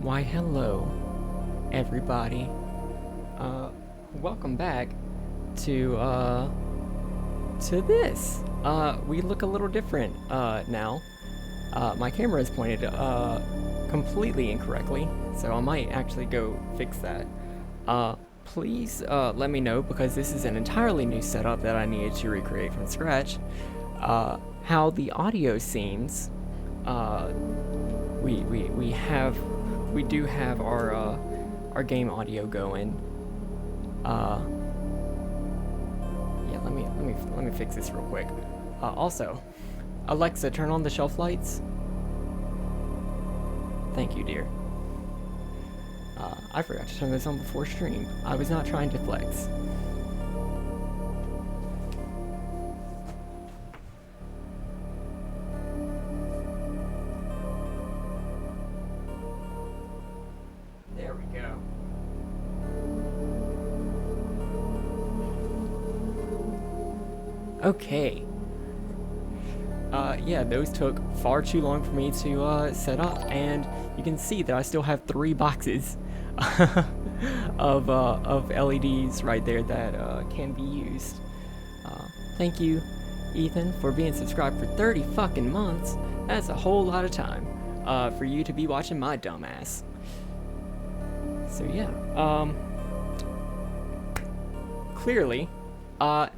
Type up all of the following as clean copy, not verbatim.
Why hello everybody. Welcome back to this. We look a little different now. My camera is pointed completely incorrectly, so I might actually go fix that. Please let me know, because this is an entirely new setup that I needed to recreate from scratch, how the audio seems. We do have our game audio going. Yeah, let me fix this real quick. Also, Alexa, turn on the shelf lights. Thank you, dear. I forgot to turn this on before stream. I was not trying to flex. There we go. Okay. Yeah, those took far too long for me to set up, and you can see that I still have 3 boxes of LEDs right there that can be used. Thank you, Ethan, for being subscribed for 30 fucking months. That's a whole lot of time for you to be watching my dumbass. So yeah, clearly,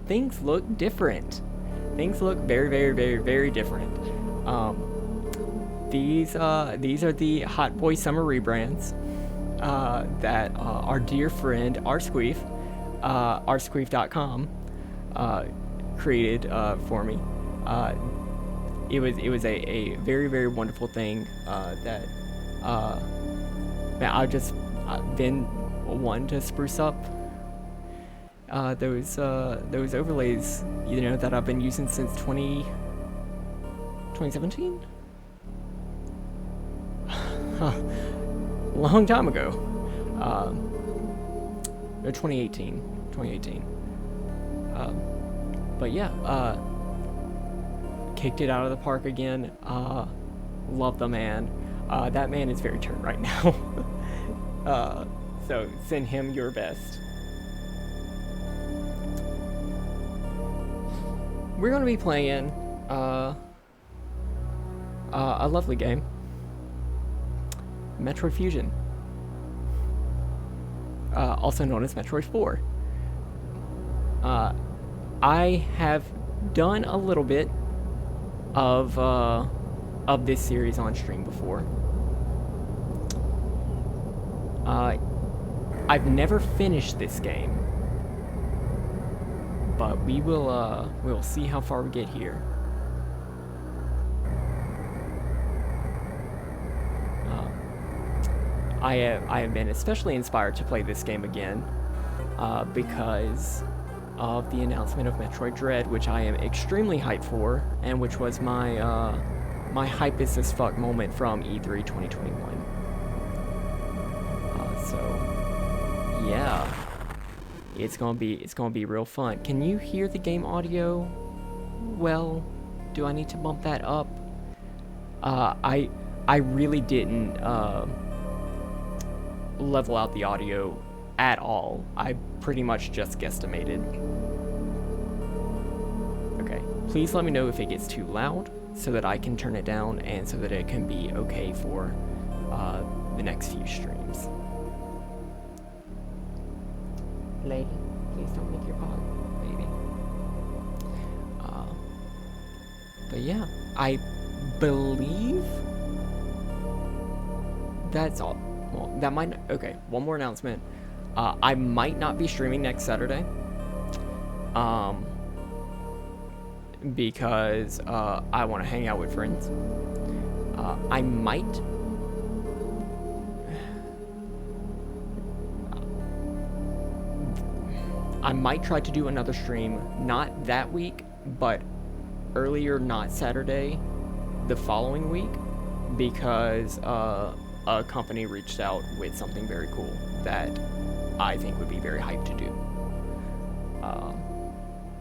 things look different. Things look very, very, very, very different. These are the Hot Boy Summer rebrands that our dear friend Arsqueef, arsqueef.com, created for me. It was a very, very wonderful thing that I've been one to spruce up those overlays, you know, that I've been using since 2017. Long time ago. No, 2018. But yeah, kicked it out of the park again. Love the man. That man is very turned right now. So send him your best. We're going to be playing a lovely game, Metroid Fusion, also known as Metroid 4. I have done a little bit of this series on stream before. I've never finished this game, but we'll see how far we get here. I have been especially inspired to play this game again because of the announcement of Metroid Dread, which I am extremely hyped for, and which was my my hypest as fuck moment from E3 2021. So yeah. It's gonna be real fun. Can you hear the game audio? Well, do I need to bump that up? I really didn't level out the audio at all. I pretty much just guesstimated. Okay, please let me know if it gets too loud so that I can turn it down and so that it can be okay for the next few streams. Lady, please don't make your paw, baby. But yeah, I believe that's all. Well, that might. Okay, one more announcement. I might not be streaming next Saturday. Because I want to hang out with friends. I might. I might try to do another stream, not that week, but earlier, not Saturday, the following week, because a company reached out with something very cool that I think would be very hyped to do.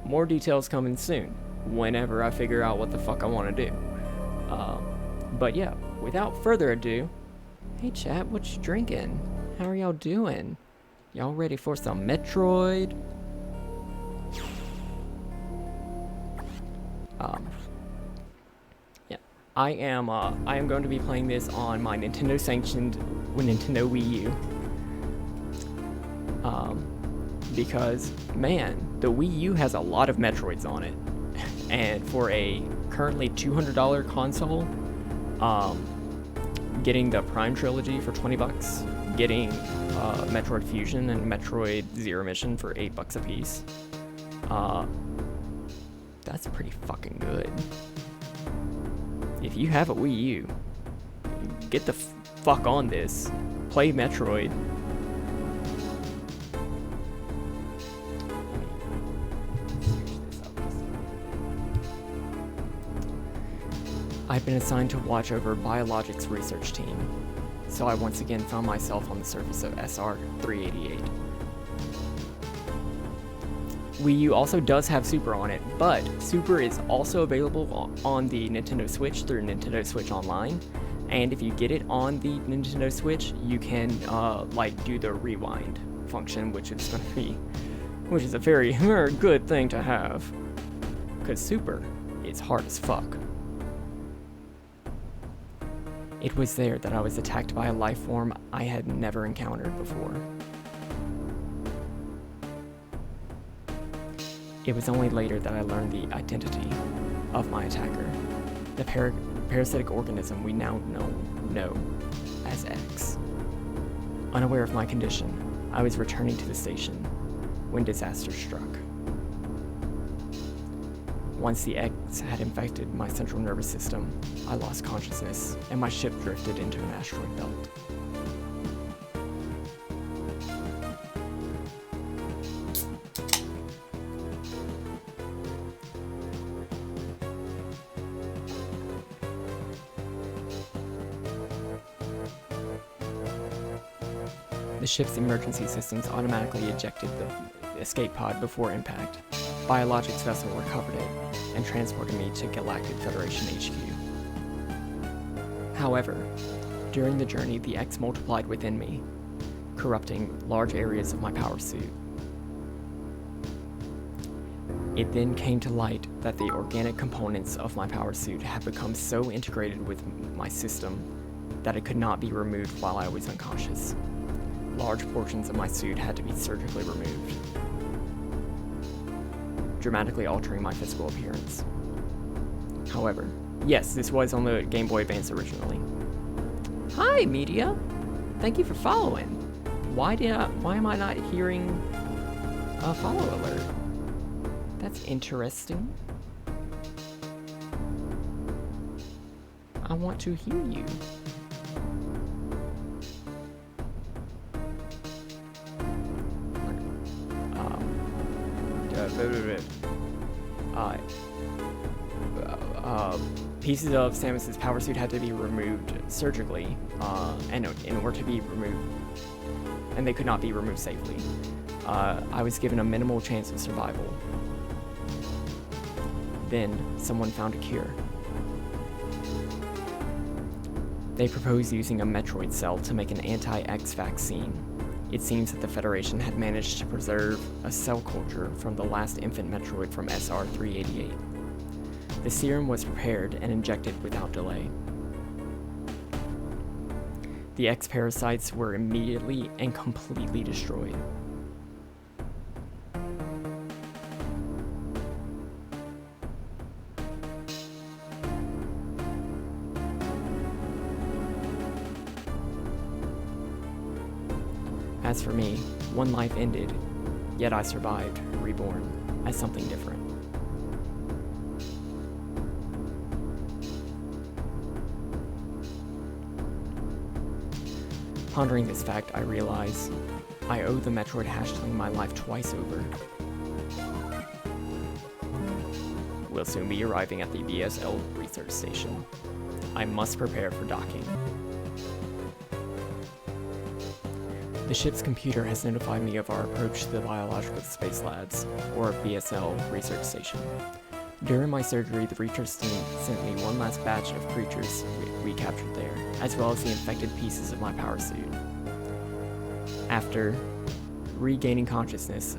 More details coming soon, whenever I figure out what the fuck I want to do. But yeah, without further ado, Hey chat, what you drinking? How are y'all doing? Y'all ready for some Metroid? Yeah. I am going to be playing this on my Nintendo sanctioned Nintendo Wii U. Because man, the Wii U has a lot of Metroids on it. And for a currently $200 console, getting the Prime Trilogy for $20, getting Metroid Fusion and Metroid Zero Mission for $8 a piece. That's pretty fucking good. If you have a Wii U, get the fuck on this. Play Metroid. I've been assigned to watch over biologics research team, so I once again found myself on the surface of SR-388. Wii U also does have Super on it, but Super is also available on the Nintendo Switch through Nintendo Switch Online, and if you get it on the Nintendo Switch, you can like do the rewind function, which is a very, very good thing to have, because Super is hard as fuck. It was there that I was attacked by a life form I had never encountered before. It was only later that I learned the identity of my attacker, the parasitic organism we now know as X. Unaware of my condition, I was returning to the station when disaster struck. Once the X had infected my central nervous system, I lost consciousness and my ship drifted into an asteroid belt. The ship's emergency systems automatically ejected the escape pod before impact. Biologics vessel recovered it and transported me to Galactic Federation HQ. However, during the journey, the X multiplied within me, corrupting large areas of my power suit. It then came to light that the organic components of my power suit had become so integrated with my system that it could not be removed while I was unconscious. Large portions of my suit had to be surgically removed, dramatically altering my physical appearance. However, yes, this was on the Game Boy Advance originally. Hi, media! Thank you for following. Why am I not hearing a follow alert? That's interesting. I want to hear you. Pieces of Samus's power suit had to be removed surgically, and in order to be removed, and they could not be removed safely. I was given a minimal chance of survival. Then, someone found a cure. They proposed using a Metroid cell to make an anti-X vaccine. It seems that the Federation had managed to preserve a cell culture from the last infant Metroid from SR-388. The serum was prepared and injected without delay. The X parasites were immediately and completely destroyed. As for me, one life ended, yet I survived, reborn, as something different. Pondering this fact, I realize I owe the Metroid hashtag my life twice over. We'll soon be arriving at the BSL research station. I must prepare for docking. The ship's computer has notified me of our approach to the Biological Space Labs, or BSL research station. During my surgery, the research team sent me one last batch of creatures we captured there, as well as the infected pieces of my power suit. After regaining consciousness,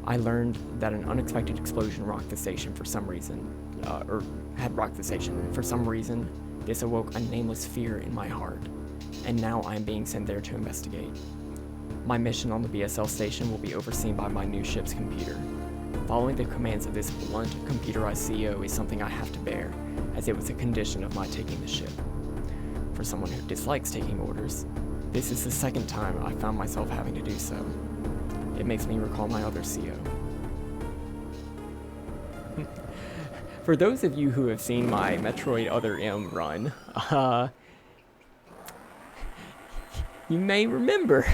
I learned that an unexpected explosion rocked the station for some reason, For some reason, this awoke a nameless fear in my heart, and now I am being sent there to investigate. My mission on the BSL station will be overseen by my new ship's computer. Following the commands of this blunt, computerized CEO is something I have to bear, as it was a condition of my taking the ship. For someone who dislikes taking orders, this is the second time I found myself having to do so. It makes me recall my other CEO. For those of you who have seen my Metroid Other M run, you may remember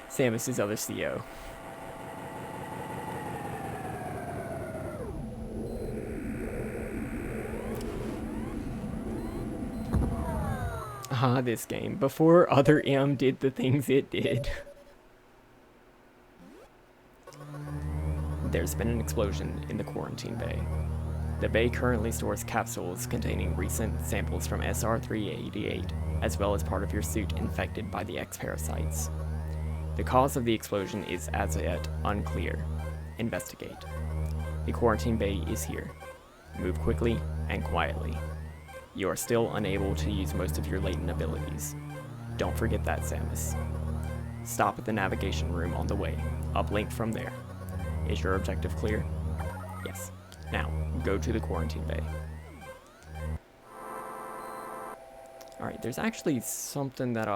Samus's other CEO. This game, before Other M did the things it did. There's been an explosion in the quarantine bay. The bay currently stores capsules containing recent samples from SR-388, as well as part of your suit infected by the X-parasites. The cause of the explosion is as yet unclear. Investigate. The quarantine bay is here. Move quickly and quietly. You are still unable to use most of your latent abilities. Don't forget that, Samus. Stop at the navigation room on the way. Uplink from there. Is your objective clear? Yes. Now, go to the quarantine bay. Alright, there's actually something that,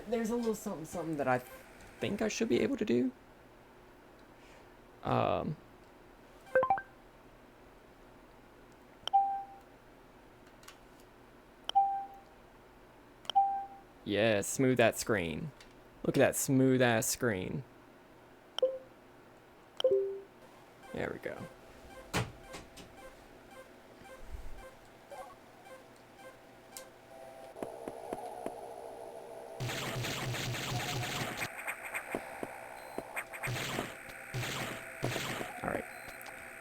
there's a little something that I think I should be able to do. Yeah, smooth that screen. Look at that smooth ass screen. There we go.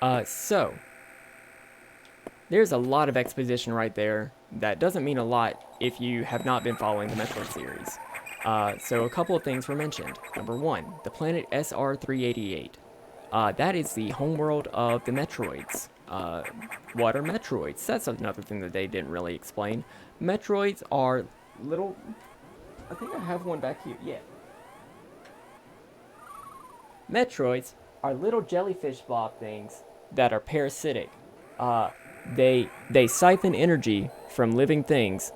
Alright. So there's a lot of exposition right there. That doesn't mean a lot if you have not been following the Metroid series. So a couple of things were mentioned. Number one, the planet SR-388. That is the homeworld of the Metroids. What are Metroids? That's another thing that they didn't really explain. Metroids are little... I think I have one back here. Yeah. Metroids are little jellyfish blob things that are parasitic. They siphon energy from living things,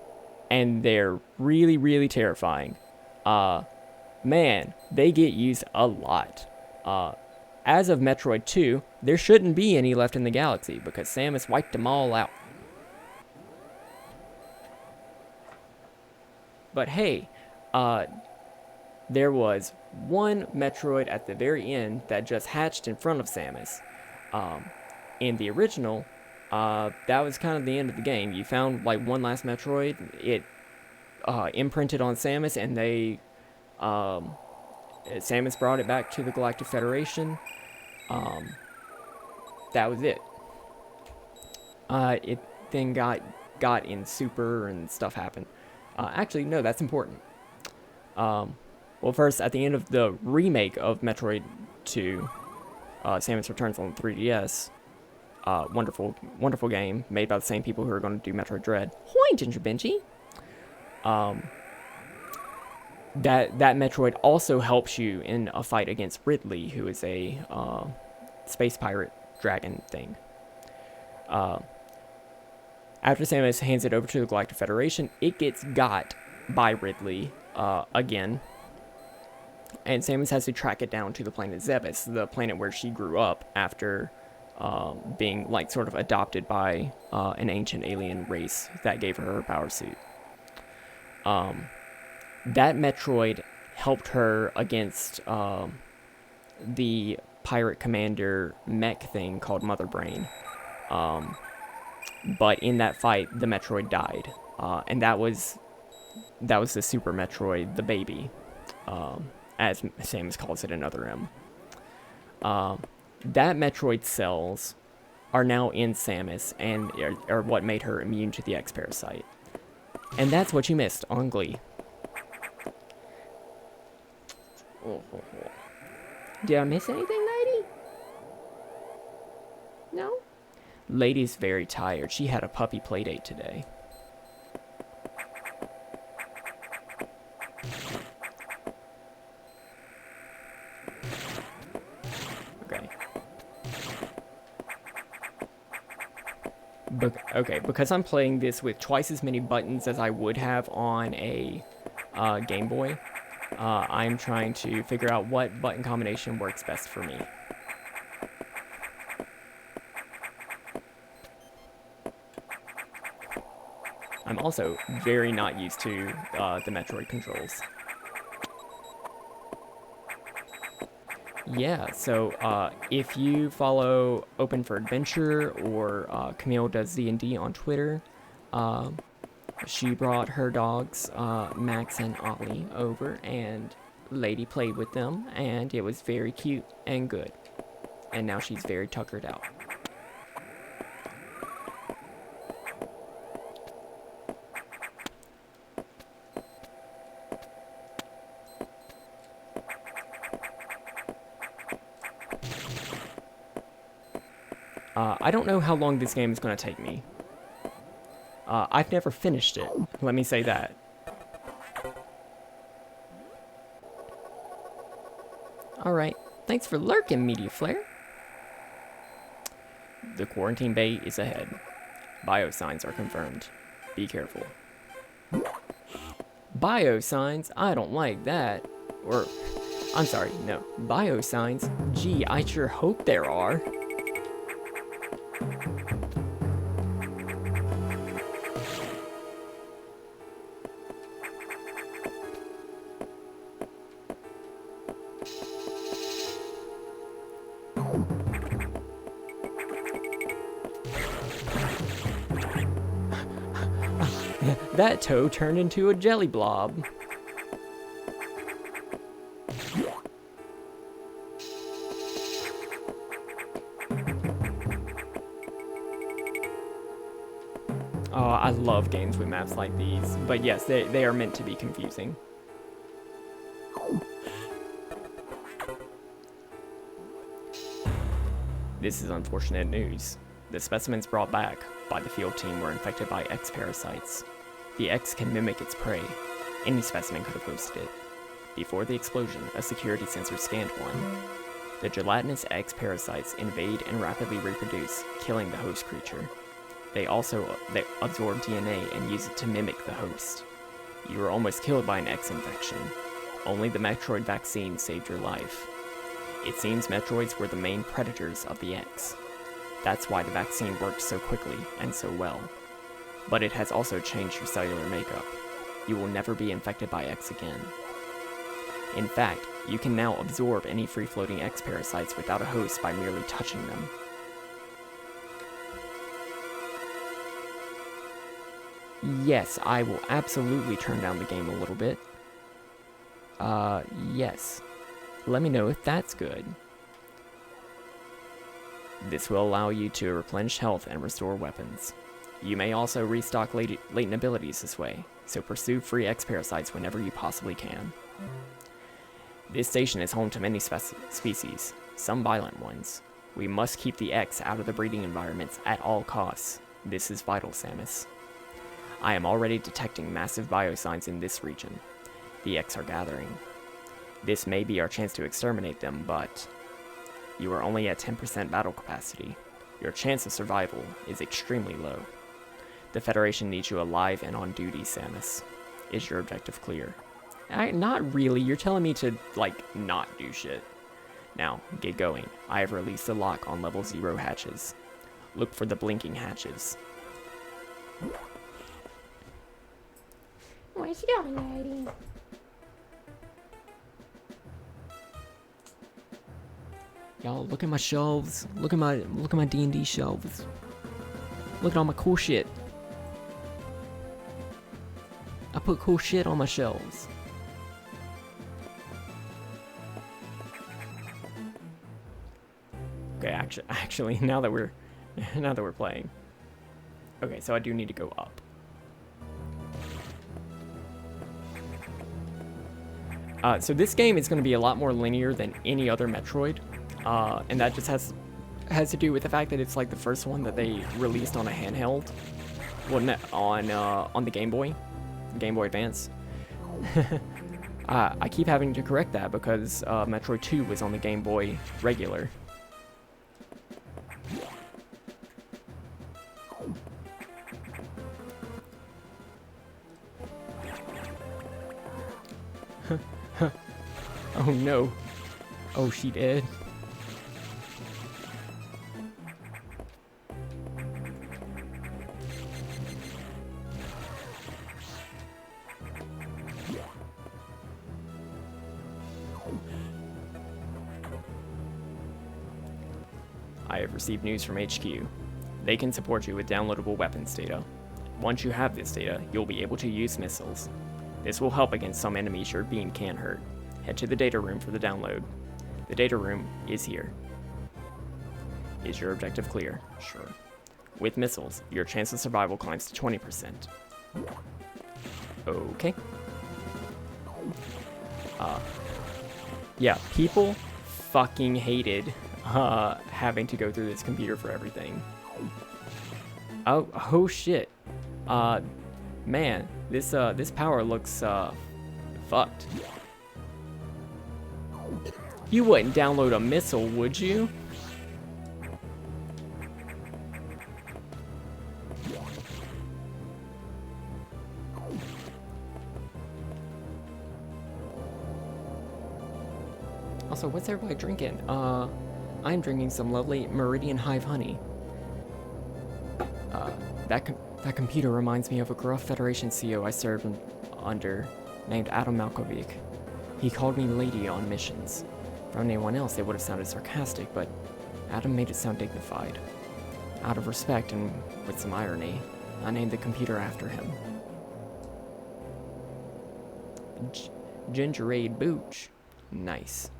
and they're really, really terrifying. Man, they get used a lot. As of Metroid 2, there shouldn't be any left in the galaxy because Samus wiped them all out. But hey, there was one Metroid at the very end that just hatched in front of Samus. In the original, that was kind of the end of the game. You found like one last Metroid, it imprinted on Samus, and Samus brought it back to the Galactic Federation. That was it. It then got in Super and stuff happened. Actually, no, that's important. Well, first, at the end of the remake of Metroid 2, Samus Returns on the 3DS, wonderful, wonderful game made by the same people who are going to do Metroid Dread. Hoy, Ginger Benji! That Metroid also helps you in a fight against Ridley, who is a space pirate dragon thing. After Samus hands it over to the Galactic Federation, it gets got by Ridley again, and Samus has to track it down to the planet Zebes, the planet where she grew up after being like sort of adopted by an ancient alien race that gave her her power suit. That Metroid helped her against the pirate commander mech thing called Mother Brain. But in that fight, the Metroid died. And that was the Super Metroid, the baby, as Samus calls it in Other M. that Metroid cells are now in Samus and are what made her immune to the X parasite. And that's what you missed on Glee. Did I miss anything, lady? No? Lady's very tired. She had a puppy playdate today. Okay. Okay, because I'm playing this with twice as many buttons as I would have on a Game Boy, I'm trying to figure out what button combination works best for me. I'm also very not used to the Metroid controls. Yeah, so if you follow Open for Adventure or Camille Does D&D on Twitter, she brought her dogs, Max and Ollie, over, and Lady played with them, and it was very cute and good. And now she's very tuckered out. I don't know how long this game is going to take me. I've never finished it, let me say that. Alright, thanks for lurking, Media Flare. The quarantine bay is ahead. Biosigns are confirmed. Be careful. Biosigns? I don't like that. Or, I'm sorry, no. Biosigns? Gee, I sure hope there are. That toe turned into a jelly blob. Oh, I love games with maps like these. But yes, they are meant to be confusing. This is unfortunate news. The specimens brought back by the field team were infected by X parasites. The X can mimic its prey. Any specimen could have hosted it. Before the explosion, a security sensor scanned one. The gelatinous X parasites invade and rapidly reproduce, killing the host creature. They absorb DNA and use it to mimic the host. You were almost killed by an X infection. Only the Metroid vaccine saved your life. It seems Metroids were the main predators of the X. That's why the vaccine worked so quickly and so well. But it has also changed your cellular makeup. You will never be infected by X again. In fact, you can now absorb any free-floating X parasites without a host by merely touching them. Yes, I will absolutely turn down the game a little bit. Yes. Let me know if that's good. This will allow you to replenish health and restore weapons. You may also restock latent abilities this way, so pursue free X parasites whenever you possibly can. This station is home to many species, some violent ones. We must keep the X out of the breeding environments at all costs. This is vital, Samus. I am already detecting massive biosigns in this region. The X are gathering. This may be our chance to exterminate them, but you are only at 10% battle capacity. Your chance of survival is extremely low. The Federation needs you alive and on duty, Samus. Is your objective clear? Not really. You're telling me to, not do shit. Now, get going. I have released a lock on level 0 hatches. Look for the blinking hatches. Where's she going, lady? Y'all, look at my shelves. Look at my D&D shelves. Look at all my cool shit. I put cool shit on my shelves. Actually, now that we're playing. Okay, so I do need to go up. So this game is going to be a lot more linear than any other Metroid, and that just has to do with the fact that it's like the first one that they released on a handheld, wasn't it? On the Game Boy Advance. I keep having to correct that because Metroid 2 was on the Game Boy regular. Oh no. Oh, she did. I have received news from HQ. They can support you with downloadable weapons data. Once you have this data, you'll be able to use missiles. This will help against some enemies your beam can hurt. Head to the data room for the download. The data room is here. Is your objective clear? Sure. With missiles, your chance of survival climbs to 20%. Okay. Yeah, people fucking hated having to go through this computer for everything. Oh shit. Man, this power looks fucked. You wouldn't download a missile, would you? Also, what's everybody drinking? I'm drinking some lovely Meridian Hive honey. That computer reminds me of a gruff Federation CEO I served under, named Adam Malkovich. He called me lady on missions. From anyone else, it would have sounded sarcastic, but Adam made it sound dignified. Out of respect and with some irony, I named the computer after him. Gingerade Booch. Nice.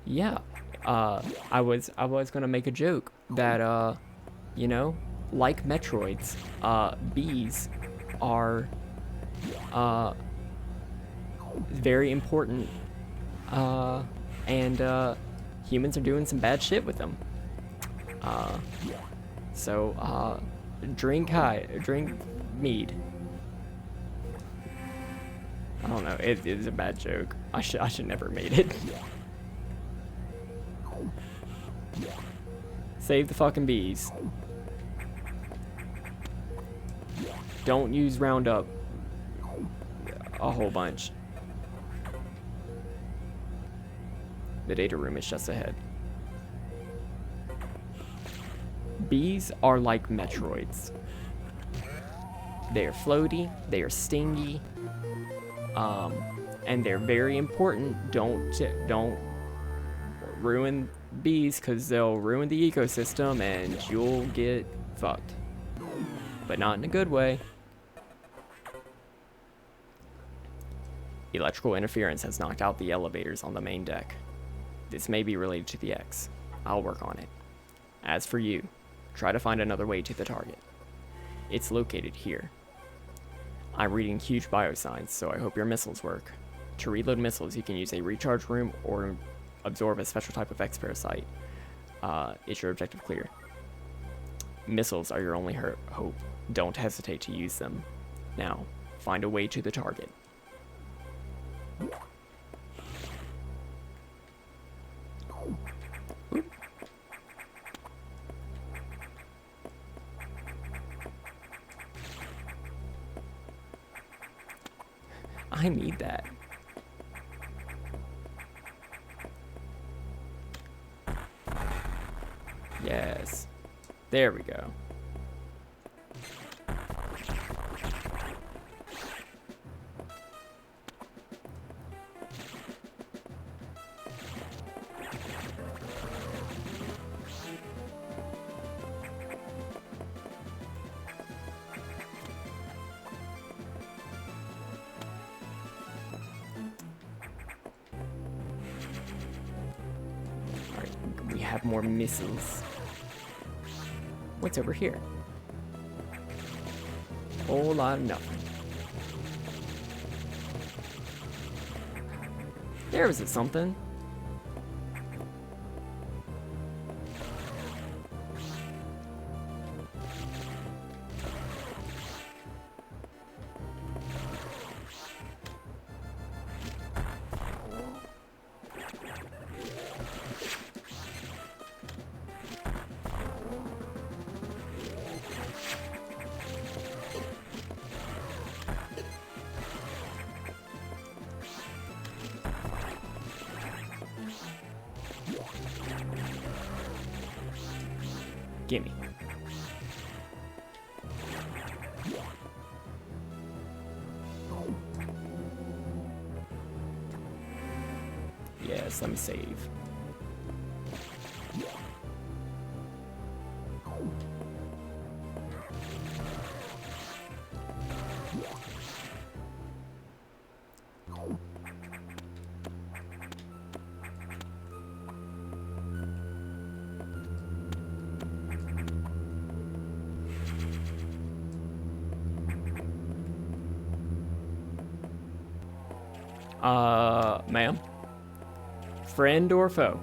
Yeah. I was gonna make a joke that, you know, like Metroids, bees are, very important, and humans are doing some bad shit with them. So, drink mead. I don't know, it is a bad joke. I should never made it. Save the fucking bees. Don't use Roundup a whole bunch. The data room is just ahead. Bees are like Metroids. They are floaty, they are stingy, and they're very important. Don't ruin bees, because they'll ruin the ecosystem and you'll get fucked. But not in a good way. Electrical interference has knocked out the elevators on the main deck. This may be related to the X. I'll work on it. As for you, try to find another way to the target. It's located here. I'm reading huge biosigns, so I hope your missiles work. To reload missiles, you can use a recharge room or absorb a special type of X parasite. Is your objective clear? Missiles are your only hope. Don't hesitate to use them. Now, find a way to the target. I need that. Yes. There we go. have more missiles. What's over here? Whole lot of nothing. There was something. Gimme. Yes, let me save. Ma'am? Friend or foe?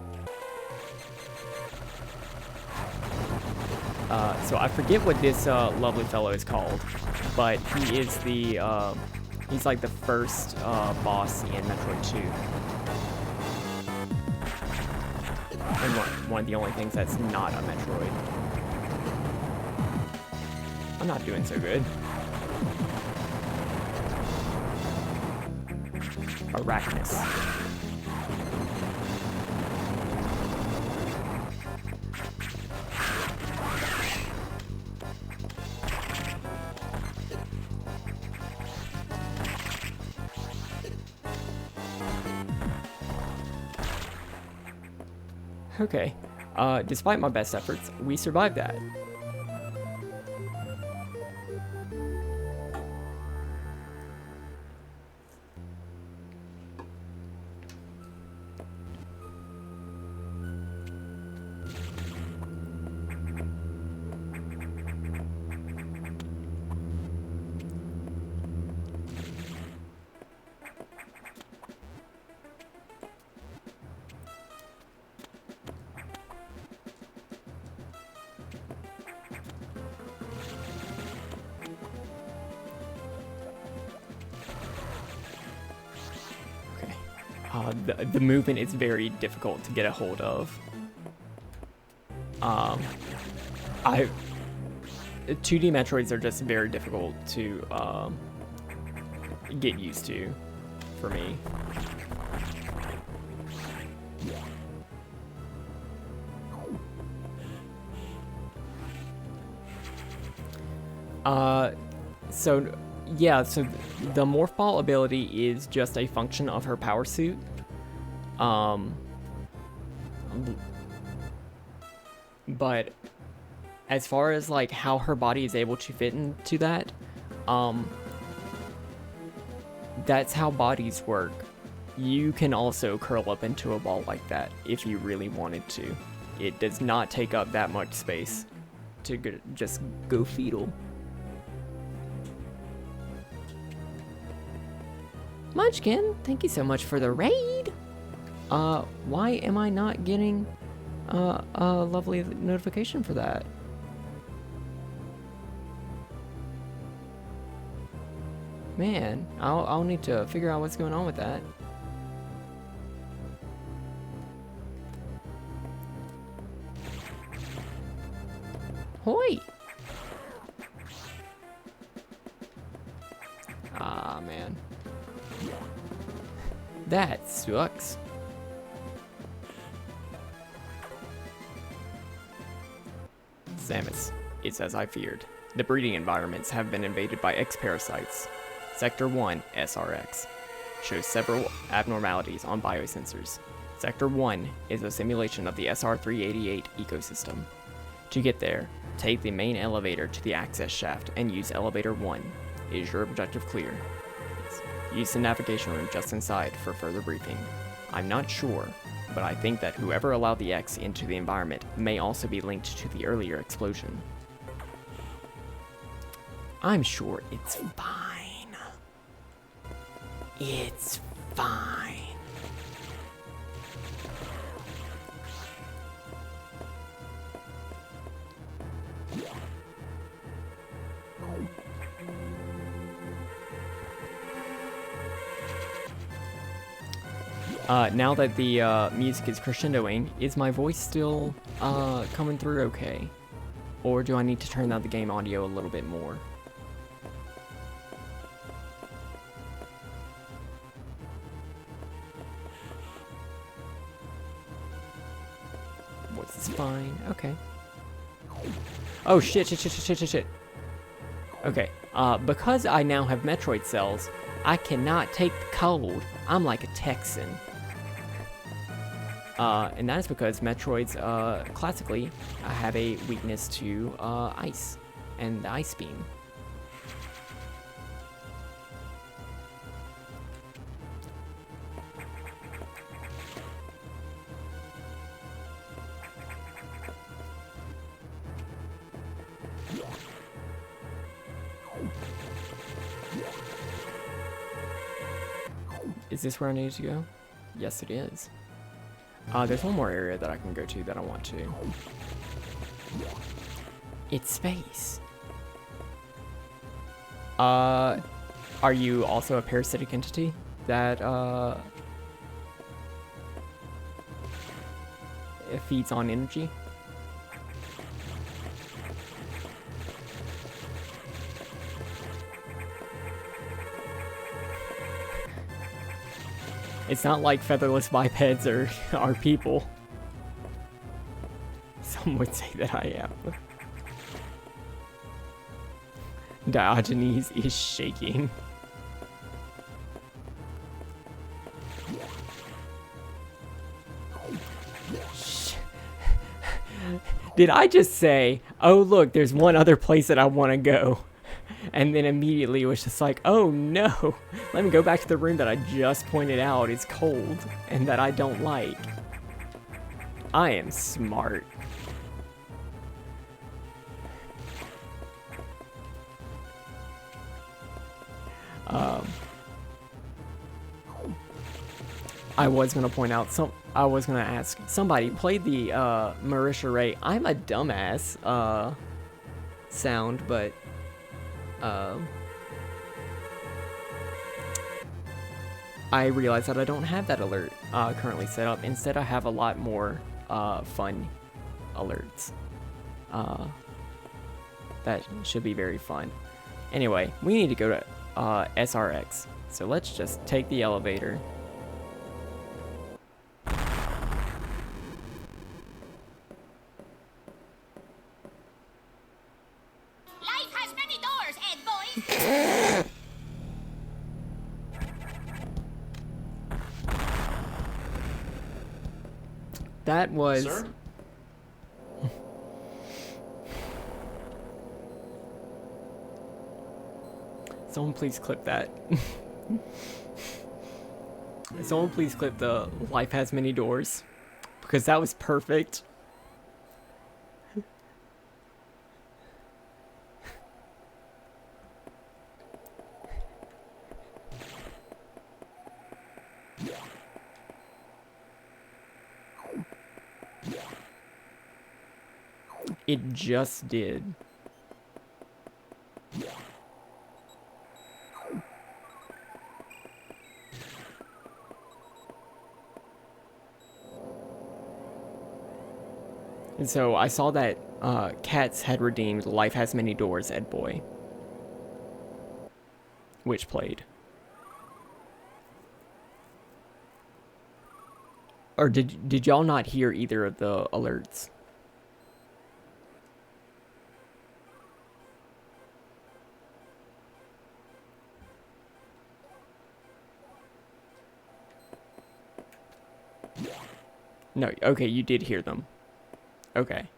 So I forget what this lovely fellow is called, but he is the he's like the first boss in Metroid 2. And one of the only things that's not a Metroid. I'm not doing so good. Arachnus. Okay. Despite my best efforts, we survived that. The movement is very difficult to get a hold of. 2D Metroids are just very difficult to get used to for me. So the Morph Ball ability is just a function of her power suit. But as far as like how her body is able to fit into that, that's how bodies work. You can also curl up into a ball like that if you really wanted to. It does not take up that much space to just go fetal. Munchkin, thank you so much for the raid. Why am I not getting a lovely notification for that? Man, I'll need to figure out what's going on with that. Hoi! Ah, man. That sucks. Samus, it's as I feared. The breeding environments have been invaded by X-parasites. Sector 1, SRX, shows several abnormalities on biosensors. Sector 1 is a simulation of the SR-388 ecosystem. To get there, take the main elevator to the access shaft and use elevator 1. Is your objective clear? Use the navigation room just inside for further briefing. I'm not sure, but I think that whoever allowed the X into the environment may also be linked to the earlier explosion. I'm sure it's fine. It's fine. Now that the music is crescendoing, is my voice still coming through okay? Or do I need to turn down the game audio a little bit more? Voice is fine, okay. Oh shit. Okay, because I now have Metroid cells, I cannot take the cold. I'm like a Texan. And that is because Metroids, classically, have a weakness to ice and the ice beam. Is this where I need to go? Yes, it is. There's one more area that I can go to that I want to. It's space. Are you also a parasitic entity that, it feeds on energy? It's not like featherless bipeds are people. Some would say that I am. Diogenes is shaking. Did I just say, oh look, there's one other place that I want to go? And then immediately it was just like, oh no, let me go back to the room that I just pointed out is cold and that I don't like. I am smart. I was gonna point out I was gonna ask somebody played the Marisha Ray I'm a dumbass sound, but I realized that I don't have that alert currently set up. Instead, I have a lot more fun alerts. That should be very fun. Anyway, we need to go to SRX. So let's just take the elevator. Life has many doors, Ed boys. That was... Sir? Someone please clip that. Someone please clip the life has many doors. Because that was perfect. It just did. And so I saw that Cats had redeemed Life Has Many Doors, Ed Boy. Which played. Or did y'all not hear either of the alerts? No, okay, you did hear them. Okay.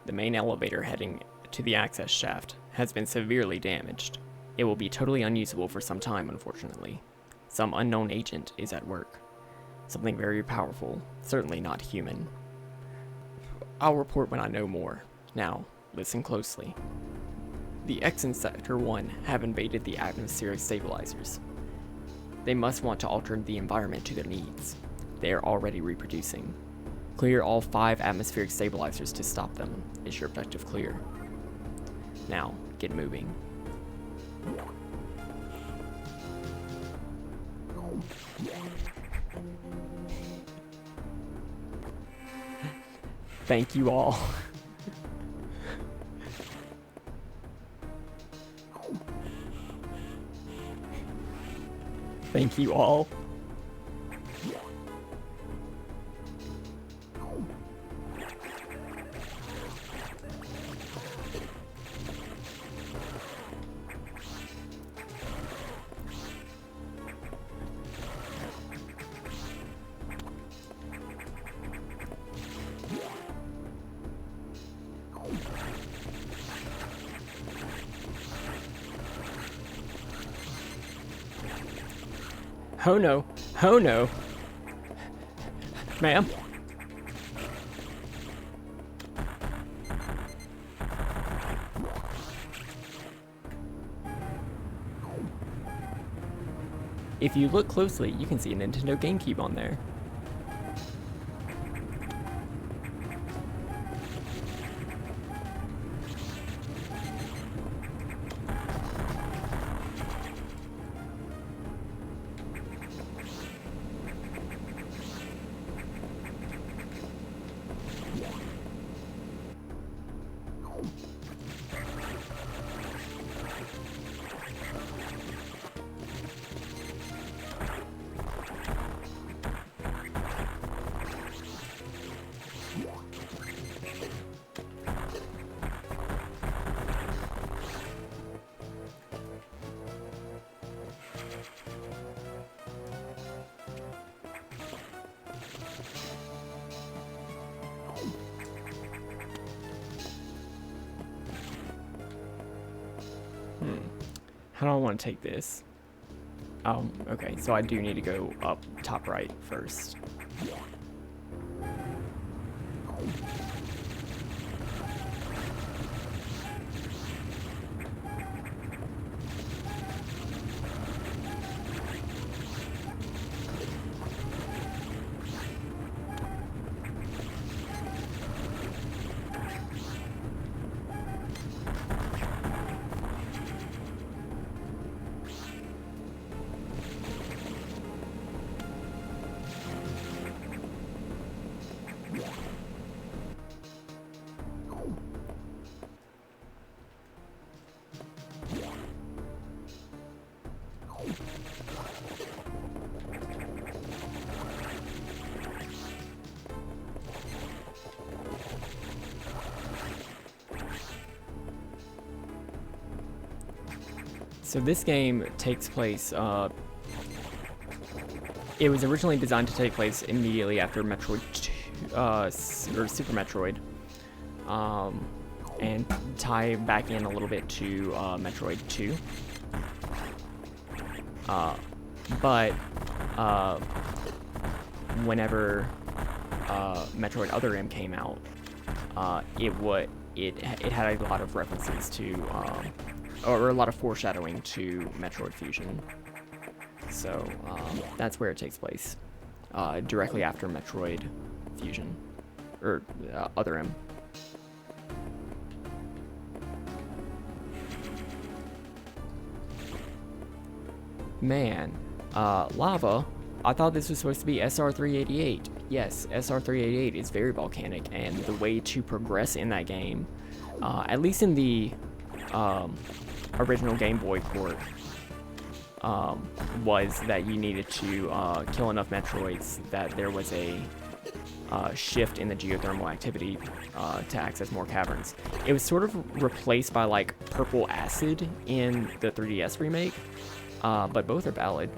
The main elevator heading to the access shaft has been severely damaged. It will be totally unusable for some time, unfortunately. Some unknown agent is at work. Something very powerful, certainly not human. I'll report when I know more. Now, listen closely. The X in Sector 1 have invaded the atmospheric stabilizers. They must want to alter the environment to their needs. They are already reproducing. Clear all 5 atmospheric stabilizers to stop them. Is your objective clear? Now, get moving. Thank you all. Thank you all. Oh no. Oh no. Ma'am. If you look closely, you can see a Nintendo GameCube on there. How do I want to take this? Okay, so I do need to go up top right first. So this game takes place, it was originally designed to take place immediately after Metroid 2, or Super Metroid, and tie back in a little bit to Metroid 2. But whenever Metroid Other M came out, it had a lot of references to or a lot of foreshadowing to Metroid Fusion. So that's where it takes place, directly after Metroid Fusion, or Other M. Man, lava. I thought this was supposed to be SR388. Yes, SR388 is very volcanic, and the way to progress in that game, at least in the original Game Boy port, was that you needed to kill enough Metroids that there was a shift in the geothermal activity to access more caverns. It was sort of replaced by like purple acid in the 3DS remake, but both are valid.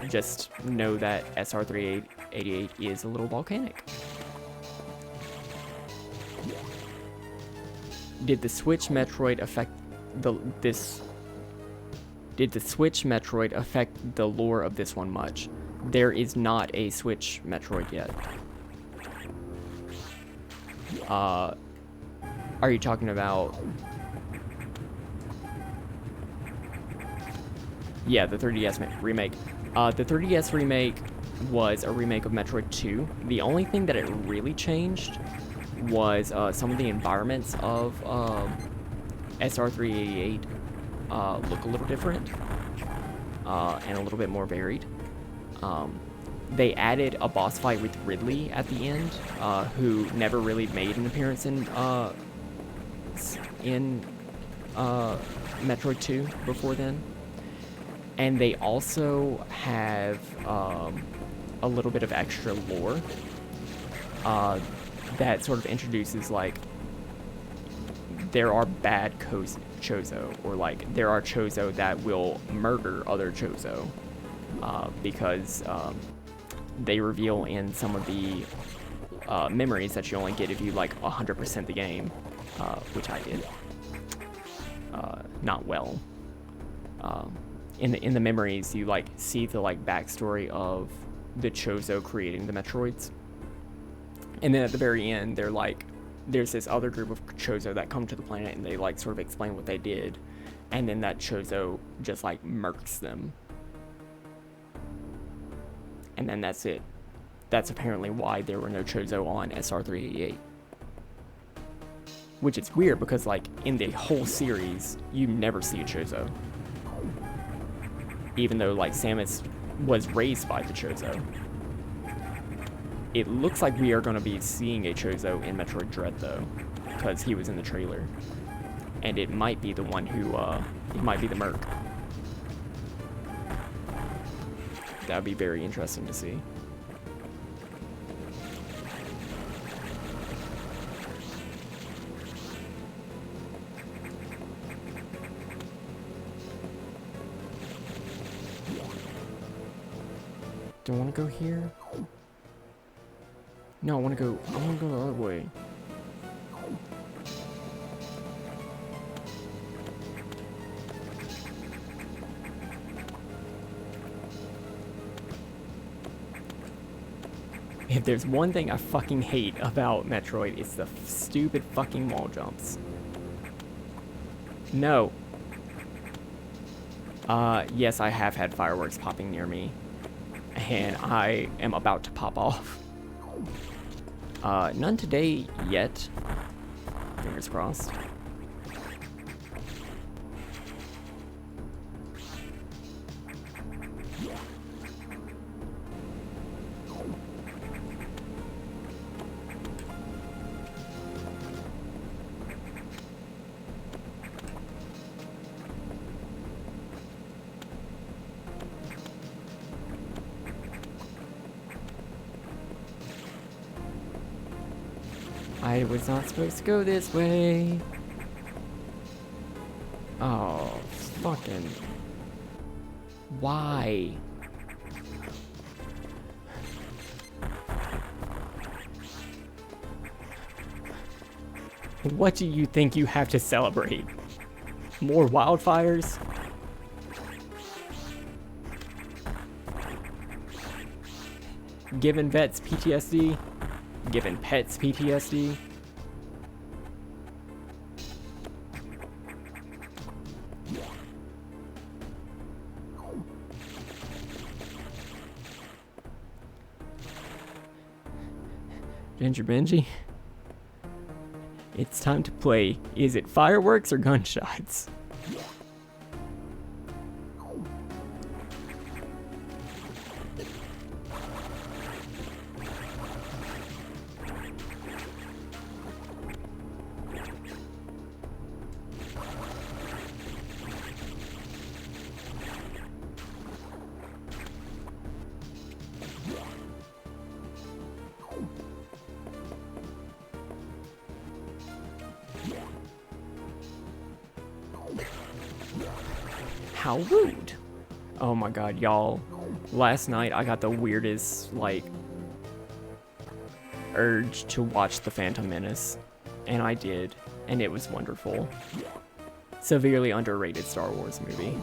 Just know that SR388 is a little volcanic. did the Switch Metroid affect this? Did the Switch Metroid affect the lore of this one much? There is not a Switch Metroid yet. Are you talking about? Yeah, the 3DS remake. The 3DS remake was a remake of Metroid 2. The only thing that it really changed was some of the environments of SR388 look a little different and a little bit more varied. They added a boss fight with Ridley at the end, who never really made an appearance in Metroid 2 before then. And they also have a little bit of extra lore that sort of introduces, like, there are bad Chozo, or like there are Chozo that will murder other Chozo, because they reveal in some of the memories that you only get if you like 100% the game, which I did not well. In the memories, you like see the like backstory of the Chozo creating the Metroids, and then at the very end, they're like, there's this other group of Chozo that come to the planet, and they like sort of explain what they did, and then that Chozo just like murks them, and then that's it. That's apparently why there were no Chozo on SR388. Which is weird because like in the whole series, you never see a Chozo. Even though like Samus was raised by the Chozo. It looks like we are going to be seeing a Chozo in Metroid Dread though, because he was in the trailer. And it might be the one who, it might be the Merc. That would be very interesting to see. Do I want to go here? No, I want to go the other way. If there's one thing I fucking hate about Metroid, it's the stupid fucking wall jumps. No. Yes, I have had fireworks popping near me. And I am about to pop off. None today yet. Fingers crossed. I was not supposed to go this way. Oh, fucking. Why? What do you think you have to celebrate? More wildfires? Giving vets PTSD? Giving pets PTSD? Ginger Benji? It's time to play. Is it fireworks or gunshots? How rude. Oh my god, y'all. Last night I got the weirdest, like, urge to watch The Phantom Menace. And I did. and it was wonderful. Severely underrated Star Wars movie.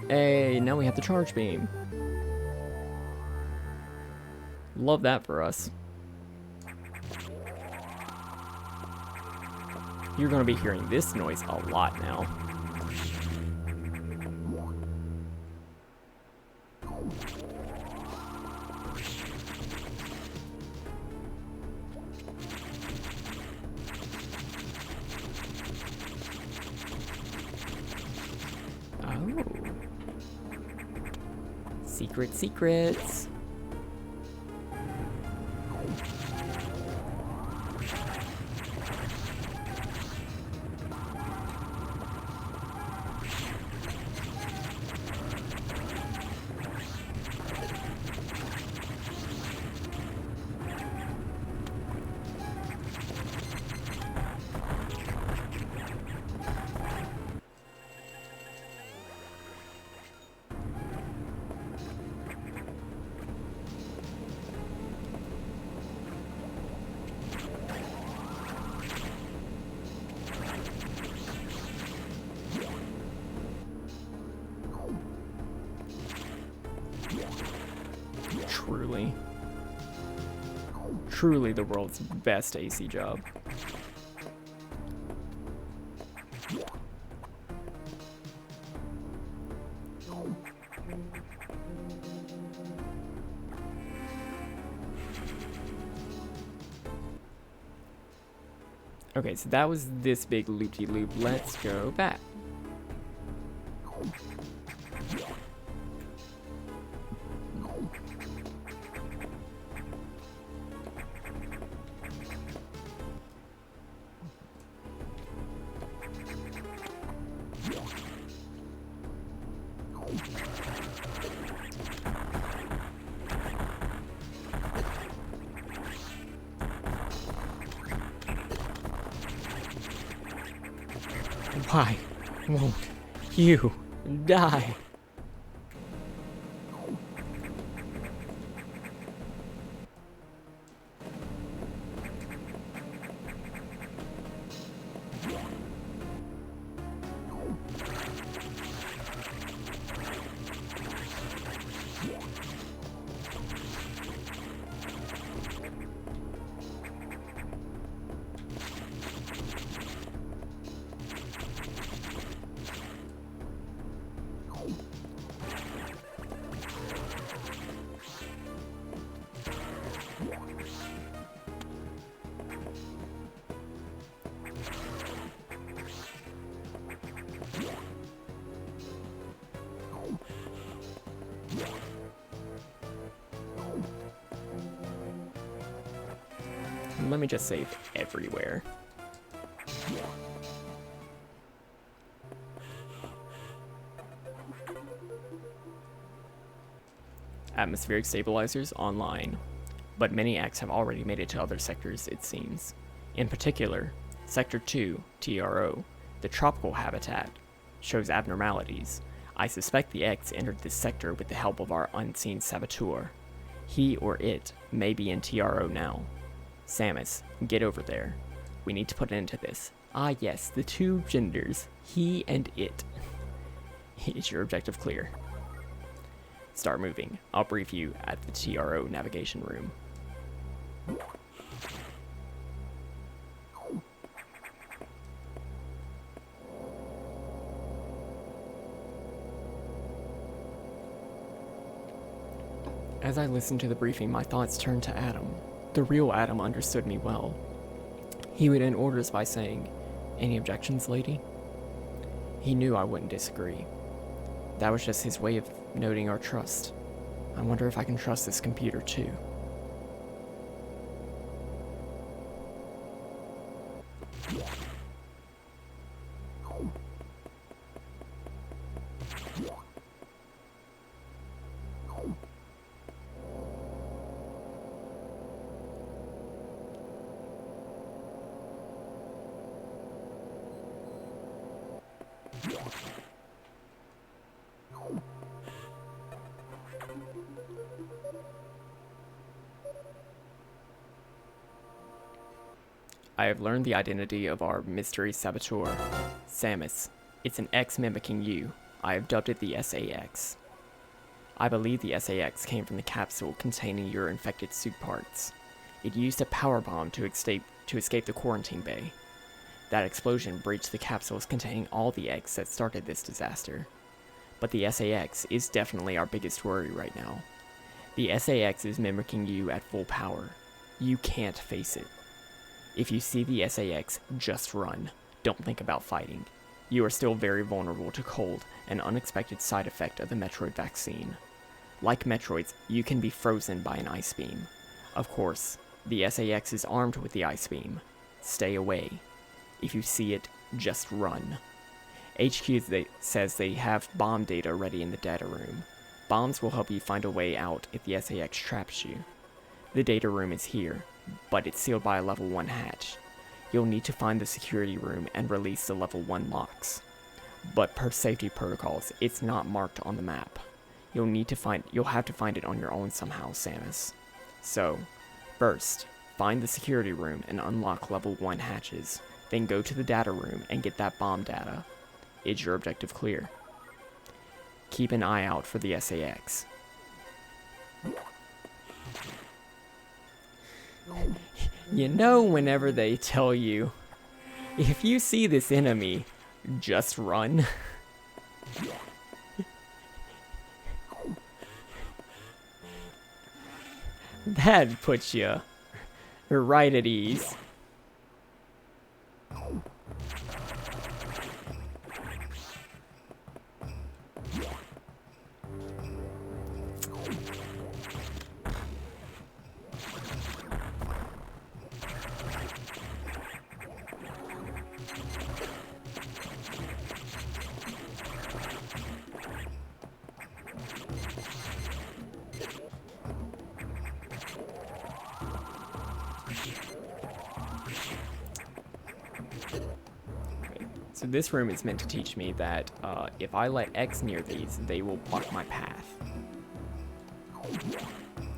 Hey, now we have the charge beam. Love that for us. You're going to be hearing this noise a lot now. Oh. Secret secrets. Truly the world's best AC job. Okay, so that was this big loop-de-loop. Let's go back. Why won't you die? Let me just save everywhere. Atmospheric stabilizers online, but many acts have already made it to other sectors, it seems. In particular, Sector 2, TRO, the tropical habitat, shows abnormalities. I suspect the X entered this sector with the help of our unseen saboteur. He or it may be in TRO now. Samus, get over there. We need to put an end to this. Ah yes, the two genders, he and it. Is your objective clear? Start moving. I'll brief you at the TRO navigation room. As I listened to the briefing, my thoughts turned to Adam. The real Adam understood me well. He would end orders by saying, "Any objections, lady?" He knew I wouldn't disagree. That was just his way of noting our trust. I wonder if I can trust this computer too. I have learned the identity of our mystery saboteur, Samus. It's an X mimicking you. I have dubbed it the SAX. I believe the SAX came from the capsule containing your infected suit parts. It used a power bomb to escape the quarantine bay. That explosion breached the capsules containing all the X that started this disaster. But the SAX is definitely our biggest worry right now. The SAX is mimicking you at full power. You can't face it. If you see the SAX, just run. Don't think about fighting. You are still very vulnerable to cold, an unexpected side effect of the Metroid vaccine. Like Metroids, you can be frozen by an ice beam. Of course, the SAX is armed with the ice beam. Stay away. If you see it, just run. HQ says they have bomb data ready in the data room. Bombs will help you find a way out if the SAX traps you. The data room is here, but it's sealed by a level 1 hatch. You'll need to find the security room and release the level 1 locks. But per safety protocols, it's not marked on the map. You'll have to find it on your own somehow, Samus. So, first, find the security room and unlock level 1 hatches. Then go to the data room and get that bomb data. Is your objective clear? Keep an eye out for the SAX. You know, whenever they tell you, if you see this enemy, just run. That puts you right at ease. So this room is meant to teach me that if I let X near these, they will block my path.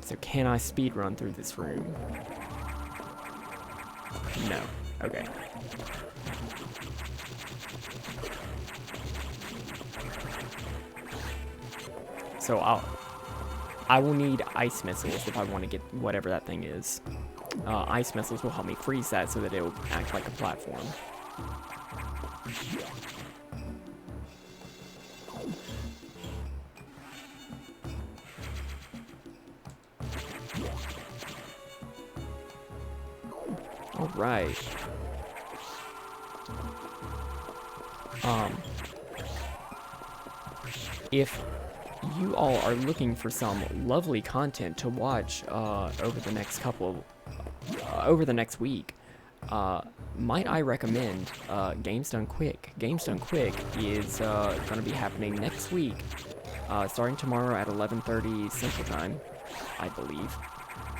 So can I speed run through this room? No. Okay. So I will need ice missiles if I want to get whatever that thing is. Ice missiles will help me freeze that so that it will act like a platform. All right. If you all are looking for some lovely content to watch over the next week, might I recommend Games Done Quick. Games Done Quick is going to be happening next week, starting tomorrow at 11:30 Central Time, I believe.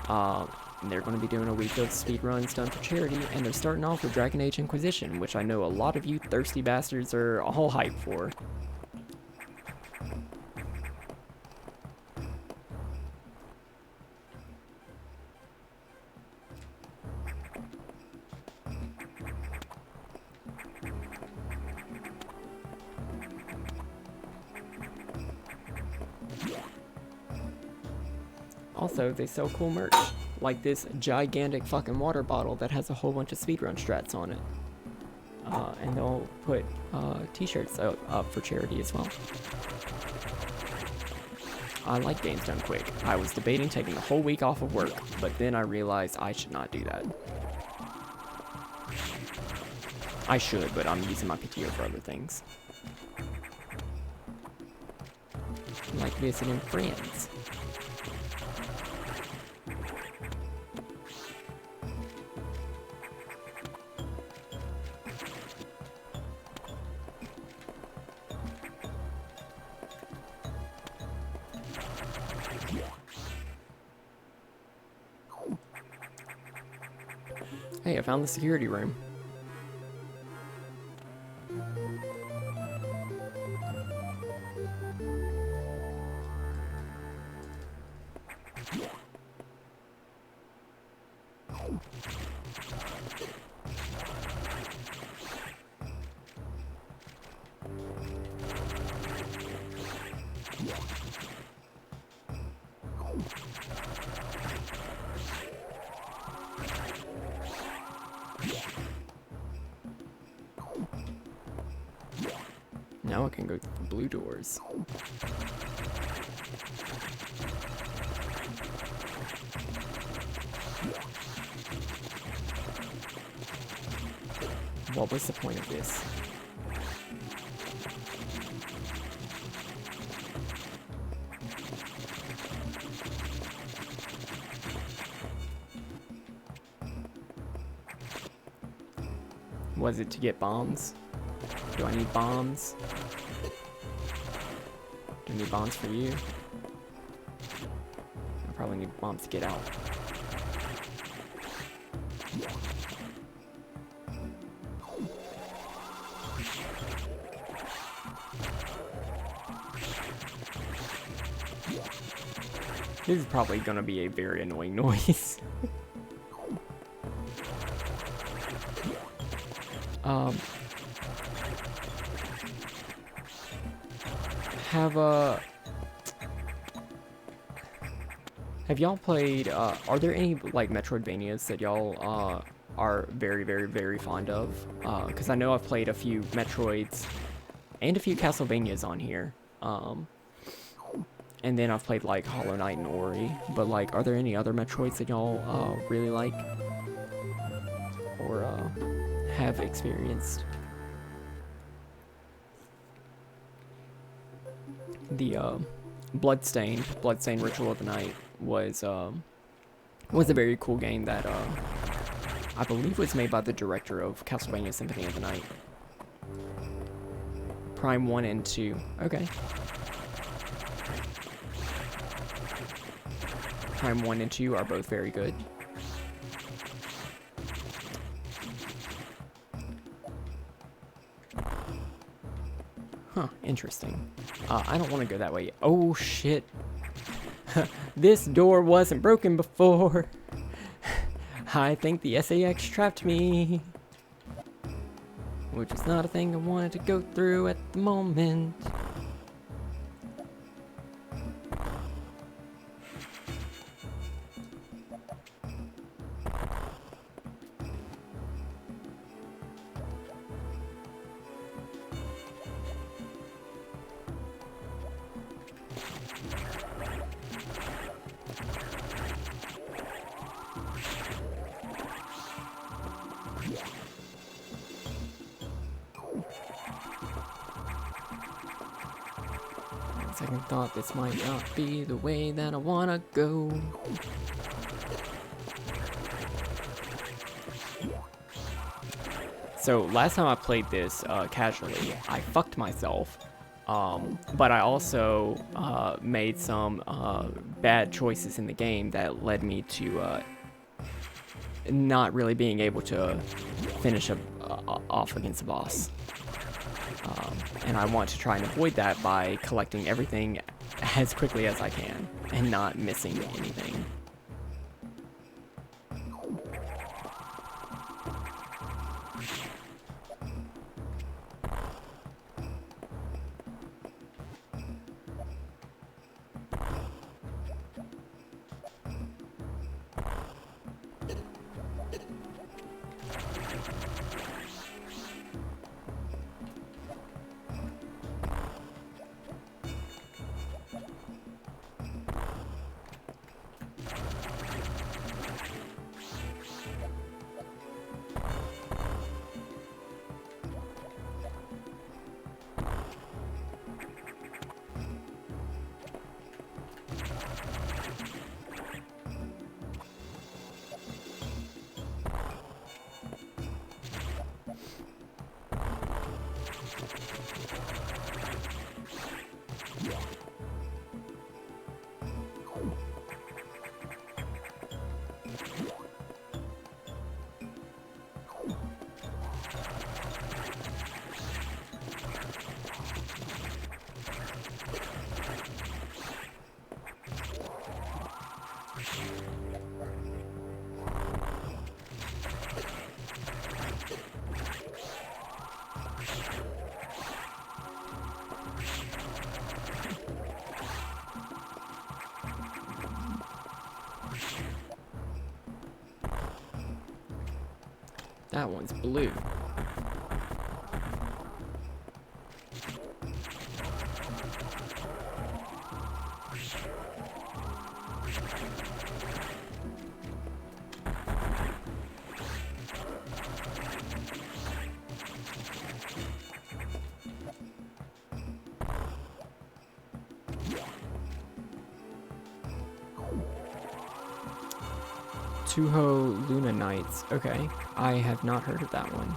And they're going to be doing a week of speedruns done for charity, and they're starting off with Dragon Age Inquisition, which I know a lot of you thirsty bastards are all hyped for. Also, they sell cool merch, like this gigantic fucking water bottle that has a whole bunch of speedrun strats on it. And they'll put t-shirts up for charity as well. I like games done quick. I was debating taking the whole week off of work, but then I realized I should not do that. I should, but I'm using my PTO for other things. Like visiting friends. Hey, I found the security room. Now I can go through the blue doors. What was the point of this? Was it to get bombs? Do I need bombs? Do I need bombs for you? I probably need bombs to get out. This is probably gonna be a very annoying noise. Have y'all played, are there any, like, Metroidvanias that y'all, are very, very, very fond of? Because I know I've played a few Metroids and a few Castlevanias on here. And then I've played, like, Hollow Knight and Ori. But, like, are there any other Metroids that y'all, really like? Or, have experienced? The, Bloodstained Ritual of the Night was a very cool game that I believe was made by the director of Castlevania Symphony of the Night. Prime 1 and 2. Okay. Prime 1 and 2 are both very good. Huh, interesting. I don't want to go that way. Oh, shit. This door wasn't broken before. I think the SAX trapped me. Which is not a thing I wanted to go through at the moment. Second thought, this might not be the way that I wanna go. So last time I played this casually, I fucked myself, but I also made some bad choices in the game that led me to not really being able to finish off against the boss. And I want to try and avoid that by collecting everything as quickly as I can and not missing anything. That one's blue. Tuho Luna Nights. Okay. I have not heard of that one.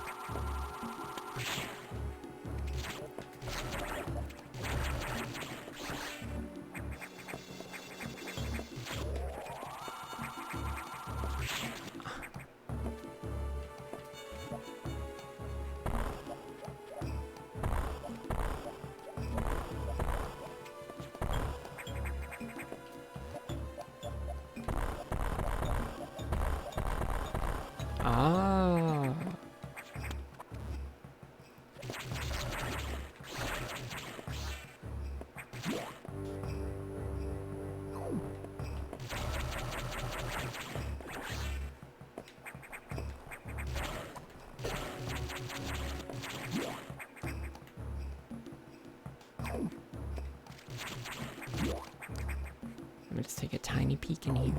Ah. Let me just take a tiny peek in here.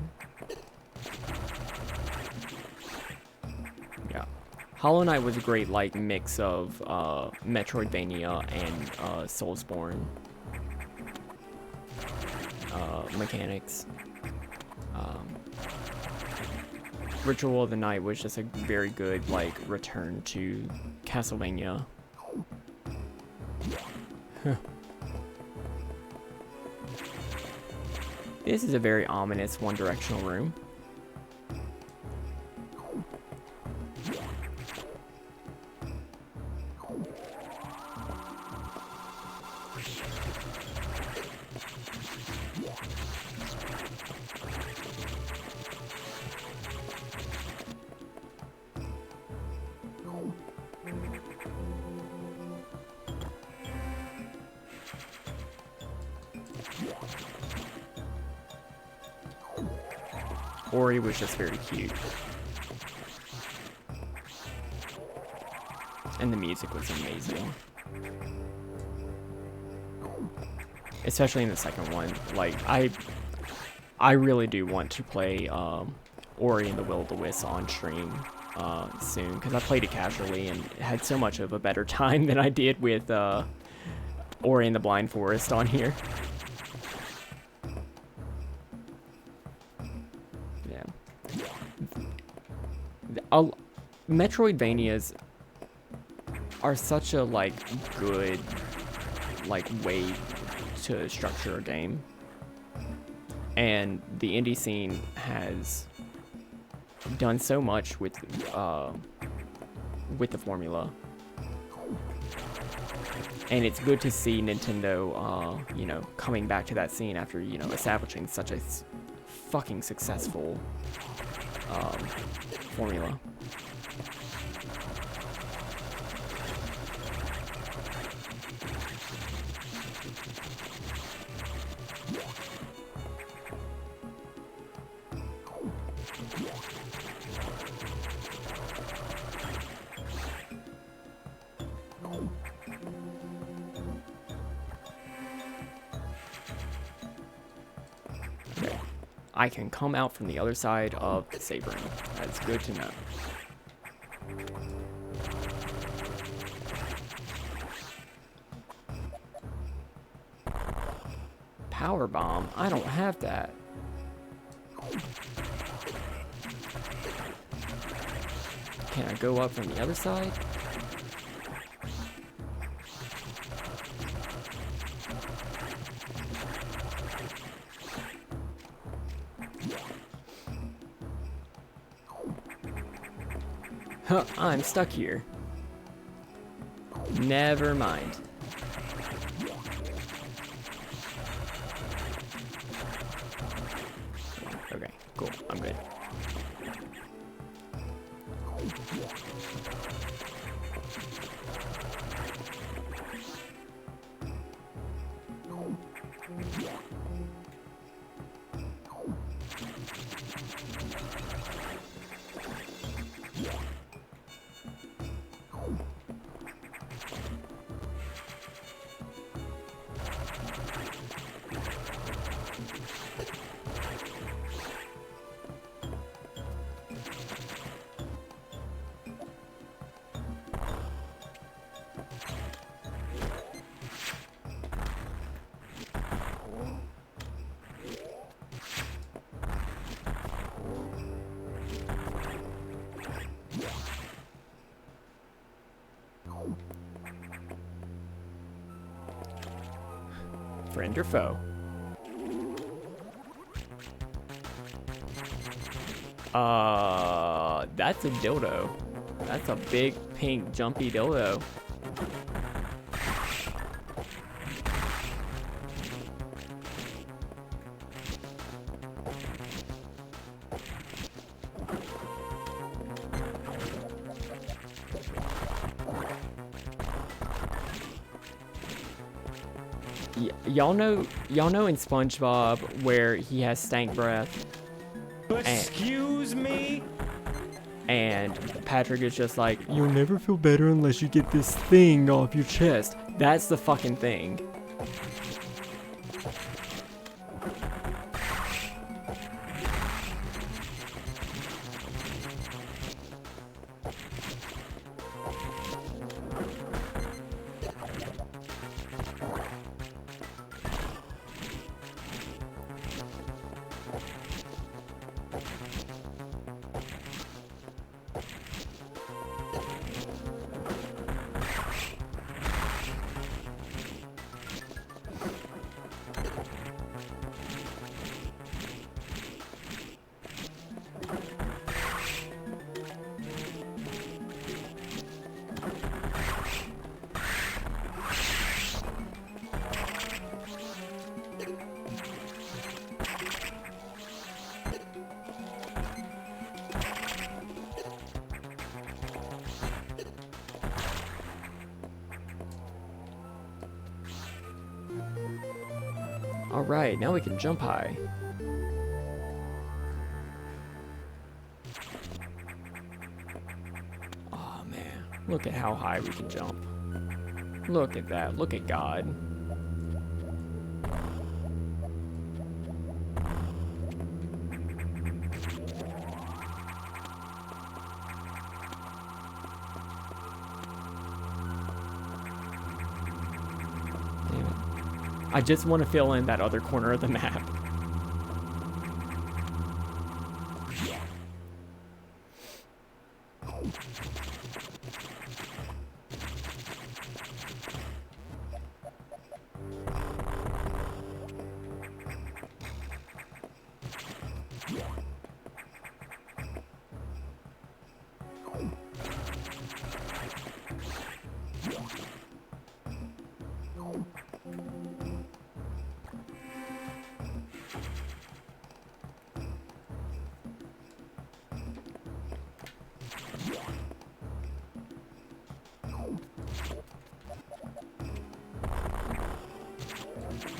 Yeah. Hollow Knight was a great, like, mix of Metroidvania and Soulsborne mechanics. Ritual of the Night was just a very good, like, return to Castlevania. This is a very ominous one-directional room. Ori was just very cute. And the music was amazing. Especially in the second one. Like, I really do want to play Ori and the Will-O-the-Wisp on stream soon, because I played it casually and had so much of a better time than I did with Ori and the Blind Forest on here. Metroidvanias are such a, like, good, like, way to structure a game. And the indie scene has done so much with the formula. And it's good to see Nintendo, you know, coming back to that scene after, you know, establishing such a fucking successful formula. I can come out from the other side of the save room. That's good to know. Power bomb? I don't have that. Can I go up from the other side? Huh, I'm stuck here. Never mind. Okay, cool. I'm good. Friend or foe? That's a dildo. That's a big pink jumpy dildo. Y'all know in SpongeBob where he has stank breath. Excuse me? And Patrick is just like, you'll never feel better unless you get this thing off your chest. That's the fucking thing. Alright, now we can jump high. Oh man, look at how high we can jump. Look at that, look at God. I just want to fill in that other corner of the map.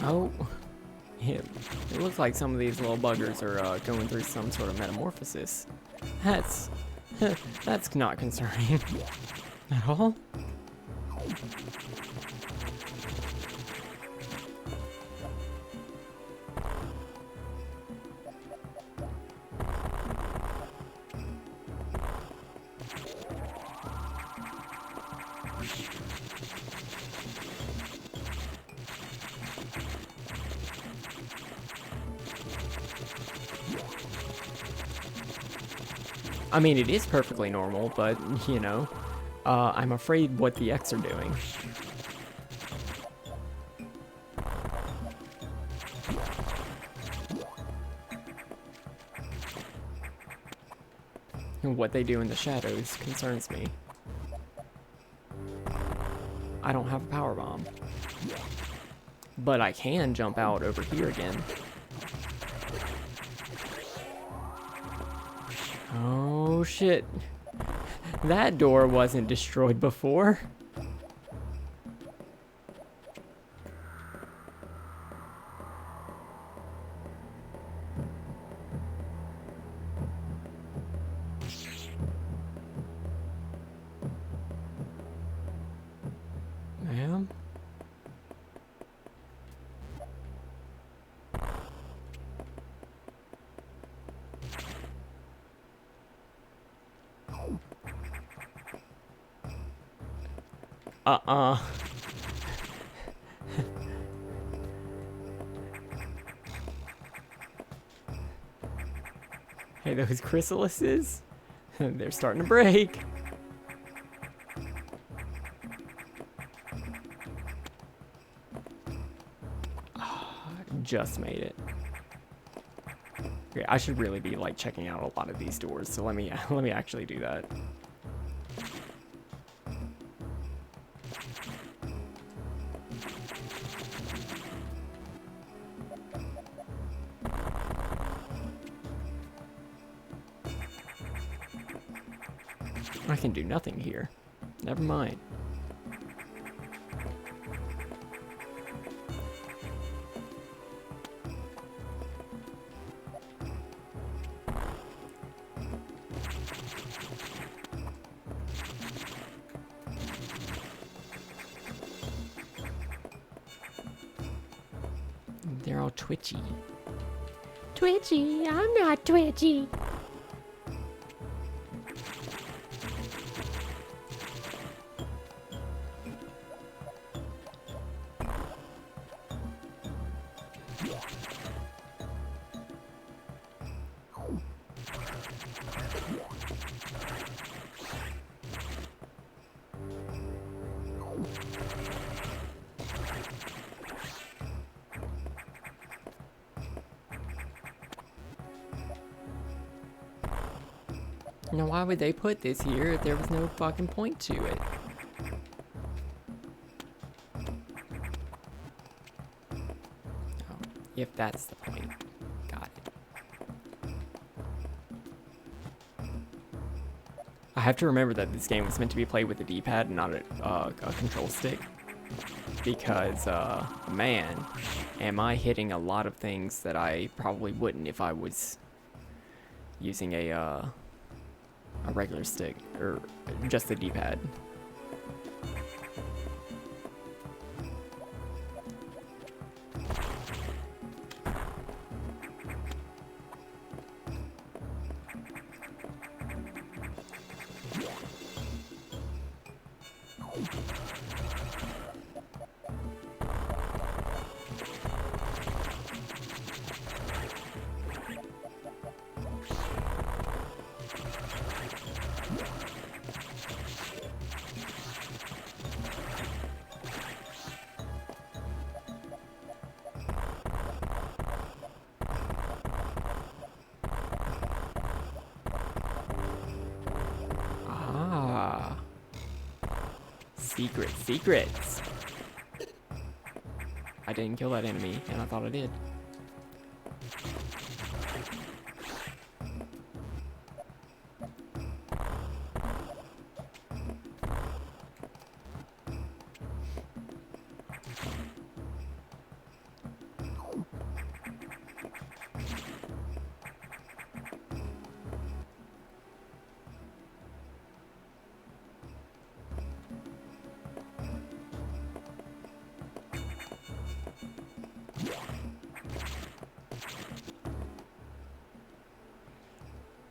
Oh, yeah, it looks like some of these little buggers are going through some sort of metamorphosis. That's not concerning at all. I mean, it is perfectly normal, but, you know, I'm afraid what the X are doing. And what they do in the shadows concerns me. I don't have a power bomb. But I can jump out over here again. Oh shit. That door wasn't destroyed before. Ma'am? Hey, those chrysalises, they're starting to break. just made it. Okay, I should really be like checking out a lot of these doors, so let me actually do that. I can do nothing here. Never mind. They're all twitchy. Twitchy, I'm not twitchy. Now, why would they put this here if there was no fucking point to it? Oh, if that's the point. Got it. I have to remember that this game was meant to be played with a D-pad and not a control stick. Because, man, am I hitting a lot of things that I probably wouldn't if I was using a regular stick, or just the D-pad. Secrets. I didn't kill that enemy, and I thought I did.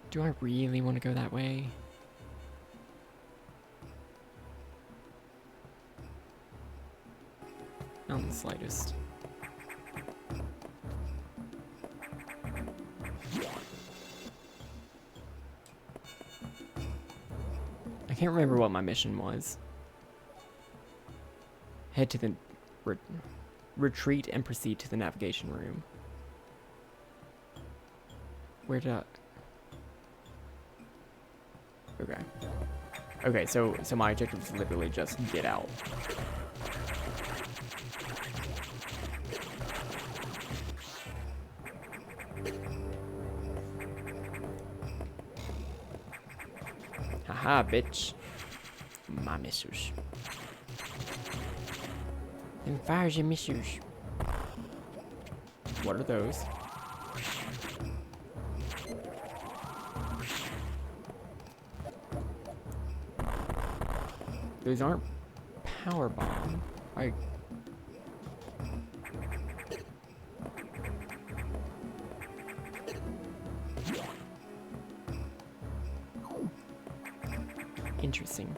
Do I really want to go that way? Not in the slightest. I can't remember what my mission was. Head to the retreat and proceed to the navigation room. Where did I... Okay. Okay, so my objective is literally just get out. Haha, bitch. My missiles. Then fires your missiles. What are those? Those aren't power bomb. Interesting.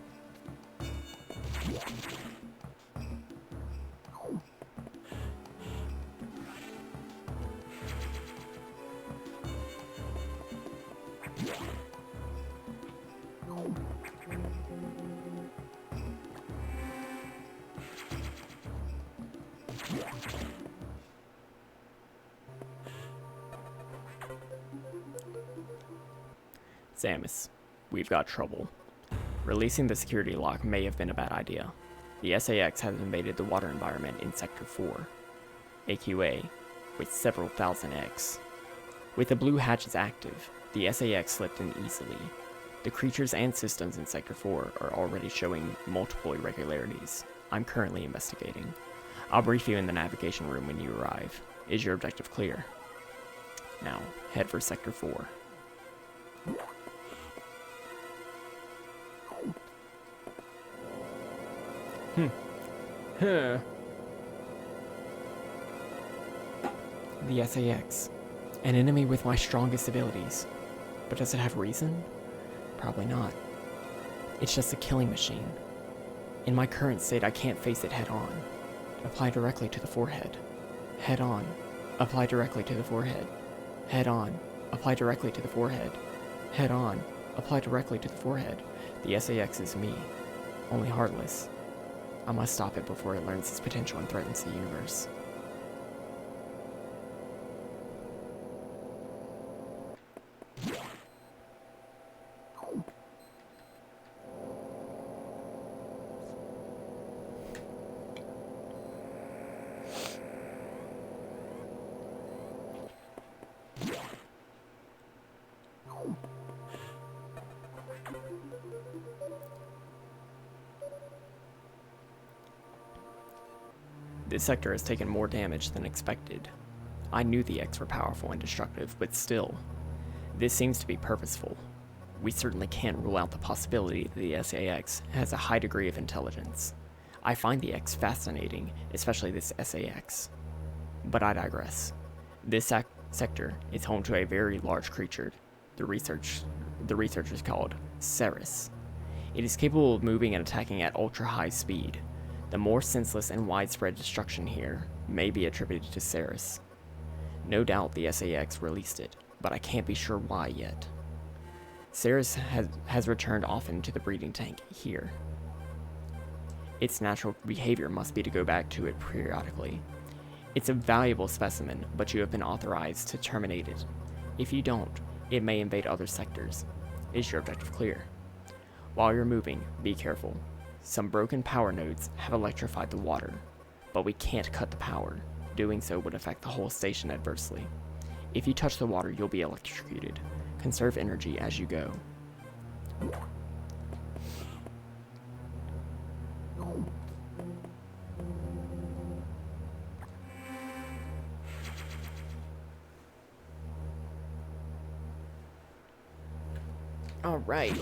Samus, we've got trouble. Releasing the security lock may have been a bad idea. The SAX has invaded the water environment in Sector 4, AQA, with several thousand X. With the blue hatches active, the SAX slipped in easily. The creatures and systems in Sector 4 are already showing multiple irregularities. I'm currently investigating. I'll brief you in the navigation room when you arrive. Is your objective clear? Now, head for Sector 4. Huh. The SAX. An enemy with my strongest abilities. But does it have reason? Probably not. It's just a killing machine. In my current state, I can't face it head on. Apply directly to the forehead. Head on. Apply directly to the forehead. Head on. Apply directly to the forehead. Head on. Apply directly to the forehead. The SAX is me. Only heartless. I must stop it before it learns its potential and threatens the universe. This sector has taken more damage than expected. I knew the X were powerful and destructive, but still, this seems to be purposeful. We certainly can't rule out the possibility that the SAX has a high degree of intelligence. I find the X fascinating, especially this SAX. But I digress. This sector is home to a very large creature the researchers called Ceres. It is capable of moving and attacking at ultra-high speed. The more senseless and widespread destruction here may be attributed to Ceres. No doubt the SAX released it, but I can't be sure why yet. Ceres has returned often to the breeding tank here. Its natural behavior must be to go back to it periodically. It's a valuable specimen, but you have been authorized to terminate it. If you don't, it may invade other sectors. Is your objective clear? While you're moving, be careful. Some broken power nodes have electrified the water, but we can't cut the power. Doing so would affect the whole station adversely. If you touch the water, you'll be electrocuted. Conserve energy as you go. All right.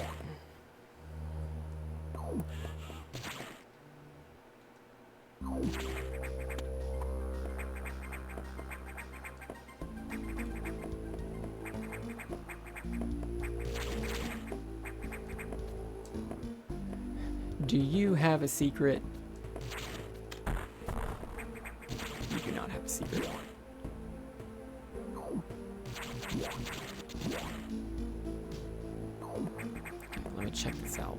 Do you have a secret? You do not have a secret. Let me check this out.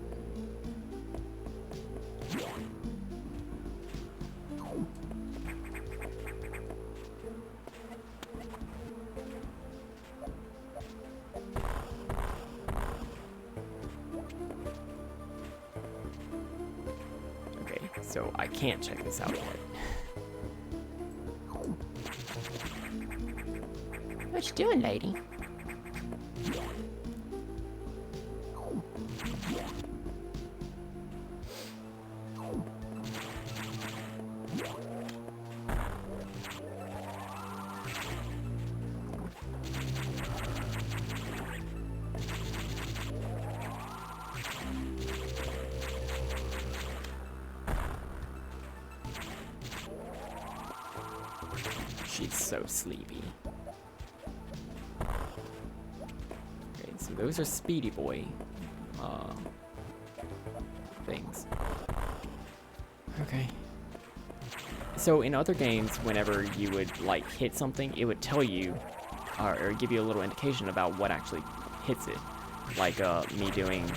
So I can't check this out yet. What you doing, lady? She's so sleepy. Okay, so those are Speedy Boy things. Okay. So in other games, whenever you would like hit something, it would tell you or give you a little indication about what actually hits it. Like me doing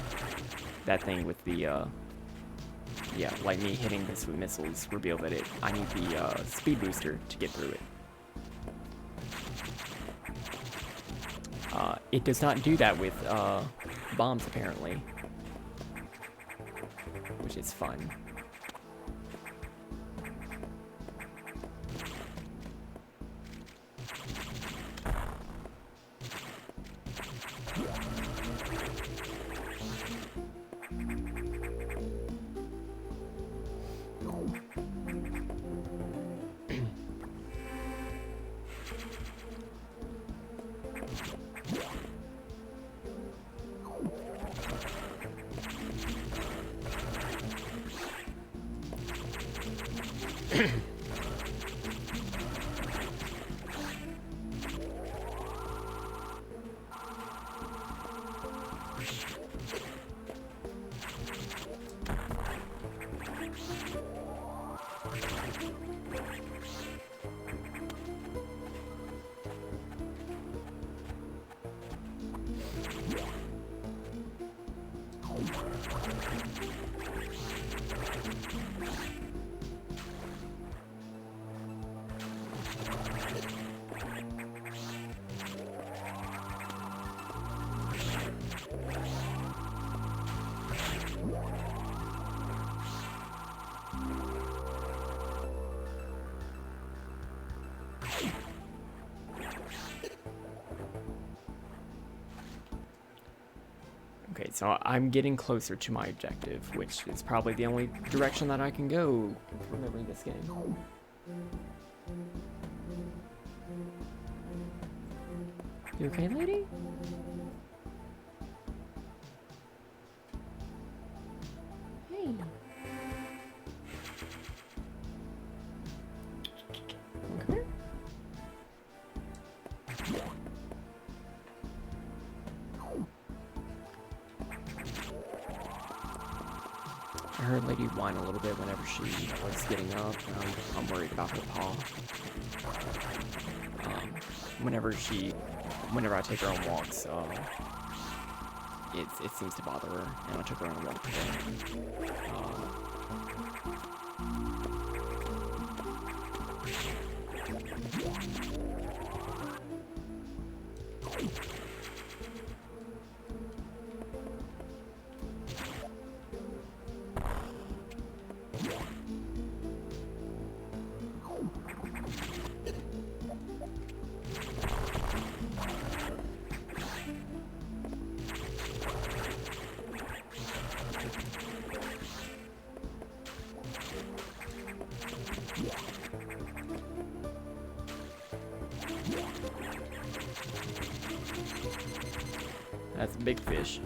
that thing with the yeah, like me hitting this with missiles revealed that I need the speed booster to get through it. it does not do that with bombs, apparently. Which is fun. Okay, so I'm getting closer to my objective, which is probably the only direction that I can go remembering this game. You okay, lady? Hey. Come here. I heard Lady whine a little bit whenever she was getting up, and I'm worried about her paw. Whenever I take her on walks, it seems to bother her, and I took her on a walk today. That's a big fish.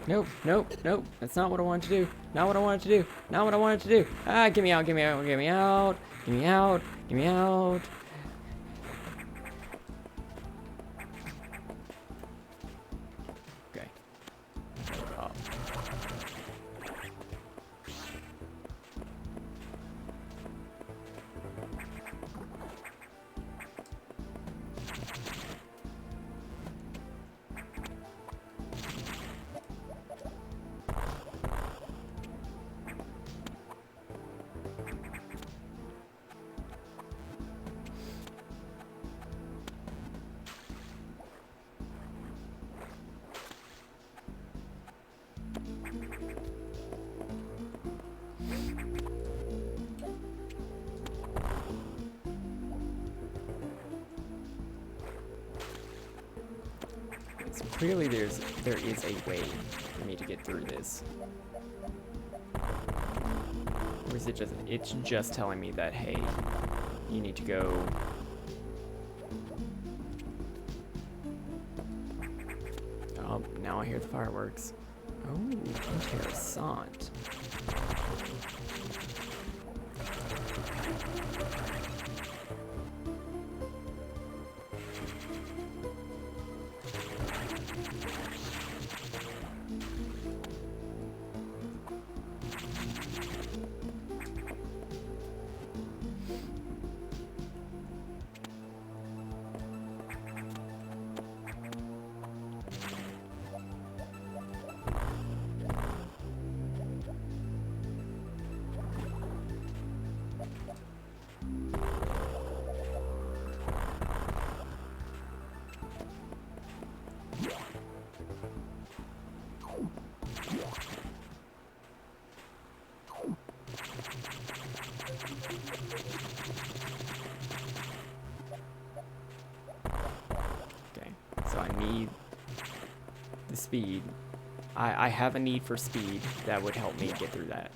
Nope, nope, nope. That's not what I wanted to do. Not what I wanted to do. Not what I wanted to do. Ah, get me out, get me out, get me out. Get me out, get me out. Okay. Oh. So clearly there is a way for me to get through this. Or is it just, it's just telling me that, hey, you need to go. Oh, now I hear the fireworks. Oh, interessant. need the speed. I have a need for speed that would help me get through that.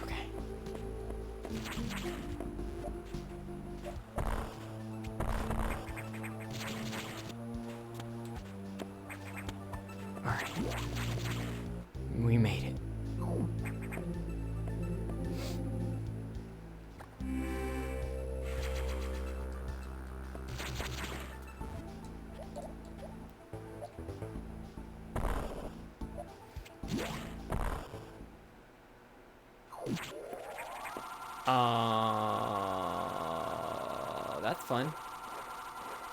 Okay. All right. We made it. That's fun.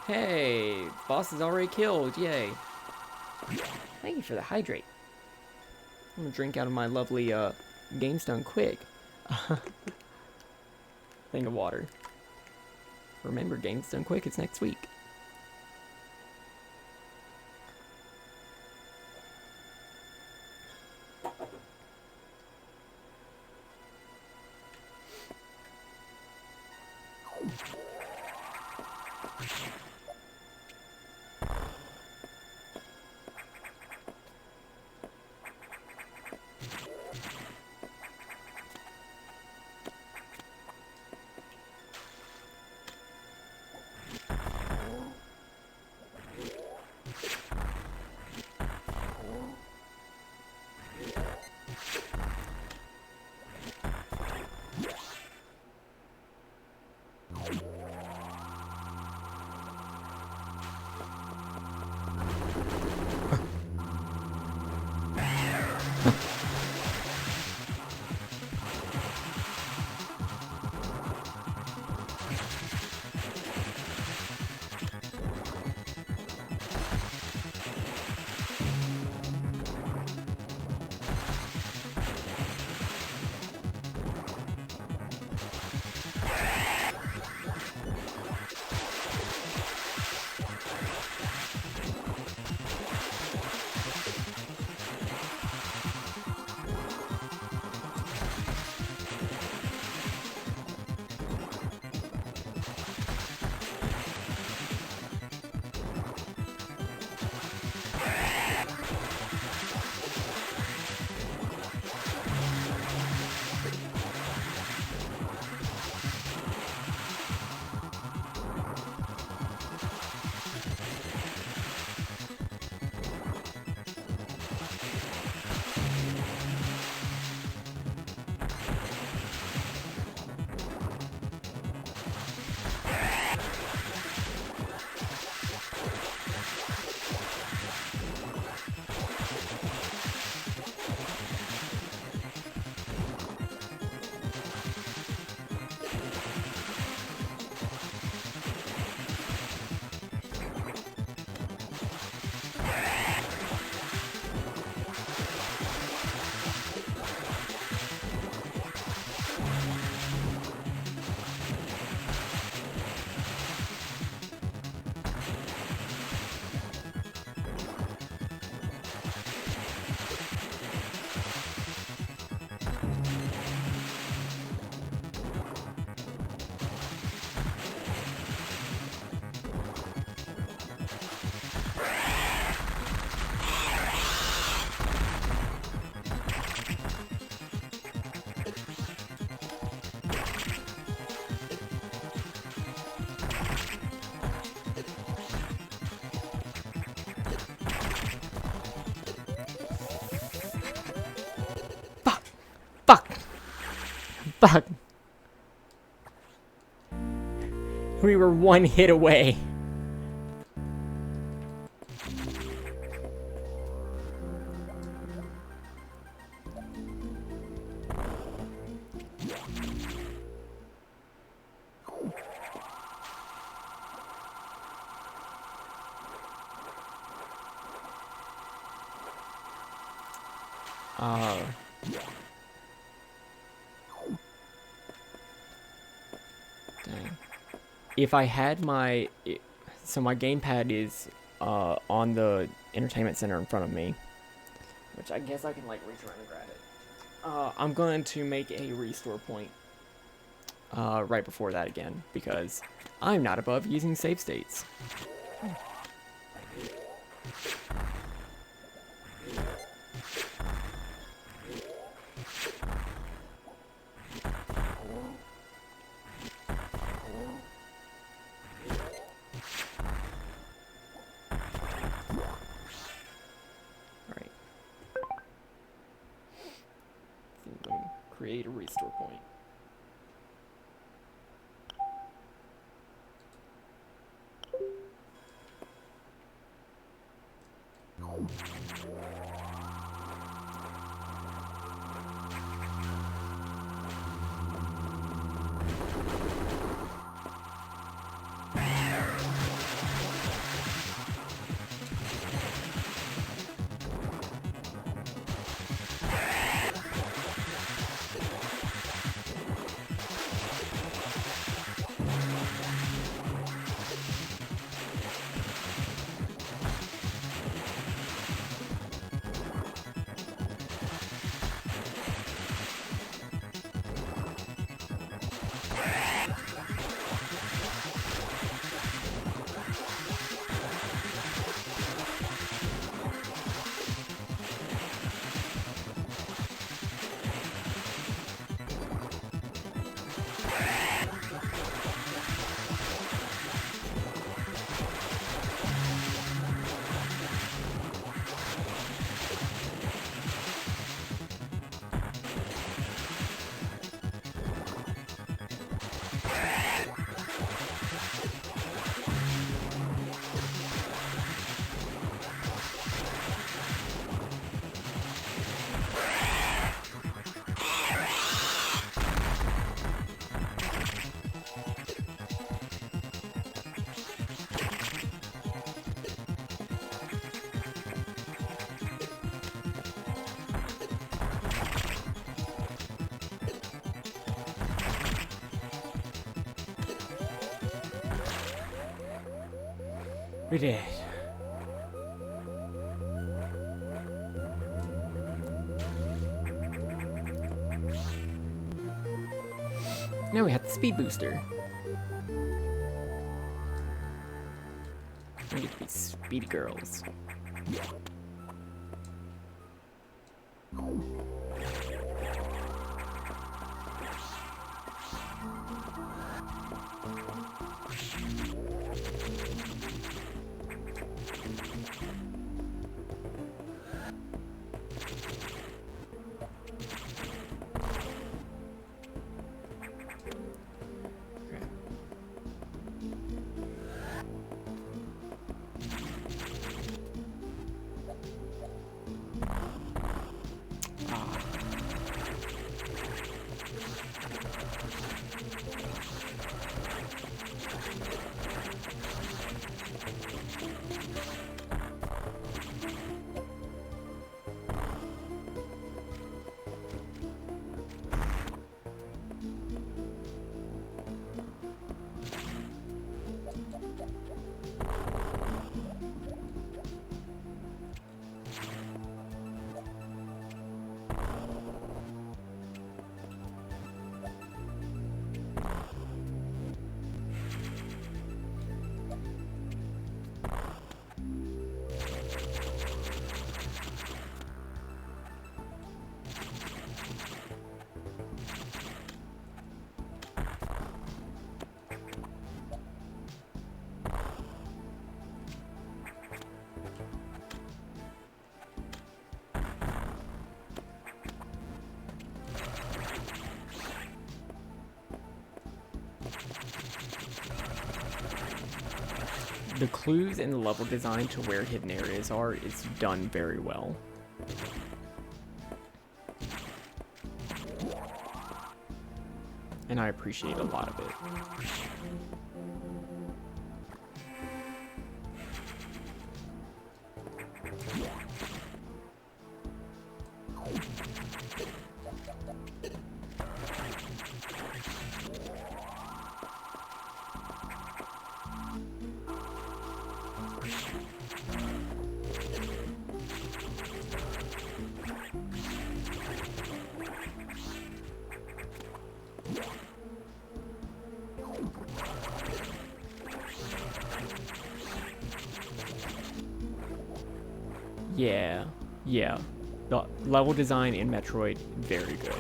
Hey, boss is already killed. Yay. Thank you for the hydrate. I'm gonna drink out of my lovely game's done quick thing of water. Remember, game's done quick. It's next week. Fuck. We were one hit away. Dang. If I had my... So my gamepad is on the entertainment center in front of me. Which I guess I can, like, reach around and grab it. I'm going to make a restore point right before that again, because I'm not above using save states. Alright. Create a restore point. We did. Now we have the speed booster. We get to be speedy girls. the clues and the level design to where hidden areas are is done very well. And I appreciate a lot of it. Yeah. The level design in Metroid, very good.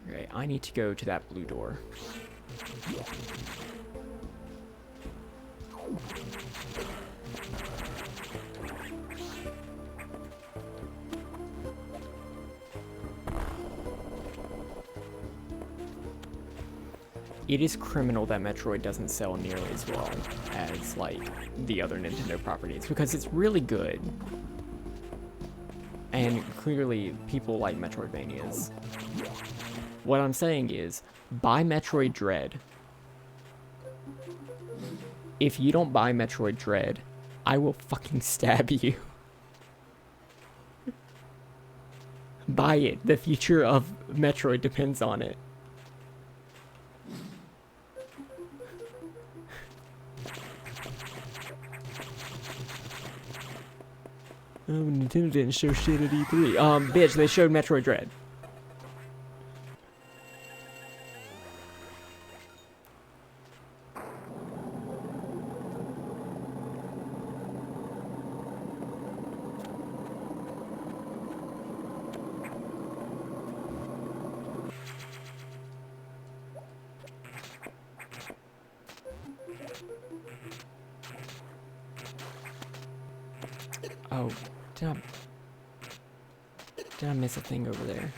Okay, I need to go to that blue door. It is criminal that Metroid doesn't sell nearly as well as, like, the other Nintendo properties, because it's really good. And clearly, people like Metroidvanias. What I'm saying is, buy Metroid Dread. If you don't buy Metroid Dread, I will fucking stab you. Buy it. The future of Metroid depends on it. Oh, Nintendo didn't show shit at E3. Bitch, they showed Metroid Dread. Oh, did I miss a thing over there?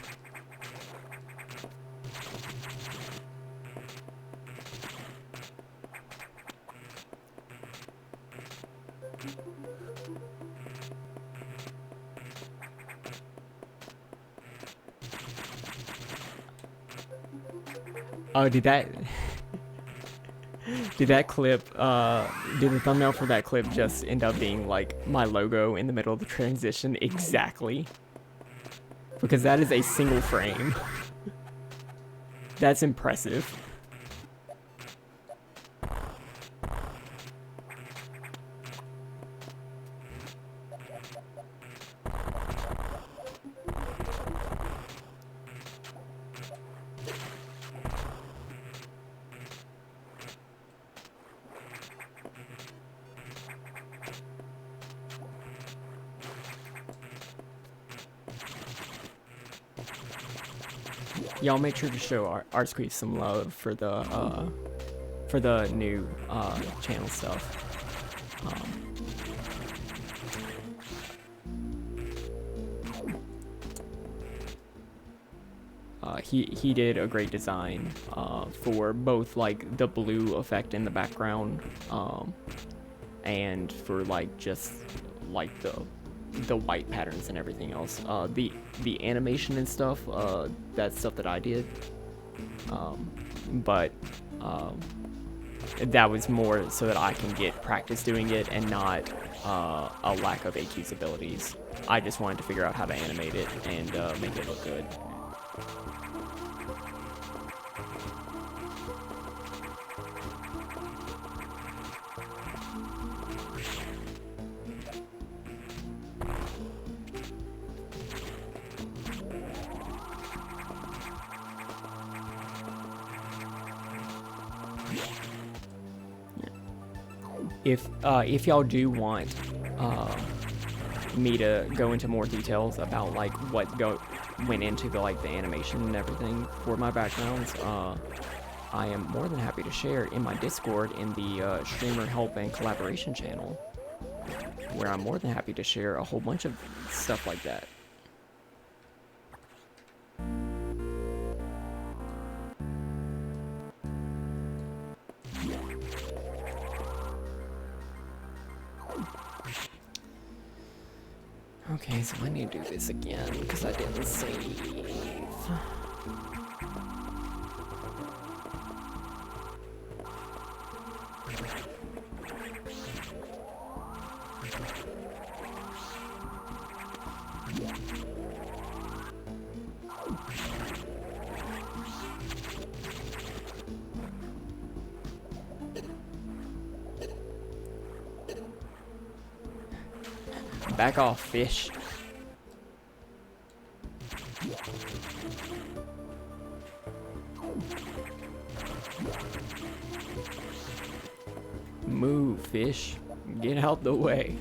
Oh, did that clip, did the thumbnail for that clip just end up being like my logo in the middle of the transition exactly? Because that is a single frame. That's impressive. Y'all make sure to show Artsqueef some love for the new channel stuff. He did a great design for both like the blue effect in the background and for like just like the white patterns and everything else. The animation and stuff, that's stuff that I did. But that was more so that I can get practice doing it and not a lack of AQ's abilities. I just wanted to figure out how to animate it and make it look good. If y'all do want me to go into more details about like what went into the animation and everything for my backgrounds, I am more than happy to share in my Discord in the streamer help and collaboration channel, where I'm more than happy to share a whole bunch of stuff like that. Okay, so I need to do this again because I didn't save. Back off, fish. Move, fish. Get out the way.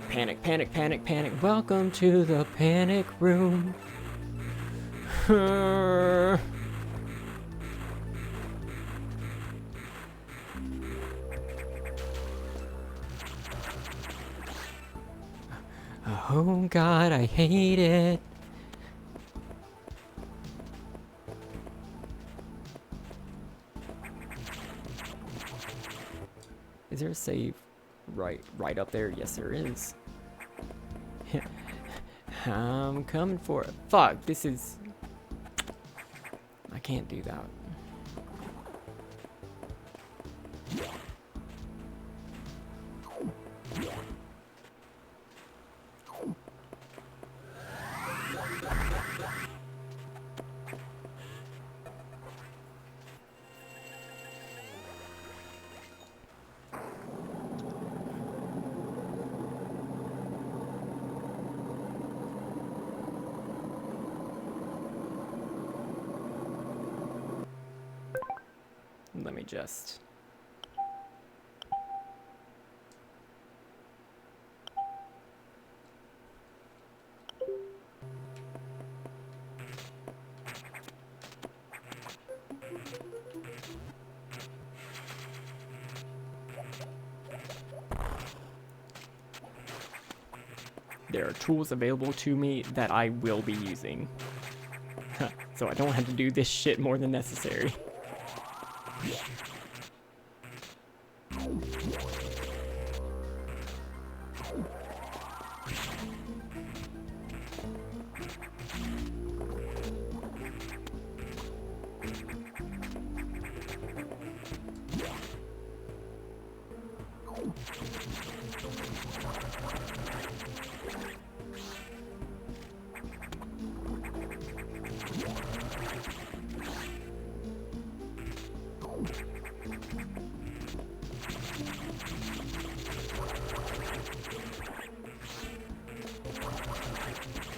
Panic, panic, panic, panic, panic. Welcome to the panic room. Oh God, I hate it. Is there a save right up there? Yes, there is. I'm coming for it. Fuck, this is... I can't do that. Let me just... There are tools available to me that I will be using. So I don't have to do this shit more than necessary.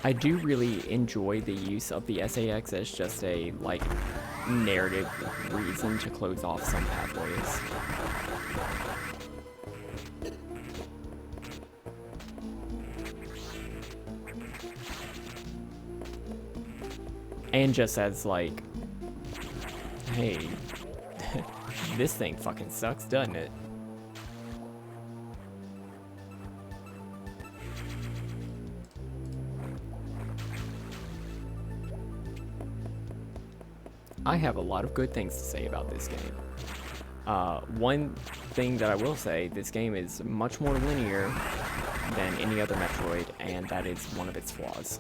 I do really enjoy the use of the SAX as just a, like, narrative reason to close off some pathways. And just as, like, hey, this thing fucking sucks, doesn't it? I have a lot of good things to say about this game. One thing that I will say, this game is much more linear than any other Metroid, and that is one of its flaws.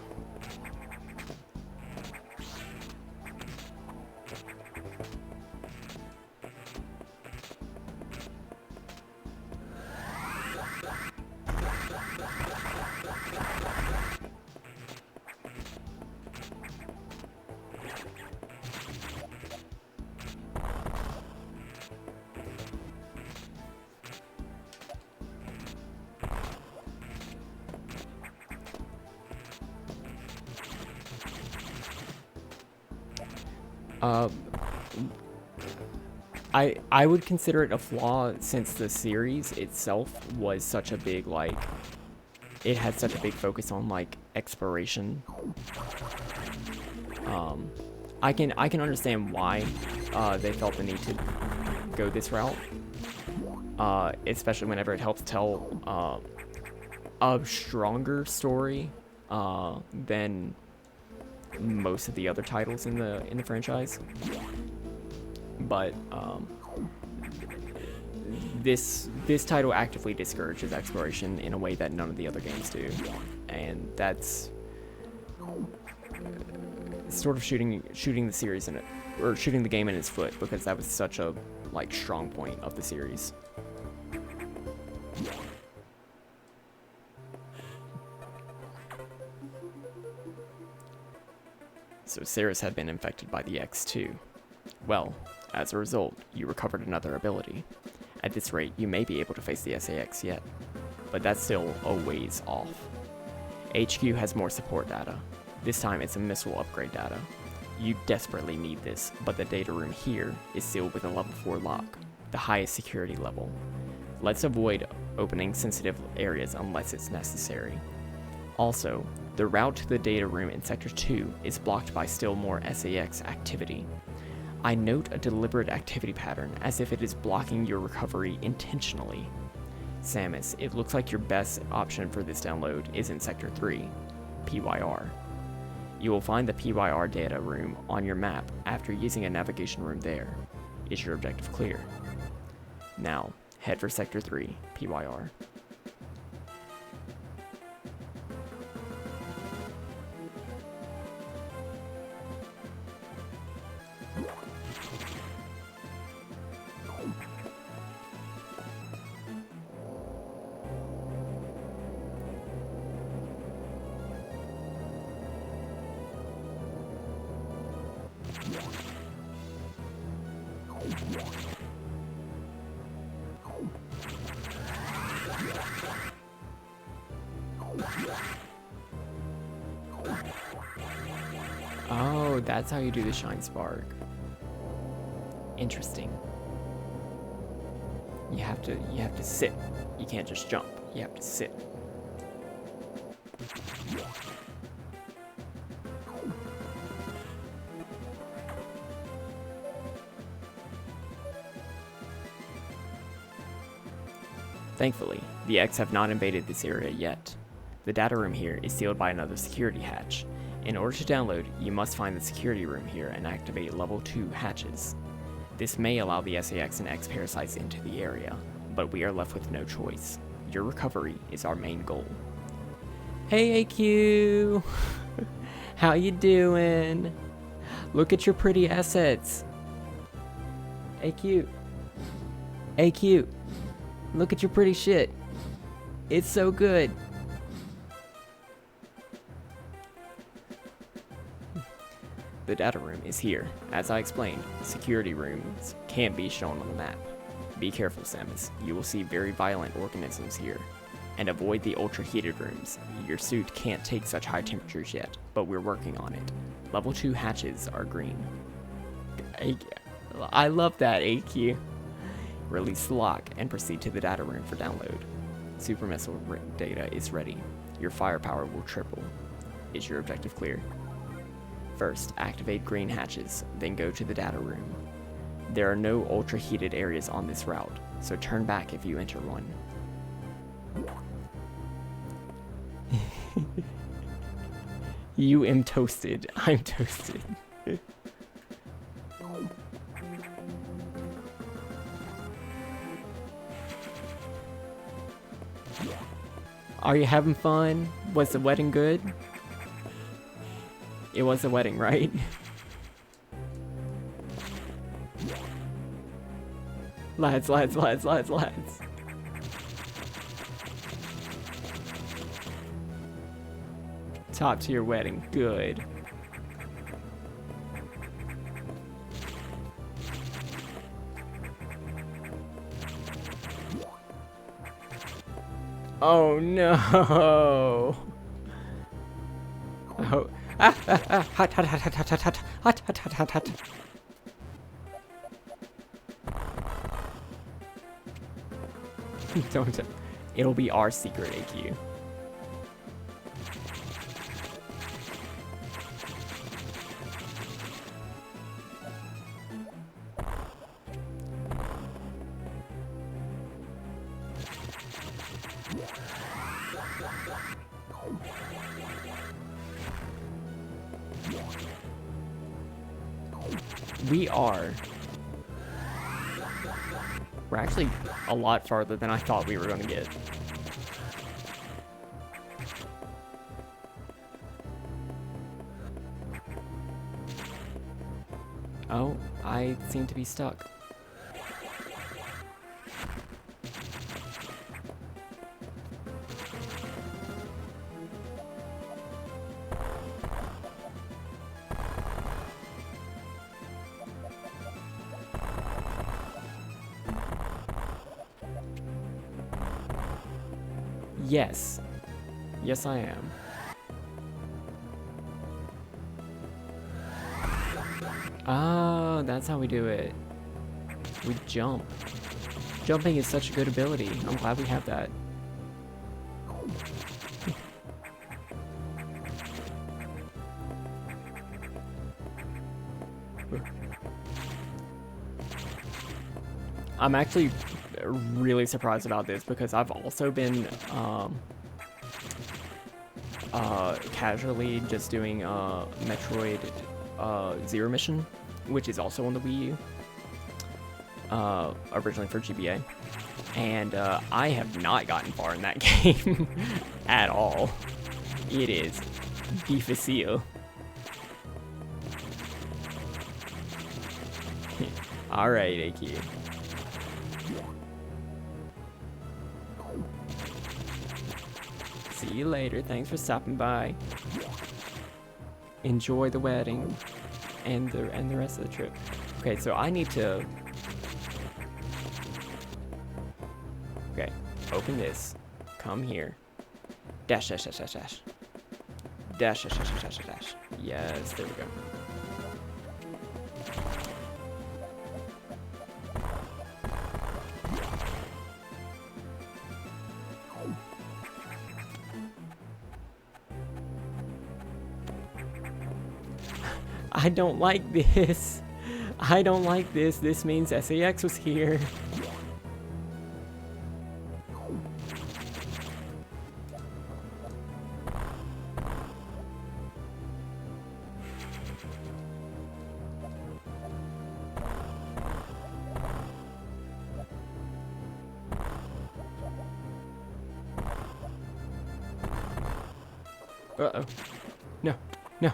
I would consider it a flaw since the series itself was such a big, like, it had such a big focus on, like, exploration. I can understand why they felt the need to go this route, especially whenever it helps tell a stronger story than most of the other titles in the franchise. But this title actively discourages exploration in a way that none of the other games do, and that's sort of shooting the series in it, or shooting the game in its foot, because that was such a like strong point of the series. So Ceres had been infected by the X2. Well, as a result, you recovered another ability. At this rate, you may be able to face the SAX yet, but that's still a ways off. HQ has more support data. This time it's a missile upgrade data. You desperately need this, but the data room here is sealed with a level 4 lock, the highest security level. Let's avoid opening sensitive areas unless it's necessary. Also, the route to the data room in Sector 2 is blocked by still more SAX activity. I note a deliberate activity pattern, as if it is blocking your recovery intentionally. Samus, it looks like your best option for this download is in Sector 3, PYR. You will find the PYR data room on your map after using a navigation room there. Is your objective clear? Now, head for Sector 3, PYR. Oh, that's how you do the Shine Spark. Interesting. You have to sit. You can't just jump. You have to sit. Thankfully, the X have not invaded this area yet. The data room here is sealed by another security hatch. In order to download, you must find the security room here and activate level 2 hatches. This may allow the SAX and X parasites into the area, but we are left with no choice. Your recovery is our main goal. Hey AQ! How you doing? Look at your pretty assets. AQ. AQ. Look at your pretty shit. It's so good. The data room is here. As I explained, security rooms can't be shown on the map. Be careful, Samus. You will see very violent organisms here. And avoid the ultra-heated rooms. Your suit can't take such high temperatures yet, but we're working on it. Level 2 hatches are green. I love that, AQ. Release the lock and proceed to the data room for download. Super missile data is ready. Your firepower will triple. Is your objective clear? First, activate green hatches, then go to the data room. There are no ultra-heated areas on this route, so turn back if you enter one. You am toasted. I'm toasted. Are you having fun? Was the wedding good? It was a wedding, right? Lads. Top tier wedding, good. Oh no! Oh. Hot. Don't. It'll be our secret, AQ. We are. We're actually a lot farther than I thought we were going to get. Oh, I seem to be stuck. Yes. Yes, I am. Oh, that's how we do it. We jump. Jumping is such a good ability. I'm glad we have that. I'm actually really surprised about this because I've also been casually just doing Metroid Zero Mission, which is also on the Wii U, originally for GBA, and I have not gotten far in that game at all. It is difficile. Alright, AQ. See you later. Thanks for stopping by. Enjoy the wedding and the rest of the trip. Okay, so I need to. Okay, open this. Come here. Dash dash dash dash dash. Dash dash dash dash dash dash. Yes, there we go. I don't like this. I don't like this. This means SAX was here. Uh-oh. No. No.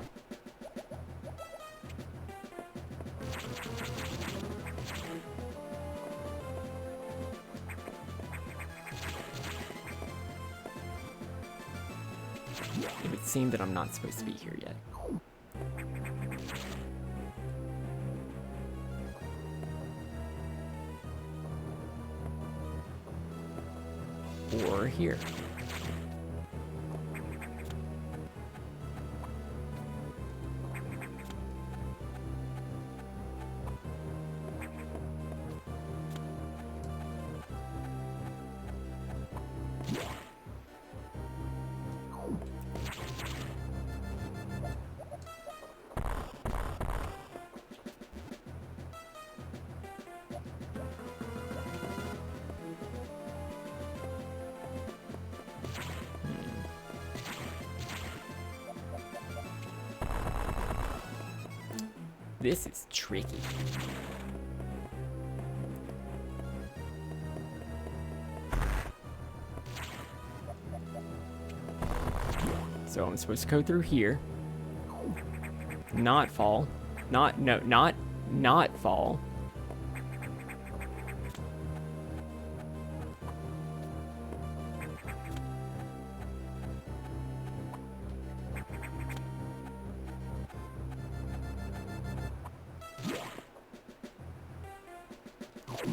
It would seem that I'm not supposed to be here yet. Or here. This is tricky. So I'm supposed to go through here. Not fall. Not fall.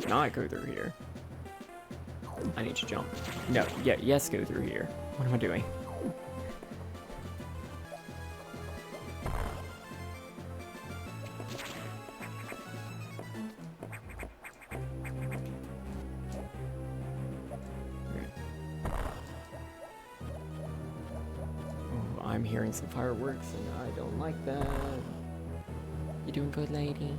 Not go through here. I need to jump. No, yeah, yes, go through here. What am I doing? Oh, I'm hearing some fireworks and I don't like that. You doing good, lady?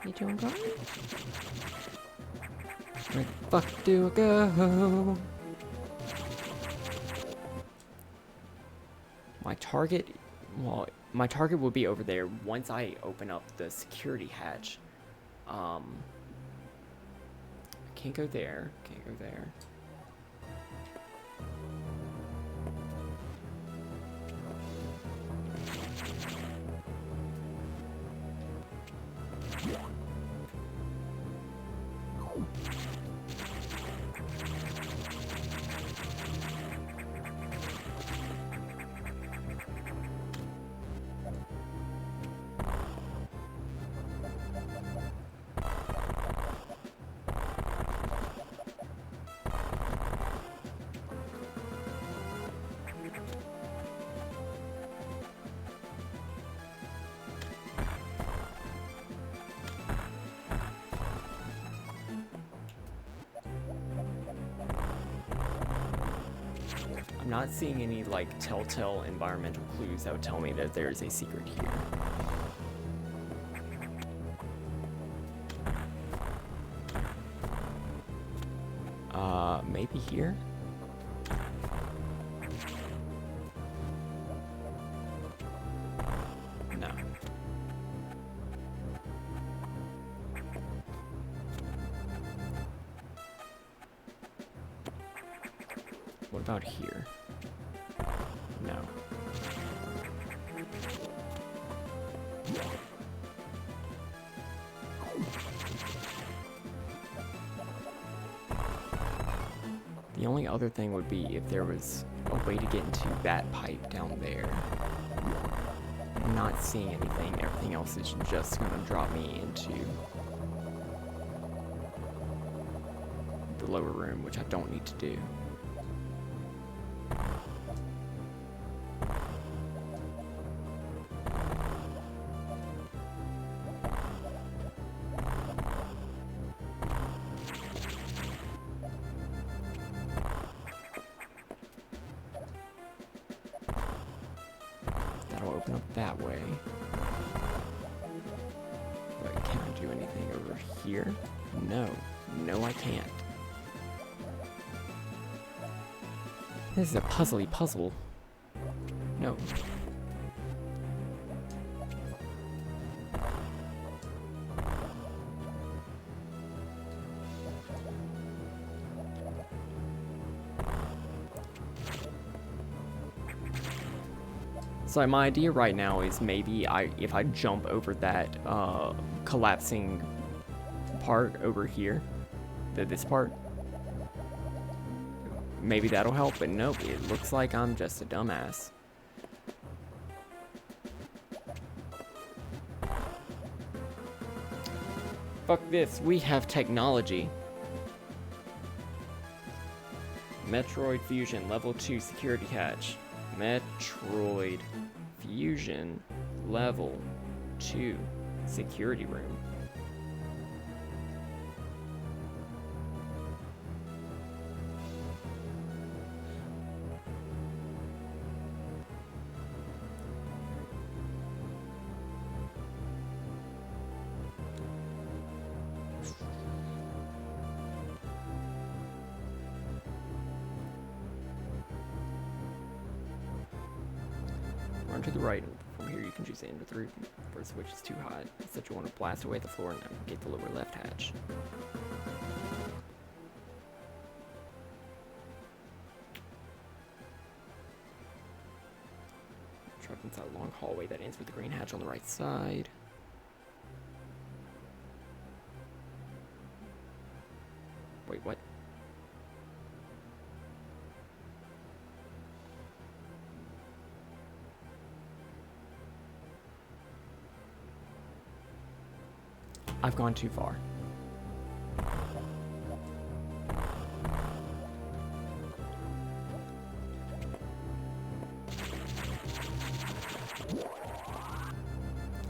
You doing good? Where the fuck do I go? My target, well, my target will be over there once I open up the security hatch. I can't go there, can't go there. I'm not seeing any, like, telltale environmental clues that would tell me that there's a secret here. Maybe here? No. What about here? No. The only other thing would be if there was a way to get into that pipe down there. I'm not seeing anything. Everything else is just gonna drop me into the lower room, which I don't need to do. That'll open up that way. But can I do anything over here? No. No, I can't. This is a puzzly puzzle. No. So my idea right now is maybe if I jump over that collapsing part over here, this part, maybe that'll help, but nope, it looks like I'm just a dumbass. Fuck this, we have technology. Metroid Fusion, level 2 security hatch. Metroid Fusion, level 2 security room. Run to the right. From here, you can choose to enter through where the switch is too hot. Instead, you want to blast away the floor and navigate the lower left hatch. Trapped inside a long hallway that ends with the green hatch on the right side. Wait, what? I've gone too far.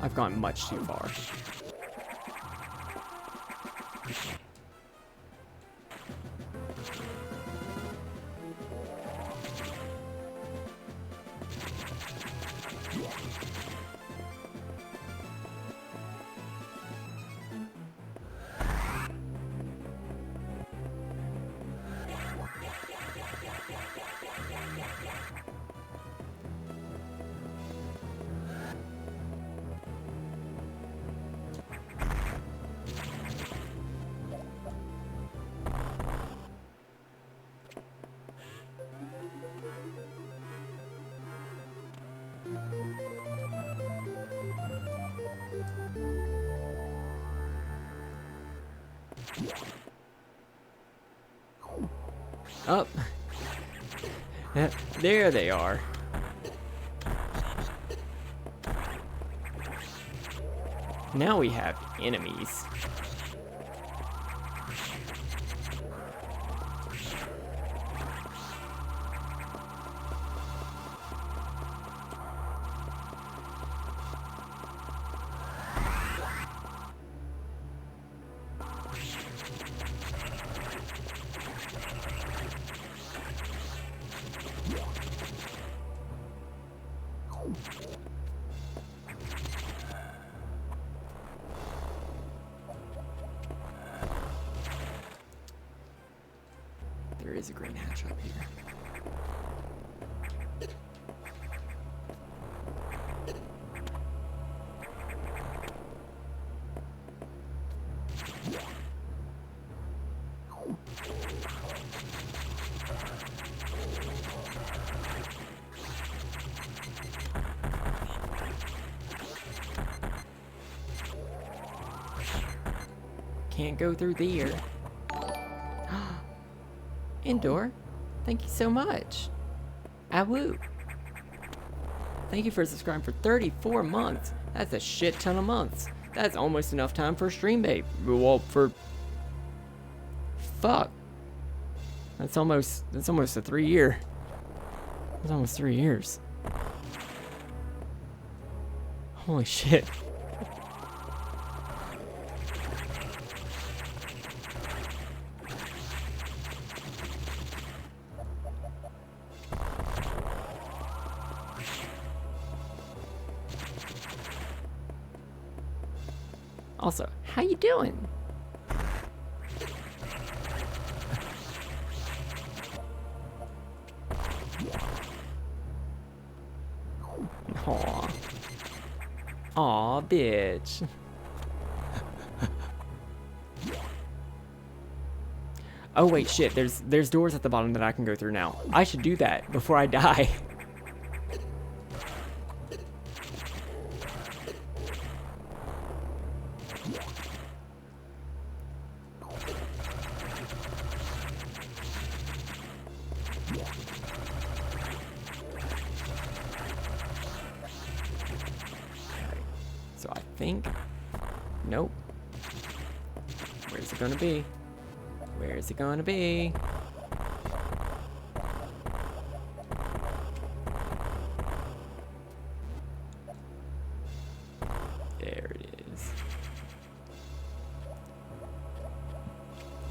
I've gone much too far. Up. There they are. Now we have enemies. There is a green hatch up here. Can't go through there. Indoor, thank you so much. Awoo. Thank you for subscribing for 34 months. That's a shit ton of months. That's almost enough time for a stream, babe. Well, for... Fuck. That's almost a 3 year. That's almost 3 years. Holy shit. Also, how you doing? Aw. Aw, bitch. Oh wait, shit, there's doors at the bottom that I can go through now. I should do that before I die. So I think... Nope. Where's it gonna be? Where is it gonna be? There it is.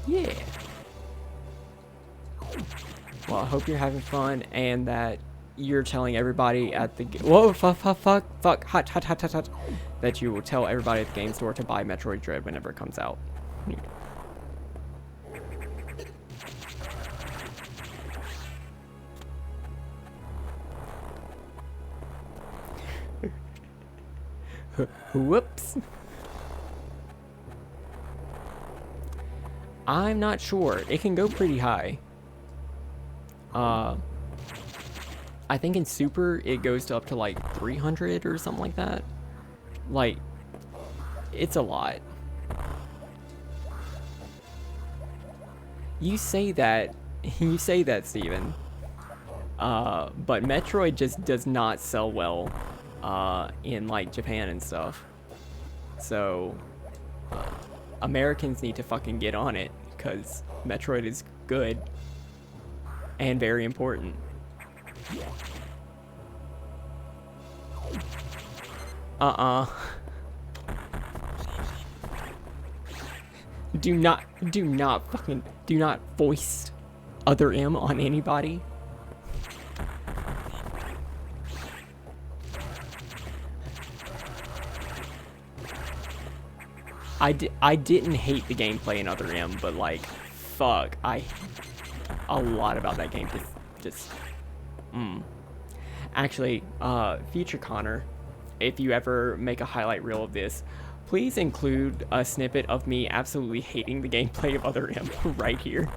Yeah. Well, I hope you're having fun and that you're telling everybody at the... Whoa, fuck, hot. That you will tell everybody at the game store to buy Metroid Dread whenever it comes out. Whoops. I'm not sure. It can go pretty high. I think in Super it goes to up to like 300 or something like that. Like, it's a lot. You say that, Steven. But Metroid just does not sell well in like Japan and stuff. So Americans need to fucking get on it because Metroid is good and very important. Do not foist other M on anybody. I didn't hate the gameplay in Other M, but like, fuck, a lot about that game just Actually, future Connor, if you ever make a highlight reel of this, please include a snippet of me absolutely hating the gameplay of Other M right here.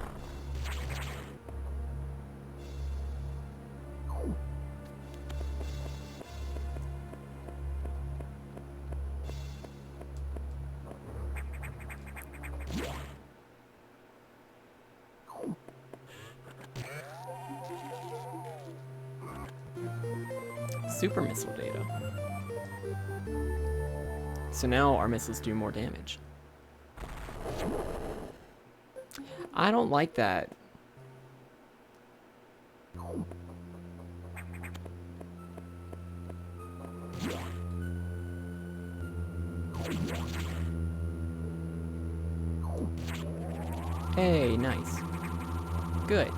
super missile data. So now our missiles do more damage. I don't like that. Hey, nice. Good.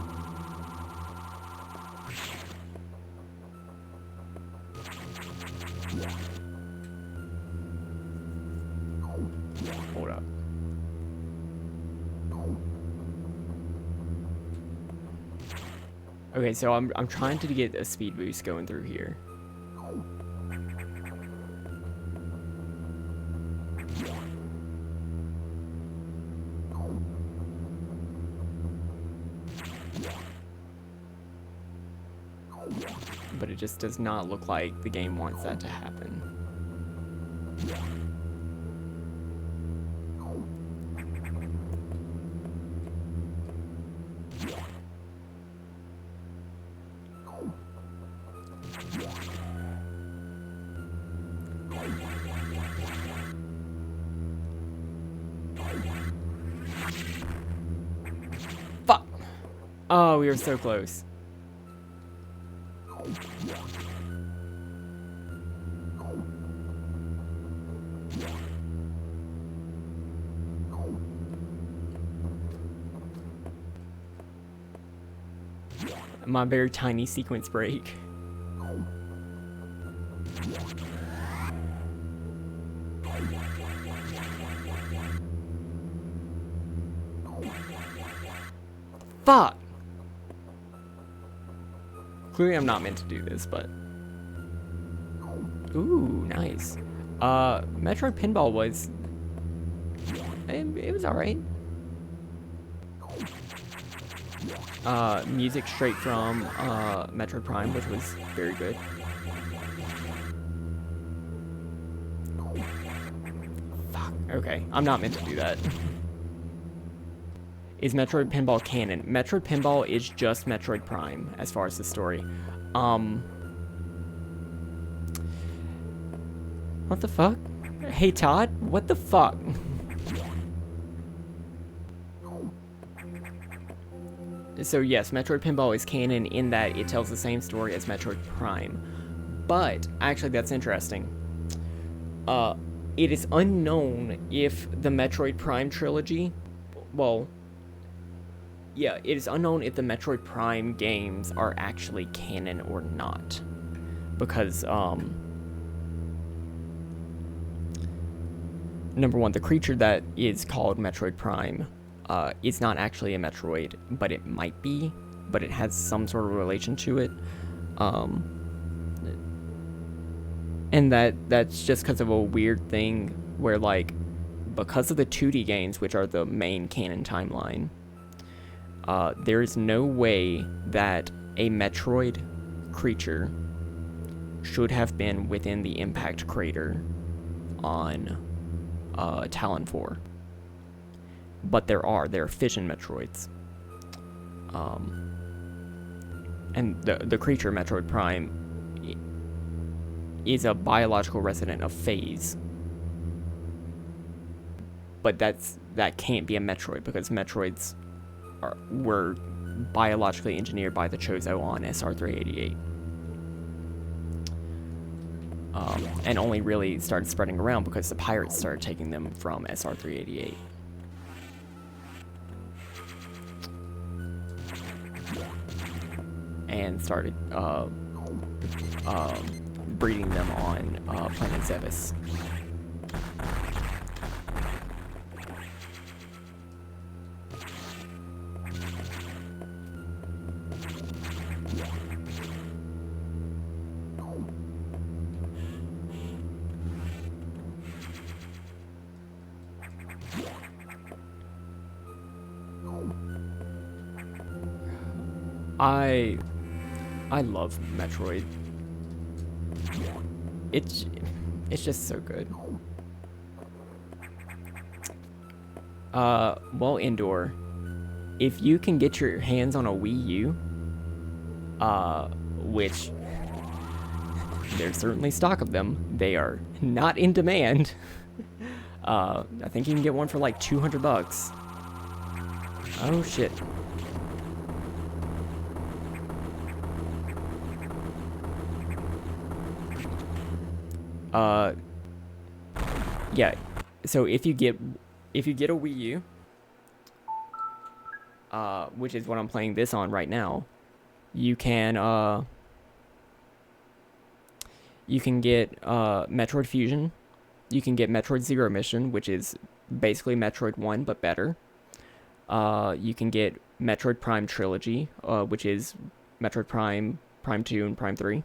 Hold up. Okay, so I'm trying to get a speed boost going through here. But it just does not look like the game wants that to happen. Fuck! Oh, we were so close. My very tiny sequence break. Fuck! Clearly I'm not meant to do this, but... Ooh, nice. Metroid Pinball was... It was alright. Music straight from Metroid Prime, which was very good. Fuck. Okay, I'm not meant to do that. Is Metroid Pinball canon? Metroid Pinball is just Metroid Prime as far as the story. What the fuck? Hey Todd, what the fuck? So yes, Metroid Pinball is canon in that it tells the same story as Metroid Prime. But, actually that's interesting. It is unknown if the Metroid Prime trilogy, well, yeah, it is unknown if the Metroid Prime games are actually canon or not. Because, number one, the creature that is called Metroid Prime is not actually a Metroid, but it might be, but it has some sort of relation to it. And that's just because of a weird thing where, like, because of the 2D games, which are the main canon timeline, there is no way that a Metroid creature should have been within the impact crater on Talon 4. But there are fission Metroids. And the creature Metroid Prime is a biological resident of phase. But that can't be a Metroid because Metroids were biologically engineered by the Chozo on SR388. And only really started spreading around because the pirates started taking them from SR388. And started breeding them on planet Zebes. I love Metroid. It's just so good. Well, Indoor, if you can get your hands on a Wii U, which there's certainly stock of them. They are not in demand. I think you can get one for like 200 bucks. Oh shit. Yeah. So if you get a Wii U, which is what I'm playing this on right now, you can get Metroid Fusion. You can get Metroid Zero Mission, which is basically Metroid 1 but better. You can get Metroid Prime Trilogy, which is Metroid Prime, Prime 2, and Prime 3.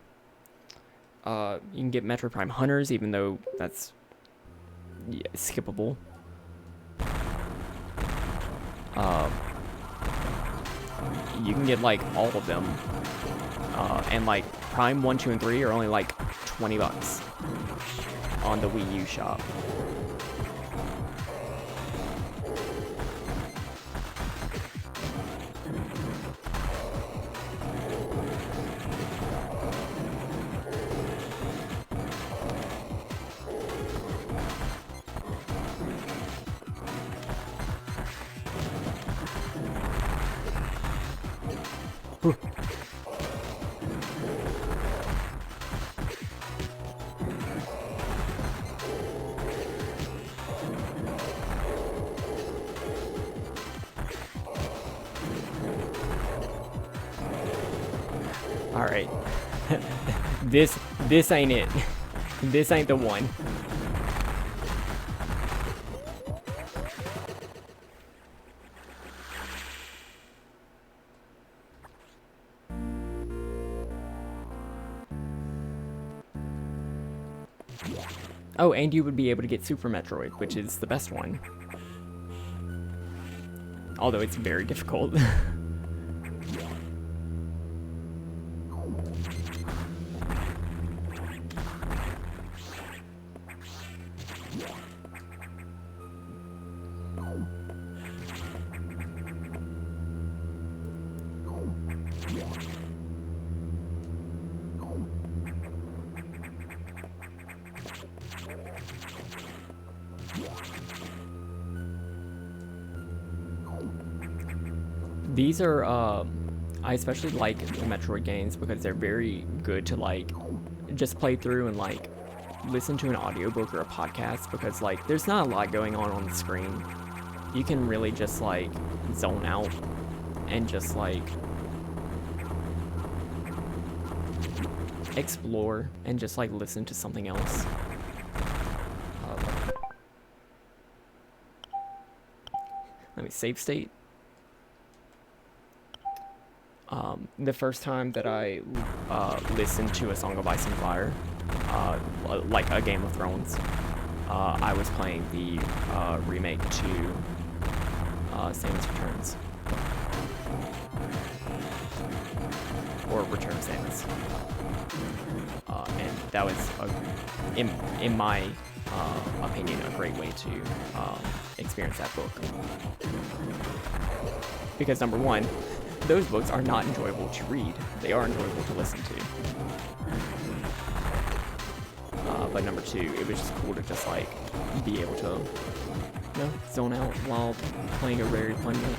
You can get Metroid Prime Hunters, even though that's skippable. You can get like all of them, and like Prime 1, 2, and 3 are only like 20 bucks on the Wii U shop. All right, this ain't it. This ain't the one. Oh, and you would be able to get Super Metroid, which is the best one. Although it's very difficult. These are, I especially like the Metroid games because they're very good to like just play through and like listen to an audiobook or a podcast, because like there's not a lot going on the screen. You can really just like zone out and just like explore and just like listen to something else. Let me save state. The first time that I listened to A Song of Ice and Fire, like a Game of Thrones, I was playing the remake to Samus Returns. Or Return of Samus. And that was, in my opinion, a great way to experience that book. Because number one, those books are not enjoyable to read. They are enjoyable to listen to. But number two, it was just cool to just like be able to, you know, zone out while playing a very fun game.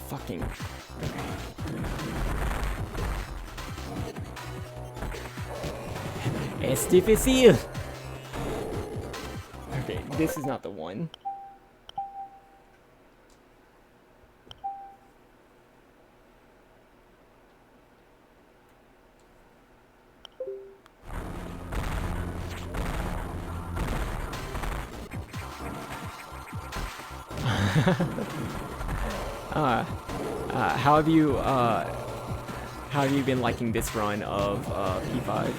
Fucking. Es difícil. Okay, this is not the one. How have you been liking this run of P5?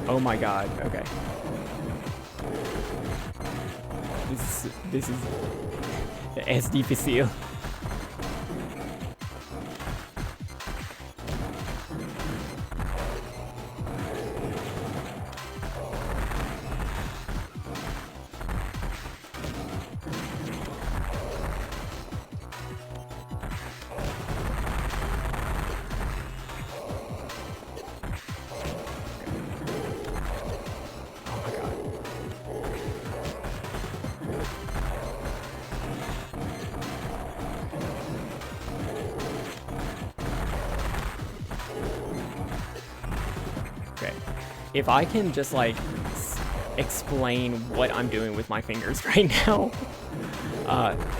Oh my god. Okay. This is es difícil. Oh my god. Okay. If I can just like explain what I'm doing with my fingers right now.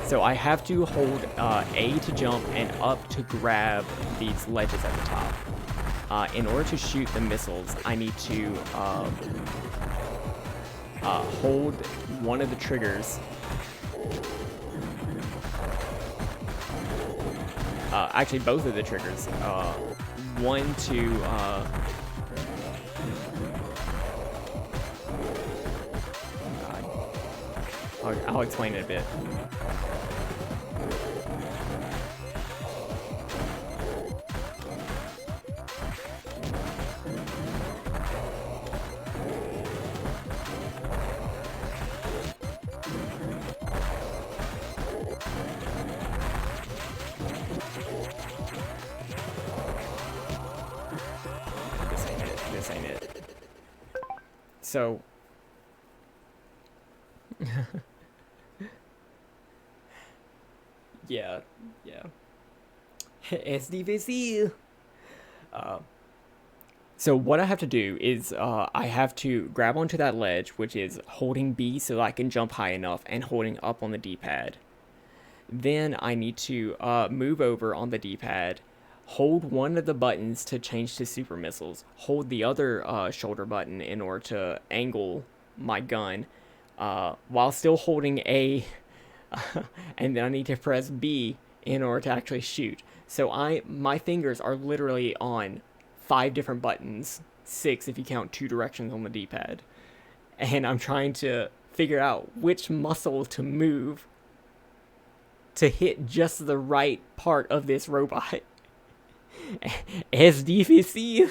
So I have to hold A to jump and up to grab these ledges at the top. In order to shoot the missiles, I need to hold one of the triggers. Actually, both of the triggers. One to I'll explain it a bit. This ain't it. So yeah. Es difícil. So what I have to do is I have to grab onto that ledge, which is holding B so that I can jump high enough, and holding up on the D-pad. Then I need to move over on the D-pad, hold one of the buttons to change to super missiles, hold the other shoulder button in order to angle my gun, while still holding A, and then I need to press B in order to actually shoot. So my fingers are literally on 5 different buttons, 6 if you count 2 directions on the D-pad, and I'm trying to figure out which muscle to move to hit just the right part of this robot. Es difícil.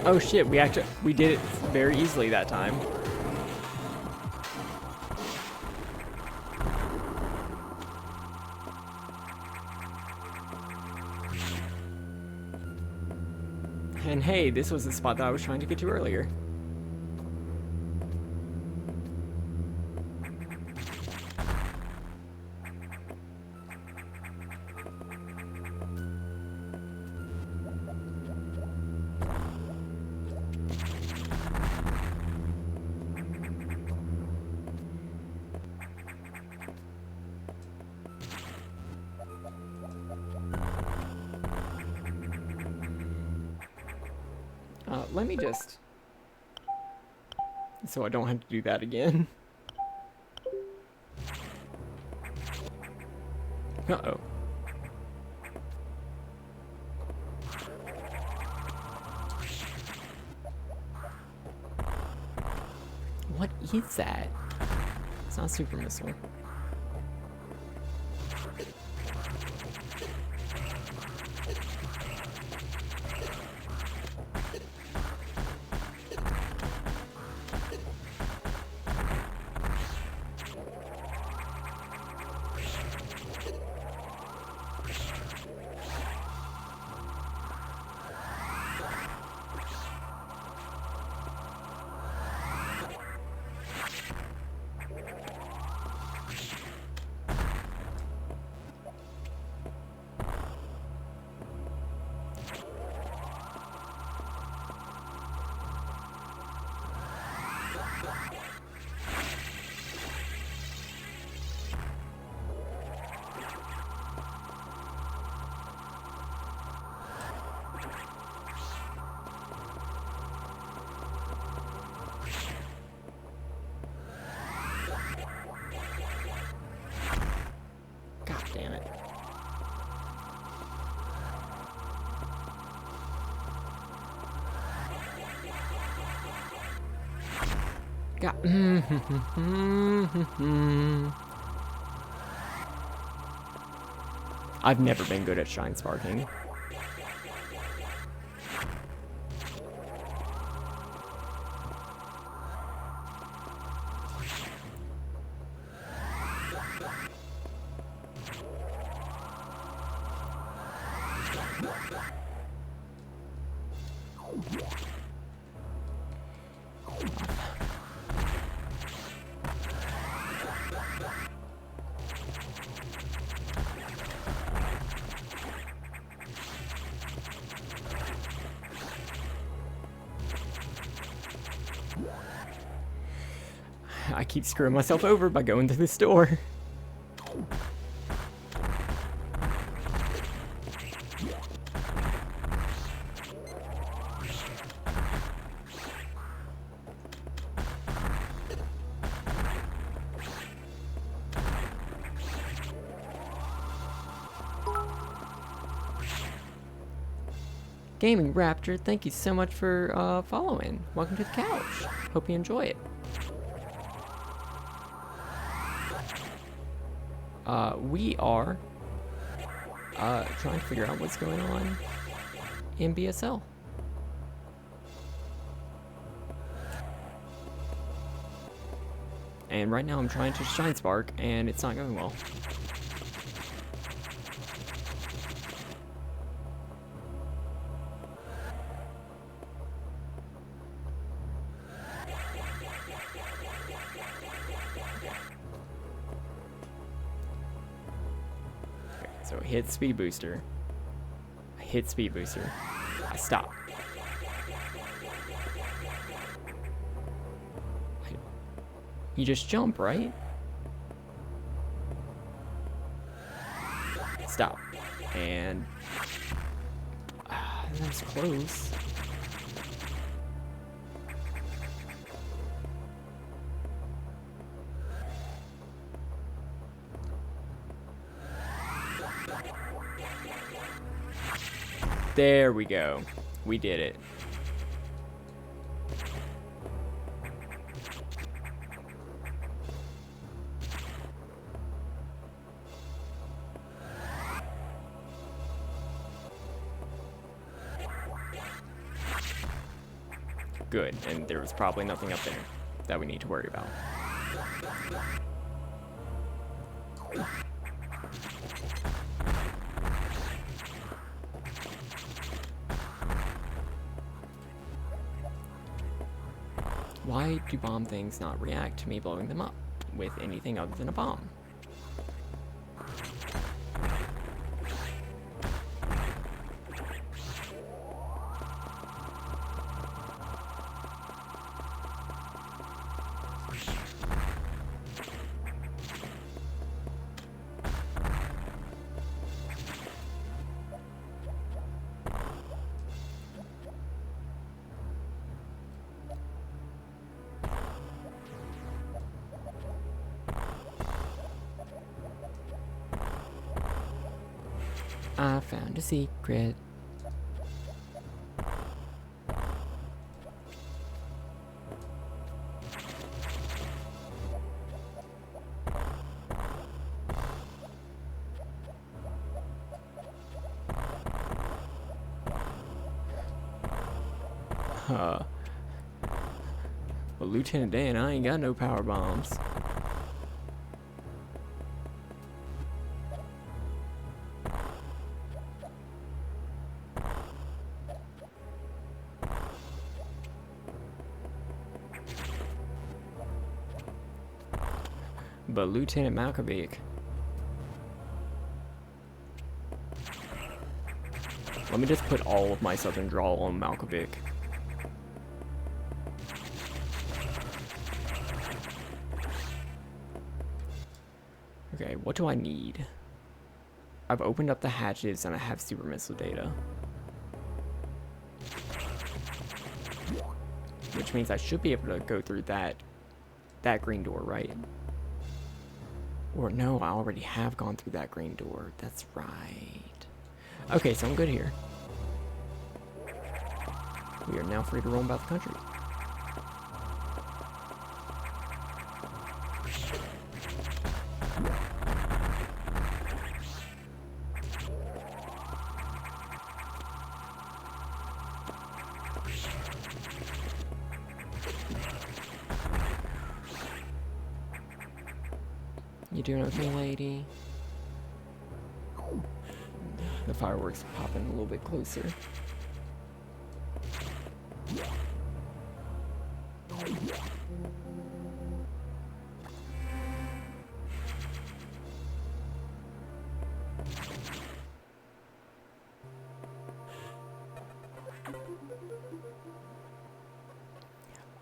Oh shit, we did it very easily that time. And hey, this was the spot that I was trying to get to earlier. Let me just... so I don't have to do that again. Uh-oh. What is that? It's not a super missile. God. I've never been good at shine sparking. I keep screwing myself over by going to the store. Gaming Raptor, thank you so much for following. Welcome to the couch. Hope you enjoy it. We are trying to figure out what's going on in BSL. And right now I'm trying to shine spark and it's not going well. So hit speed booster. I hit speed booster. I stop. You just jump, right? Stop. And that was close. There we go. We did it. Good, and there was probably nothing up there that we need to worry about. Why do bomb things not react to me blowing them up with anything other than a bomb? I found a secret. Well, Lieutenant Dan, I ain't got no power bombs. But Lieutenant Malkovich. Let me just put all of my southern drawl on Malkovich. Okay, what do I need? I've opened up the hatches and I have super missile data. Which means I should be able to go through that green door, right? Or no, I already have gone through that green door. That's right. Okay, so I'm good here. We are now free to roam about the country. You doing okay, lady? The fireworks are popping a little bit closer.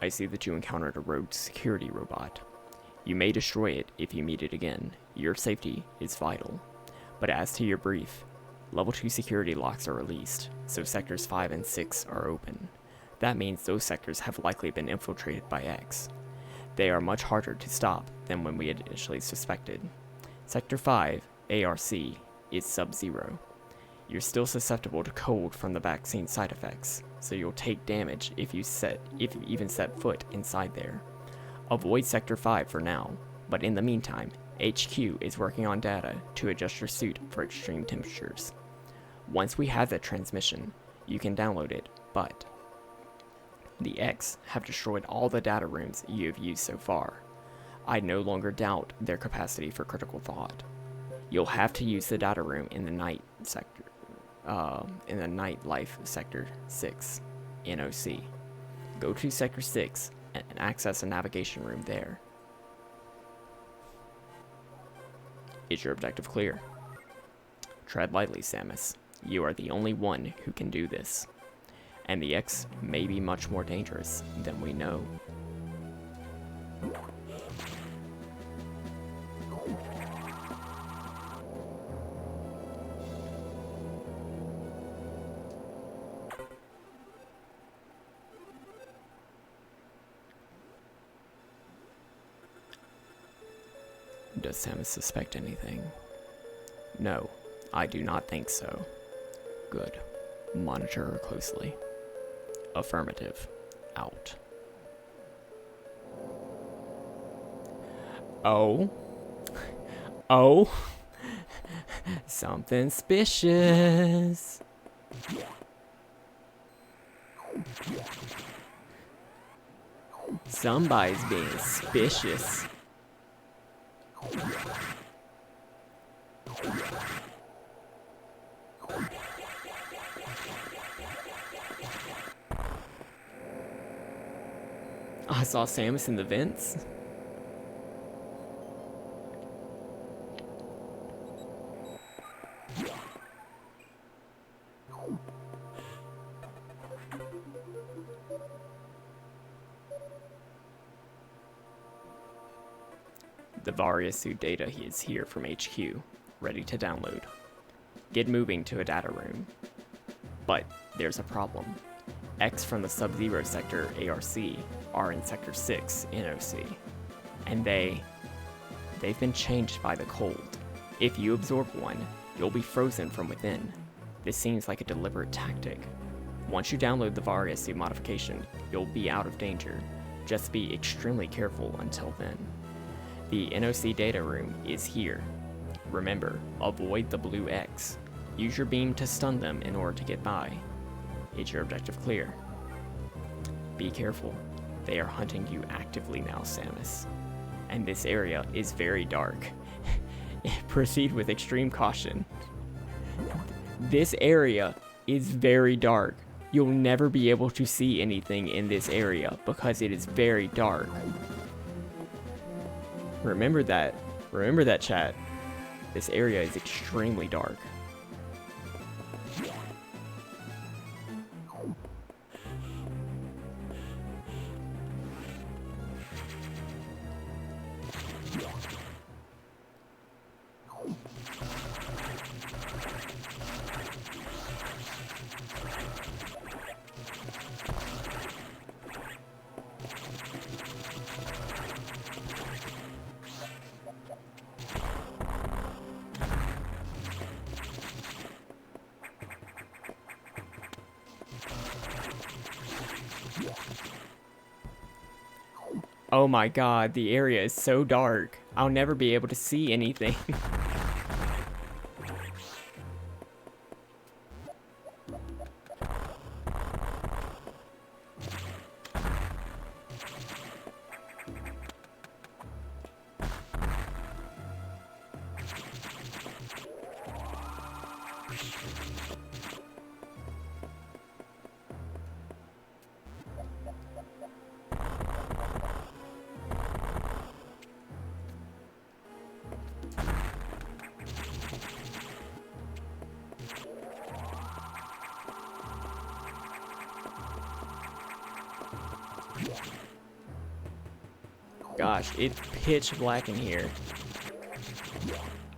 I see that you encountered a road security robot. You may destroy it if you meet it again. Your safety is vital. But as to your brief, Level 2 security locks are released, so Sectors 5 and 6 are open. That means those sectors have likely been infiltrated by X. They are much harder to stop than when we had initially suspected. Sector 5, ARC, is sub-zero. You're still susceptible to cold from the vaccine side effects, so you'll take damage if you even set foot inside there. Avoid Sector 5 for now, but in the meantime, HQ is working on data to adjust your suit for extreme temperatures. Once we have that transmission, you can download it, but the X have destroyed all the data rooms you have used so far. I no longer doubt their capacity for critical thought. You'll have to use the data room in the nightlife sector 6, NOC. Go to sector 6 and access a navigation room there. Is your objective clear? Tread lightly, Samus. You are the only one who can do this. And the X may be much more dangerous than we know. Does Samus suspect anything? No, I do not think so. Good. Monitor her closely. Affirmative. Out. Oh. Oh. Something suspicious. Somebody's being suspicious. I saw Samus in the vents. The Varia suit data is here from HQ, ready to download. Get moving to a data room. But there's a problem. X from the Sub-Zero sector ARC are in Sector 6 NOC, and they've been changed by the cold. If you absorb one, you'll be frozen from within. This seems like a deliberate tactic. Once you download the Varia suit modification, you'll be out of danger. Just be extremely careful until then. The NOC data room is here. Remember, avoid the blue X. Use your beam to stun them in order to get by. Is your objective clear? Be careful. They are hunting you actively now, Samus. And this area is very dark. Proceed with extreme caution. This area is very dark. You'll never be able to see anything in this area because it is very dark. Remember that. Remember that, chat. This area is extremely dark. Oh my god, the area is so dark. I'll never be able to see anything. Gosh, it's pitch black in here.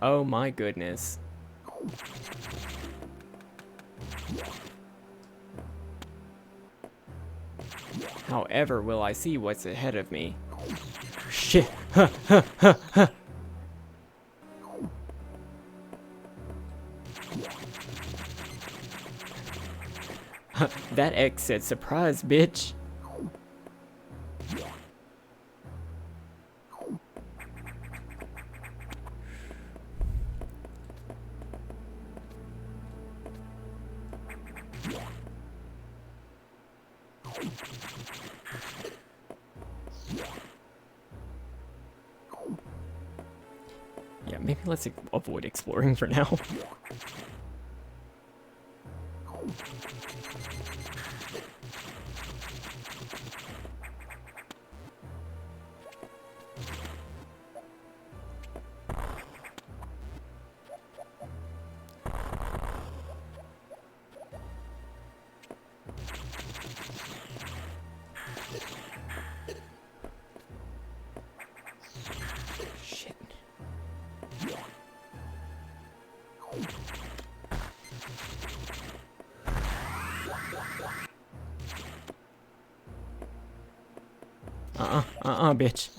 Oh my goodness. However, will I see what's ahead of me? Shit. That X said surprise, bitch. Yeah, maybe let's avoid exploring for now. Shit. Bitch.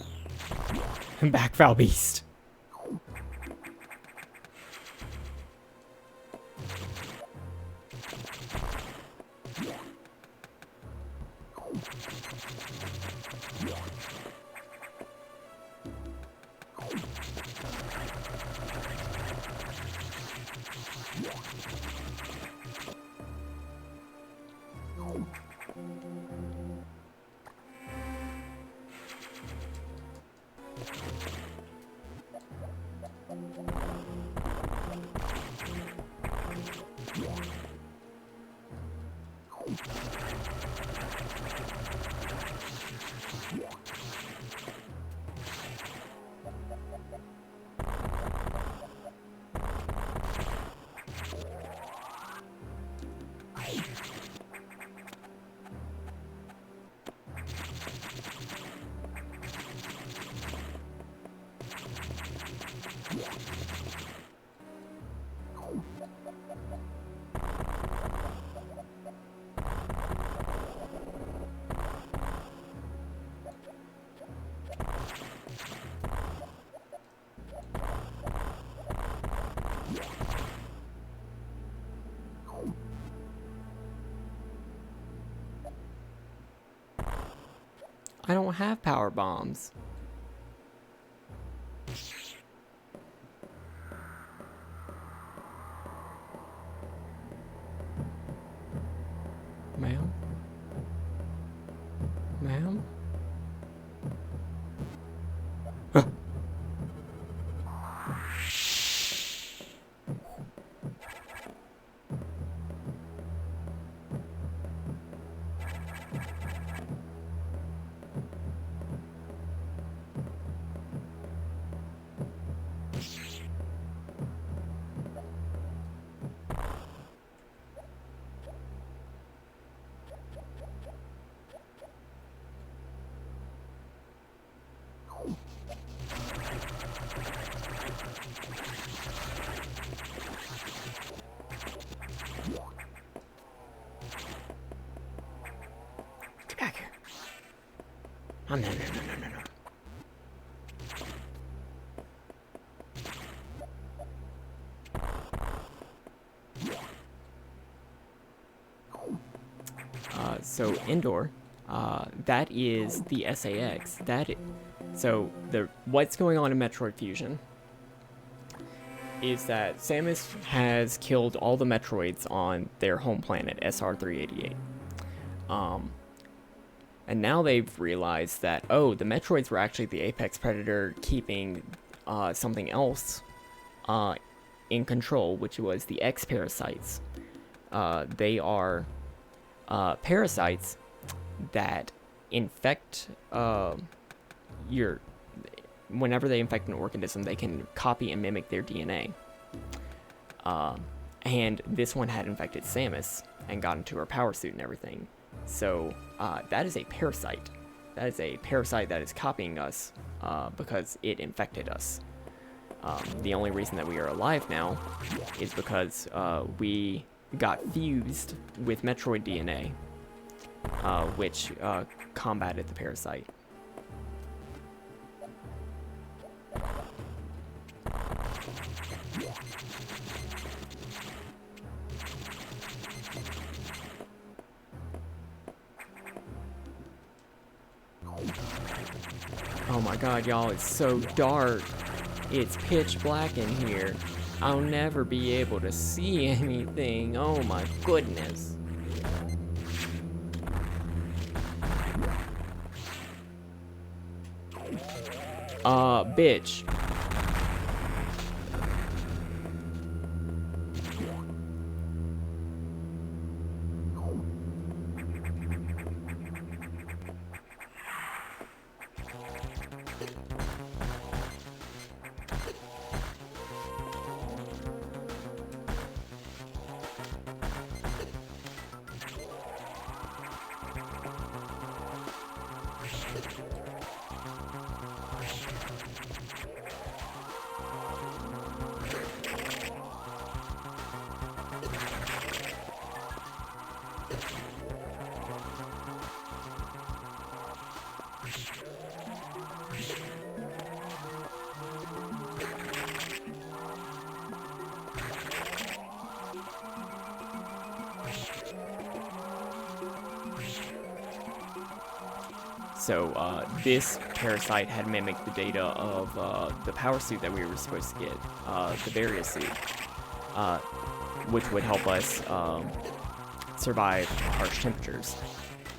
Back, foul beast. I don't have power bombs. Ma'am? Ma'am? Get back here. Oh, no. So indoor, that is the SAX. So what's going on in Metroid Fusion is that Samus has killed all the Metroids on their home planet, SR388. And now they've realized that, oh, the Metroids were actually the apex predator keeping something else in control, which was the X parasites. They are parasites that infect your. Whenever they infect an organism, they can copy and mimic their DNA. And this one had infected Samus and got into her power suit and everything. So that is a parasite. That is a parasite that is copying us because it infected us. The only reason that we are alive now is because we got fused with Metroid DNA, which combated the parasite. Oh my god, y'all, it's so dark. It's pitch black in here. I'll never be able to see anything. Oh my goodness. Bitch. So this parasite had mimicked the data of the power suit that we were supposed to get, the barrier suit, which would help us survive harsh temperatures.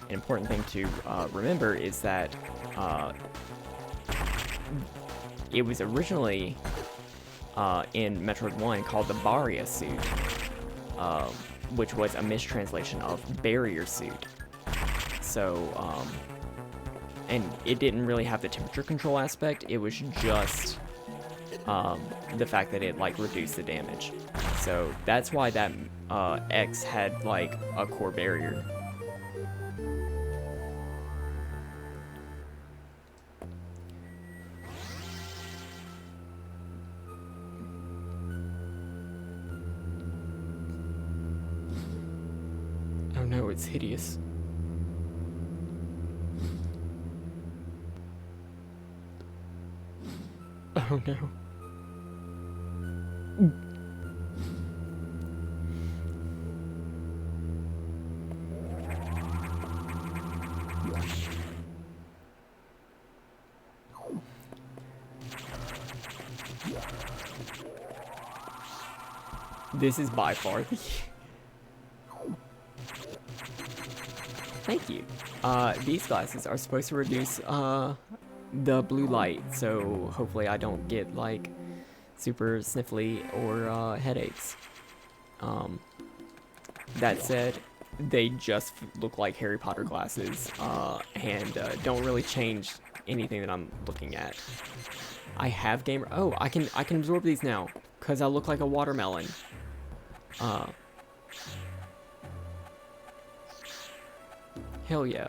An important thing to remember is that it was originally in Metroid 1 called the barrier suit, which was a mistranslation of barrier suit. So, and it didn't really have the temperature control aspect, it was just the fact that it like reduced the damage. So that's why that X had like a core barrier. Oh no, it's hideous. Oh no. This is by far the... Thank you. These glasses are supposed to reduce the blue light, so hopefully I don't get like super sniffly or headaches. That said, they just look like Harry Potter glasses and don't really change anything that I'm looking at. I have gamer. Oh, I can absorb these now because I look like a watermelon. Hell yeah.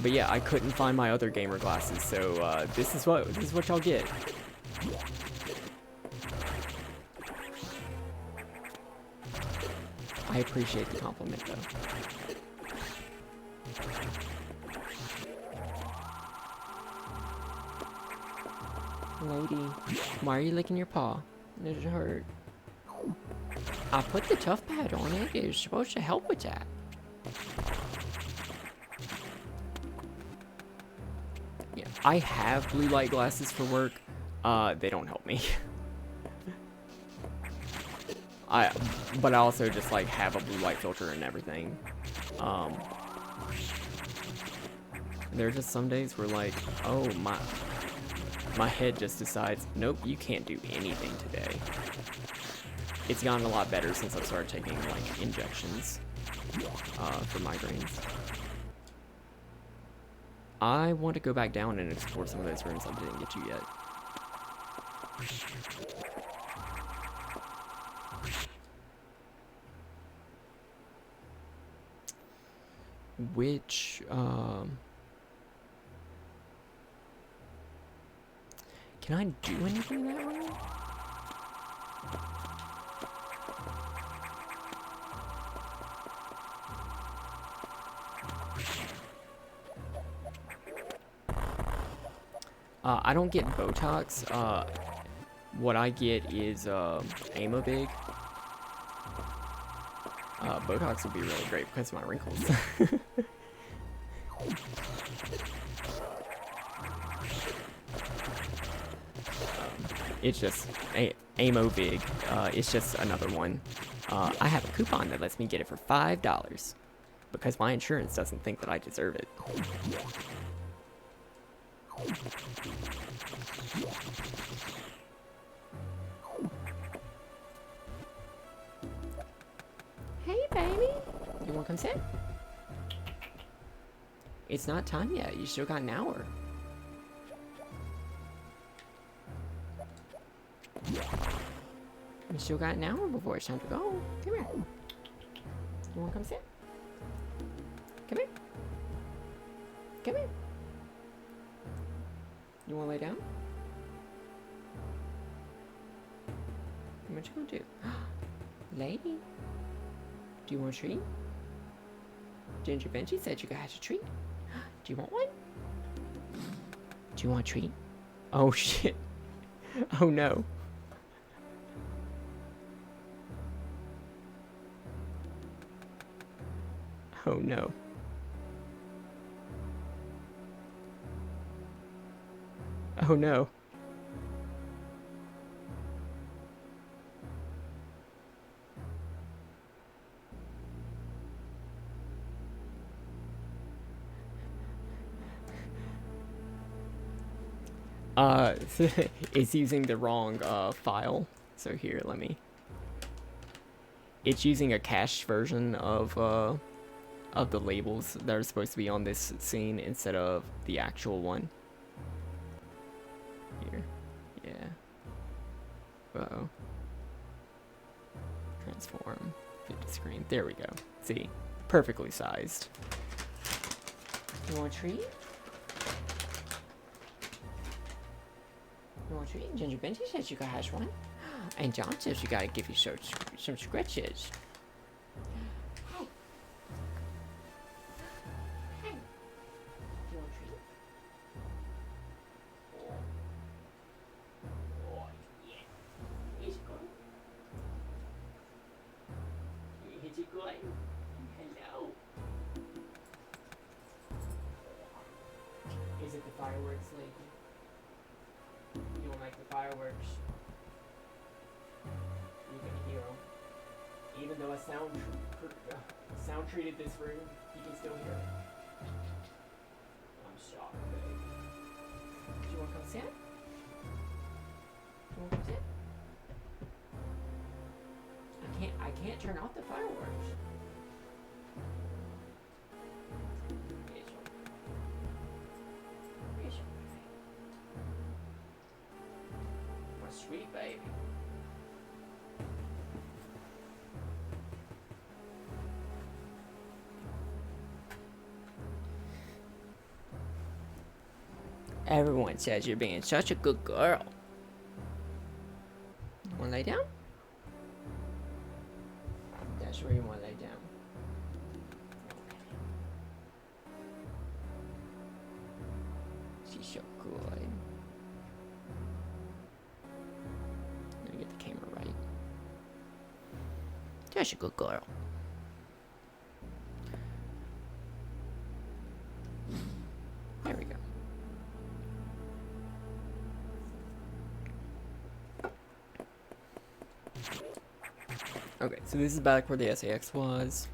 But yeah, I couldn't find my other gamer glasses, so this is what y'all get. I appreciate the compliment though. Lady, why are you licking your paw? Does it hurt? I put the tough pad on it. It's supposed to help with that. Yeah, I have blue light glasses for work. They don't help me. But I also just like have a blue light filter and everything. There are just some days where like, oh my head just decides, nope, you can't do anything today. It's gotten a lot better since I've started taking like injections for migraines. I want to go back down and explore some of those rooms I didn't get to yet. Which, can I do anything in that room? I don't get Botox. What I get is Amobig. Botox would be really great because of my wrinkles. It's just Amobig. It's just another one. I have a coupon that lets me get it for $5 because my insurance doesn't think that I deserve it. Hey, baby. You want to come sit? It's not time yet. You still got an hour. You still got an hour before it's time to go. Come here. You want to come sit? Come here. Come here. You want to lay down? What you gonna do? Lady, do you want a treat? Ginger Benji said you got a treat. Do you want one? Do you want a treat? Oh shit. Oh no. Oh no. Oh no. It's using the wrong file. So here, let me. It's using a cached version of the labels that are supposed to be on this scene instead of the actual one. Here, yeah. Uh-oh. Transform, fit to screen. There we go. See, perfectly sized. You want a treat? You want a treat? Ginger Benji says you got hash one. And John says you gotta give you some scratches. Hey. Hey. You want a treat? Oh, yeah. Is it good? Is it good? Hello. Is it the fireworks, lady? You will make the fireworks. You can hear them. Even though I sound treated this room, you can still hear it. I'm shocked, babe. Do you want to come sit? Do you want to come sit? I can't turn off the fireworks. Sweet baby. Everyone says you're being such a good girl. You wanna lay down? That's where you wanna lay down. She's so good. Get the camera right. That's a good girl. There we go. Okay, so this is back where the SAX was.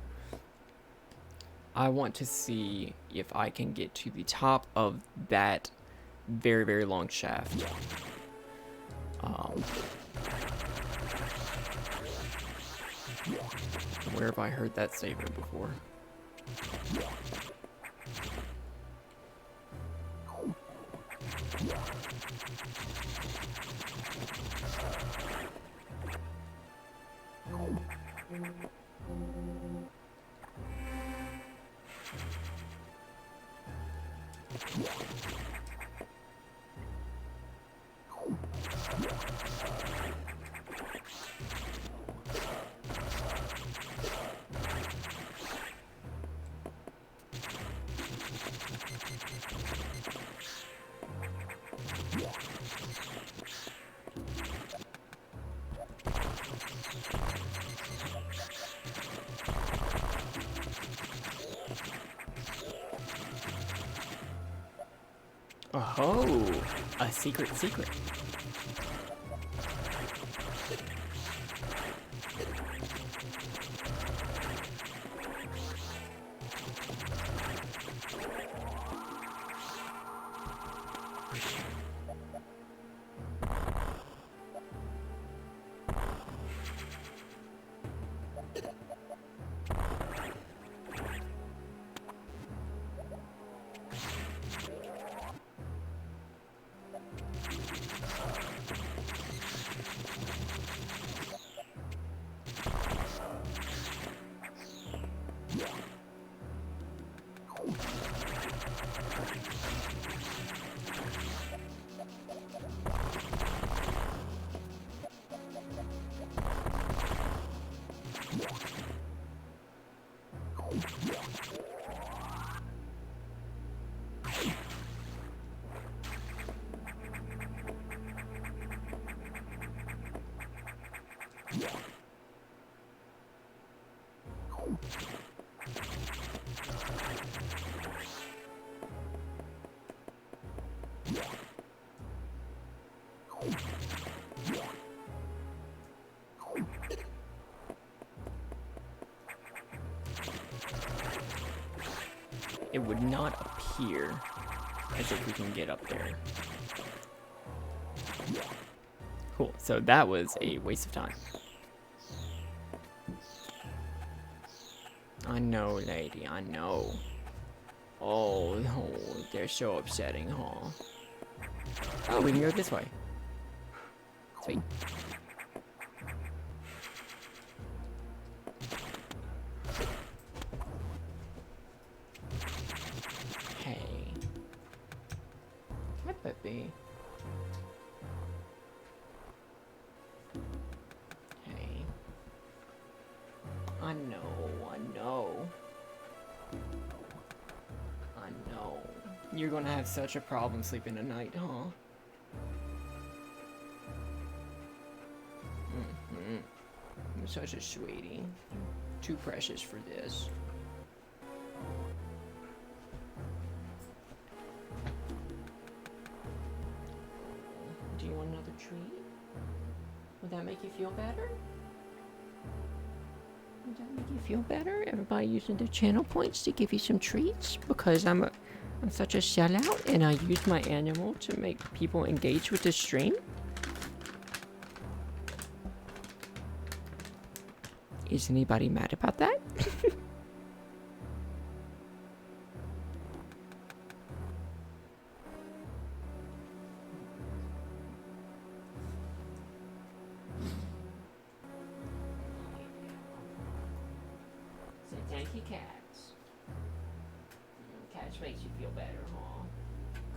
I want to see if I can get to the top of that very, very long shaft. Where have I heard that statement before? Oh, a secret. It would not appear as if we can get up there. Cool, so that was a waste of time. I know, lady, I know. Oh, they're so upsetting, huh? Oh, we can go this way. Sweet. Hey. Hi, puppy. Hey. I know. You're gonna have such a problem sleeping at night, huh? You're such a sweetie. Too precious for this. Do you want another treat? Would that make you feel better? Would that make you feel better? Everybody using their channel points to give you some treats? Because I'm such a sellout and I use my animal to make people engage with the stream? Is anybody mad about that? So thank you, cats. Cats makes you feel better, huh?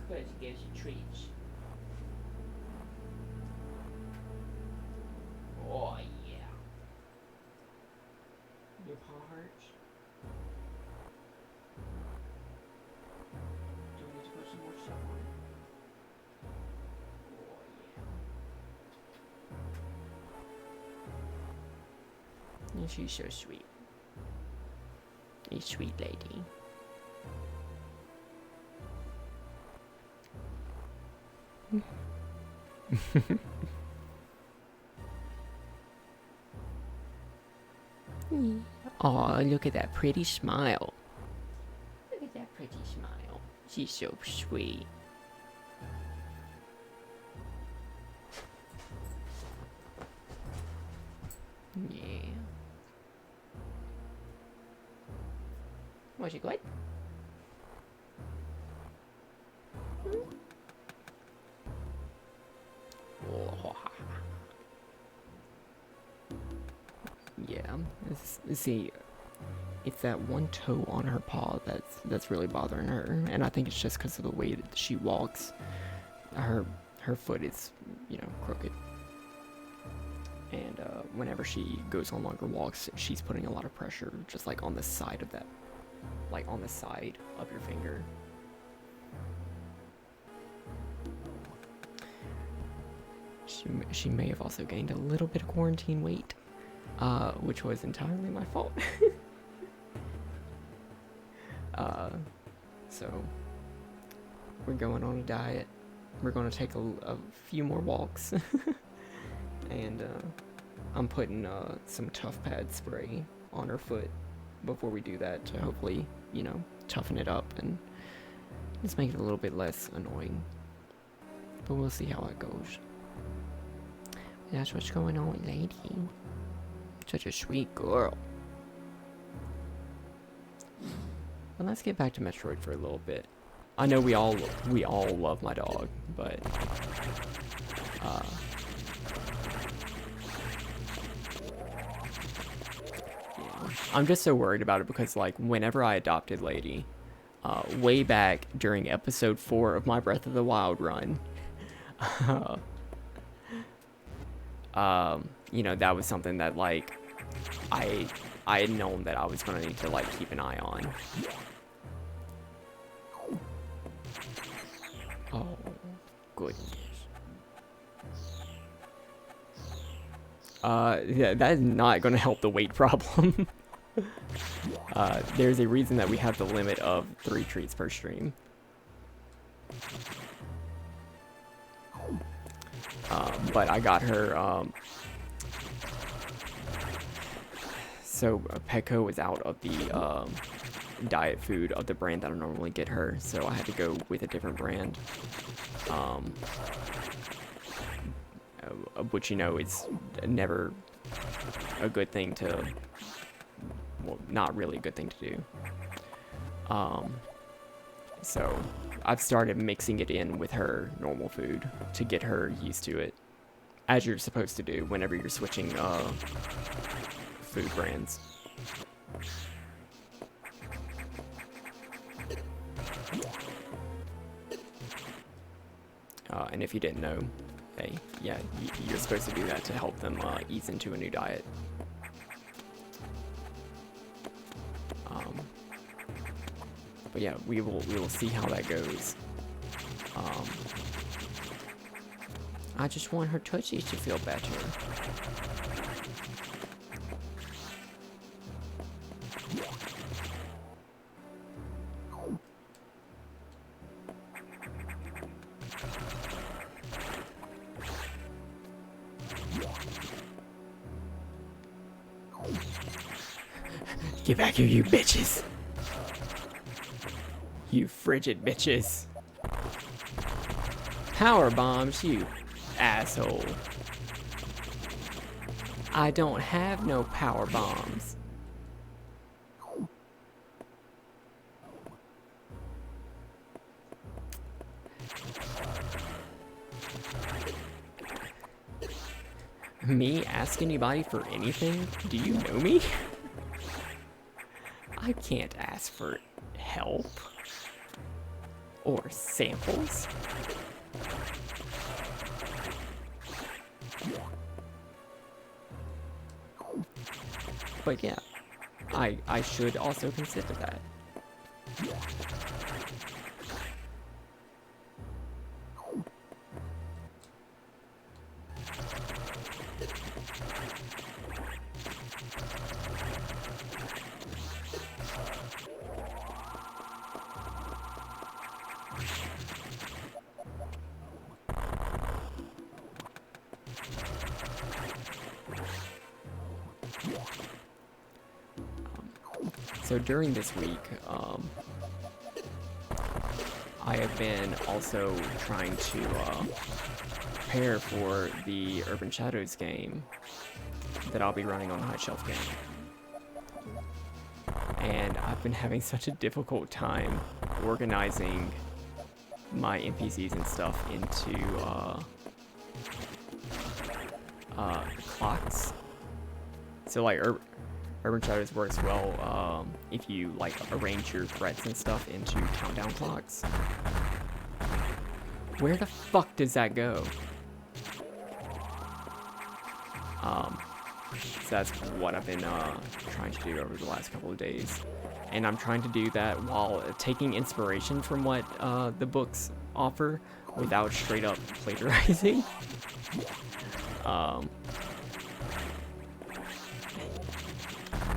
Because it gives you treats. Oh, yeah. Your paw hurts? Do we need to put some more stuff on it? Oh, yeah. And she's so sweet. A sweet lady. Oh, look at that pretty smile. She's so sweet. Yeah. Was she good? Yeah. See, it's that one toe on her paw that's really bothering her, and I think it's just because of the way that she walks. Her foot is, crooked, and whenever she goes on longer walks, she's putting a lot of pressure, just like on the side of that, like on the side of your finger. She may have also gained a little bit of quarantine weight, which was entirely my fault. So we're going on a diet. We're going to take a few more walks. And I'm putting some Tough Pad spray on her foot before we do that to hopefully, toughen it up and just make it a little bit less annoying. But we'll see how it goes. That's what's going on, lady. Such a sweet girl. But let's get back to Metroid for a little bit. I know we all love my dog, but yeah. I'm just so worried about it because, like, whenever I adopted Lady, way back during episode 4 of my Breath of the Wild run, that was something that, like, I had known that I was gonna need to, like, keep an eye on. Oh, goodness. Yeah, that is not gonna help the weight problem. There's a reason that we have the limit of 3 treats per stream. But I got her, so Petco was out of the diet food of the brand that I normally get her, so I had to go with a different brand. Which, is never a good thing to, well, not really a good thing to do. So I've started mixing it in with her normal food to get her used to it, as you're supposed to do whenever you're switching food brands. And if you didn't know, hey, yeah, you're supposed to do that to help them ease into a new diet. But yeah, we will see how that goes. I just want her touchies to feel better. Get back here, you bitches. You frigid bitches. Power bombs, you asshole. I don't have no power bombs. Me ask anybody for anything? Do you know me? I can't ask for help or samples. But yeah, I should also consider that. So during this week, I have been also trying to prepare for the Urban Shadows game that I'll be running on High Shelf Game. And I've been having such a difficult time organizing my NPCs and stuff into clocks. So like Urban Shadows works well if you like arrange your threats and stuff into countdown clocks. Where the fuck does that go? So that's what I've been trying to do over the last couple of days. And I'm trying to do that while taking inspiration from what the books offer without straight up plagiarizing.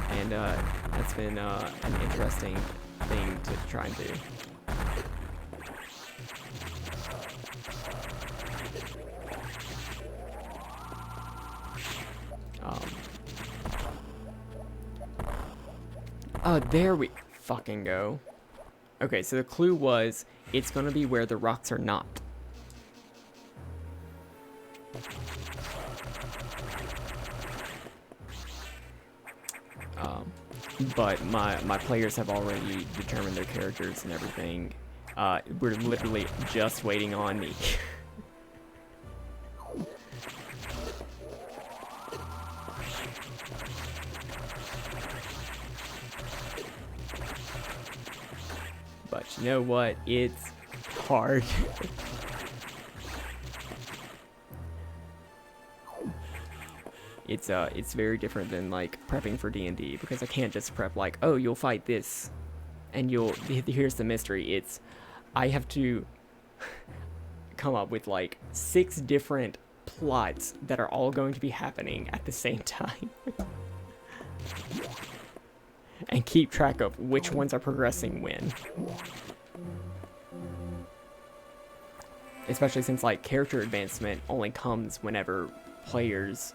And that's been an interesting thing to try and do. There we fucking go. Okay, so the clue was it's gonna be where the rocks are not. But my players have already determined their characters and everything. We're literally just waiting on me. But you know what? It's hard. It's very different than like prepping for D&D because I can't just prep like, oh, you'll fight this and here's the mystery. It's I have to come up with like 6 different plots that are all going to be happening at the same time. And keep track of which ones are progressing when. Especially since like character advancement only comes whenever players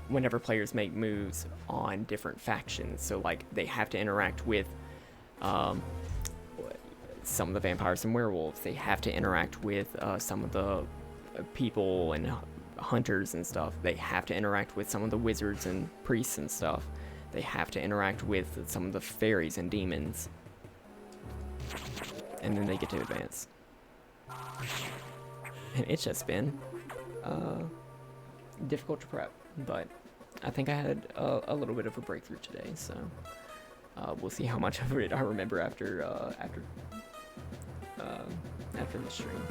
whenever players make moves on different factions. So like they have to interact with some of the vampires and werewolves. They have to interact with some of the people and hunters and stuff. They have to interact with some of the wizards and priests and stuff. They have to interact with some of the fairies and demons. And then they get to advance. And it's just been difficult to prep, but I think I had a little bit of a breakthrough today, so we'll see how much of it I remember after the stream.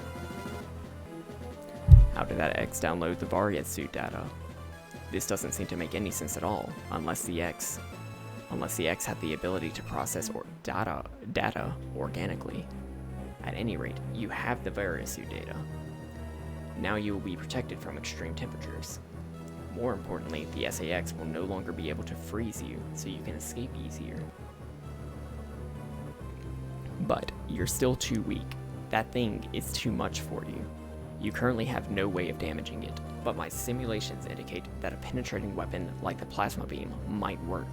How did that X download the Varia suit data? This doesn't seem to make any sense at all, unless the X had the ability to process data organically. At any rate, you have the Varia suit data. Now you will be protected from extreme temperatures. More importantly, the SAX will no longer be able to freeze you, so you can escape easier. But you're still too weak. That thing is too much for you. You currently have no way of damaging it, but my simulations indicate that a penetrating weapon like the plasma beam might work.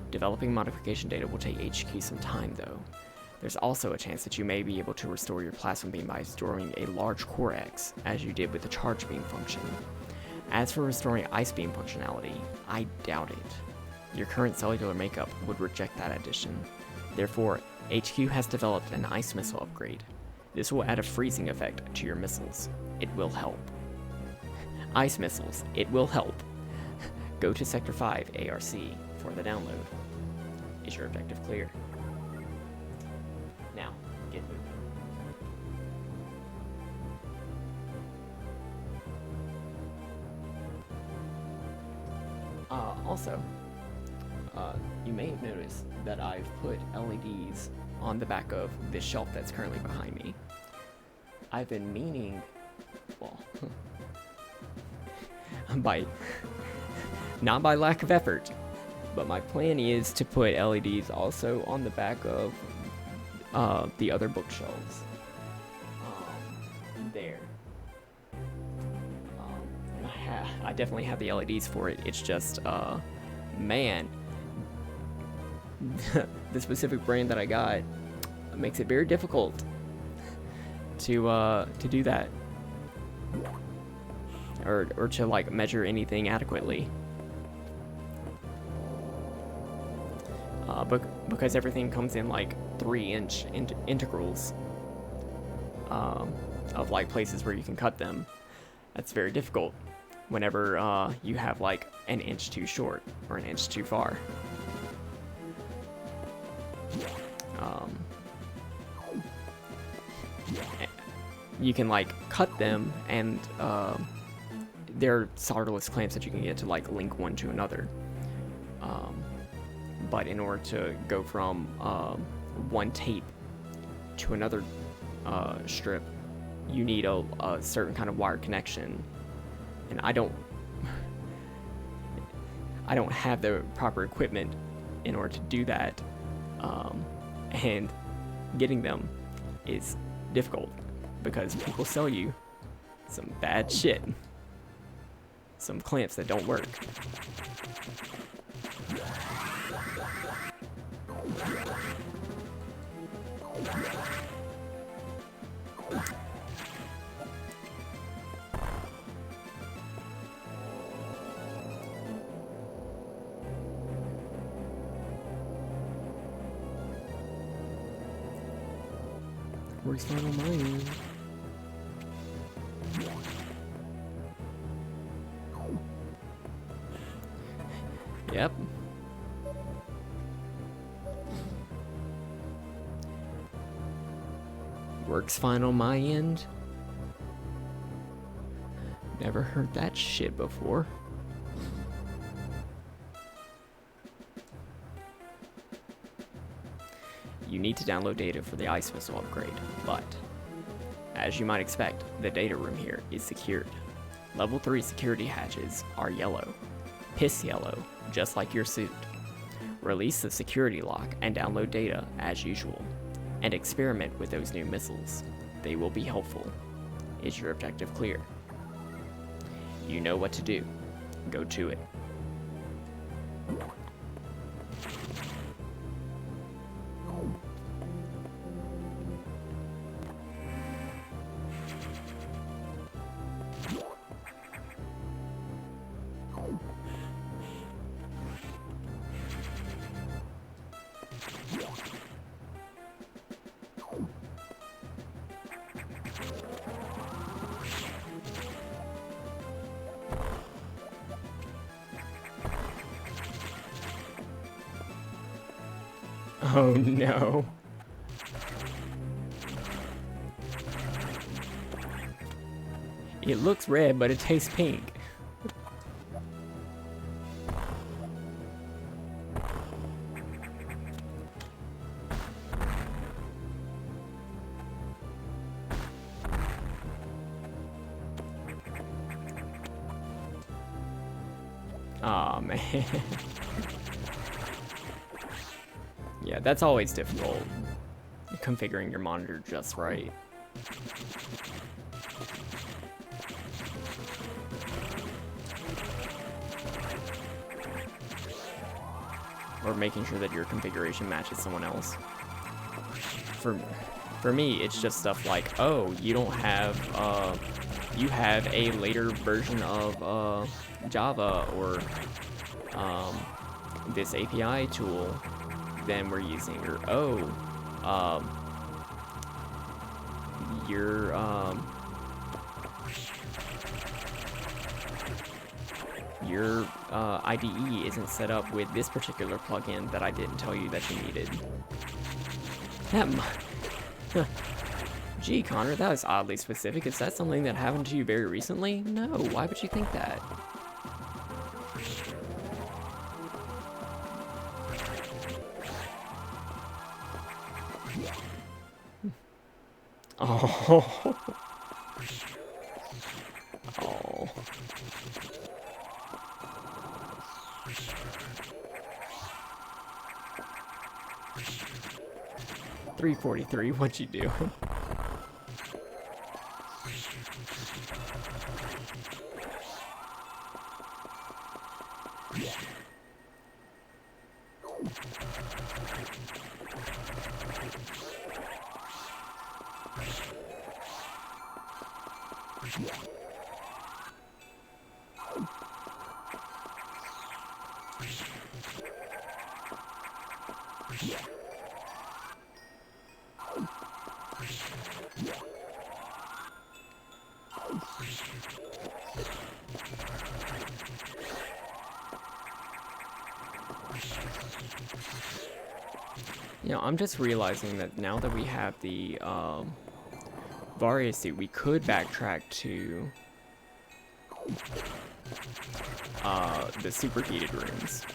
Developing modification data will take HQ some time though. There's also a chance that you may be able to restore your plasma beam by storing a large core X, as you did with the charge beam function. As for restoring ice beam functionality, I doubt it. Your current cellular makeup would reject that addition. Therefore, HQ has developed an ice missile upgrade. This will add a freezing effect to your missiles. It will help. Ice missiles, it will help. Go to Sector 5 ARC for the download. Is your objective clear? Now, get moving. Also, you may have noticed that I've put LEDs on the back of this shelf that's currently behind me. I've been meaning, well, not by lack of effort, but my plan is to put LEDs also on the back of the other bookshelves. There. And I definitely have the LEDs for it. It's just, man, the specific brand that I got makes it very difficult to do that, or to like measure anything adequately. Because everything comes in like 3-inch integrals of like places where you can cut them. That's very difficult whenever you have like an inch too short or an inch too far. You can like cut them, and there are solderless clamps that you can get to like link one to another. But in order to go from one tape to another strip, you need a certain kind of wire connection, and I don't have the proper equipment in order to do that, and getting them is difficult because people sell you some bad shit, some clamps that don't work. Works fine on my end. Yep. Works fine on my end. Never heard that shit before. You need to download data for the ice whistle upgrade, but as you might expect, the data room here is secured. Level 3 security hatches are yellow, piss yellow, just like your suit. Release the security lock and download data as usual, and experiment with those new missiles. They will be helpful. Is your objective clear? You know what to do. Go to it. Oh no. It looks red, but it tastes pink. Aw, man. Yeah, that's always difficult, configuring your monitor just right. Or making sure that your configuration matches someone else. For me, it's just stuff like, oh, you don't have, you have a later version of Java or this API tool than we're using, or your IDE isn't set up with this particular plugin that I didn't tell you that you needed. Gee, Connor, that was oddly specific. Is that something that happened to you very recently? No, why would you think that? Oh. Oh. $343, what'd you do? You know, I'm just realizing that now that we have the Varia suit, we could backtrack to the superheated rooms.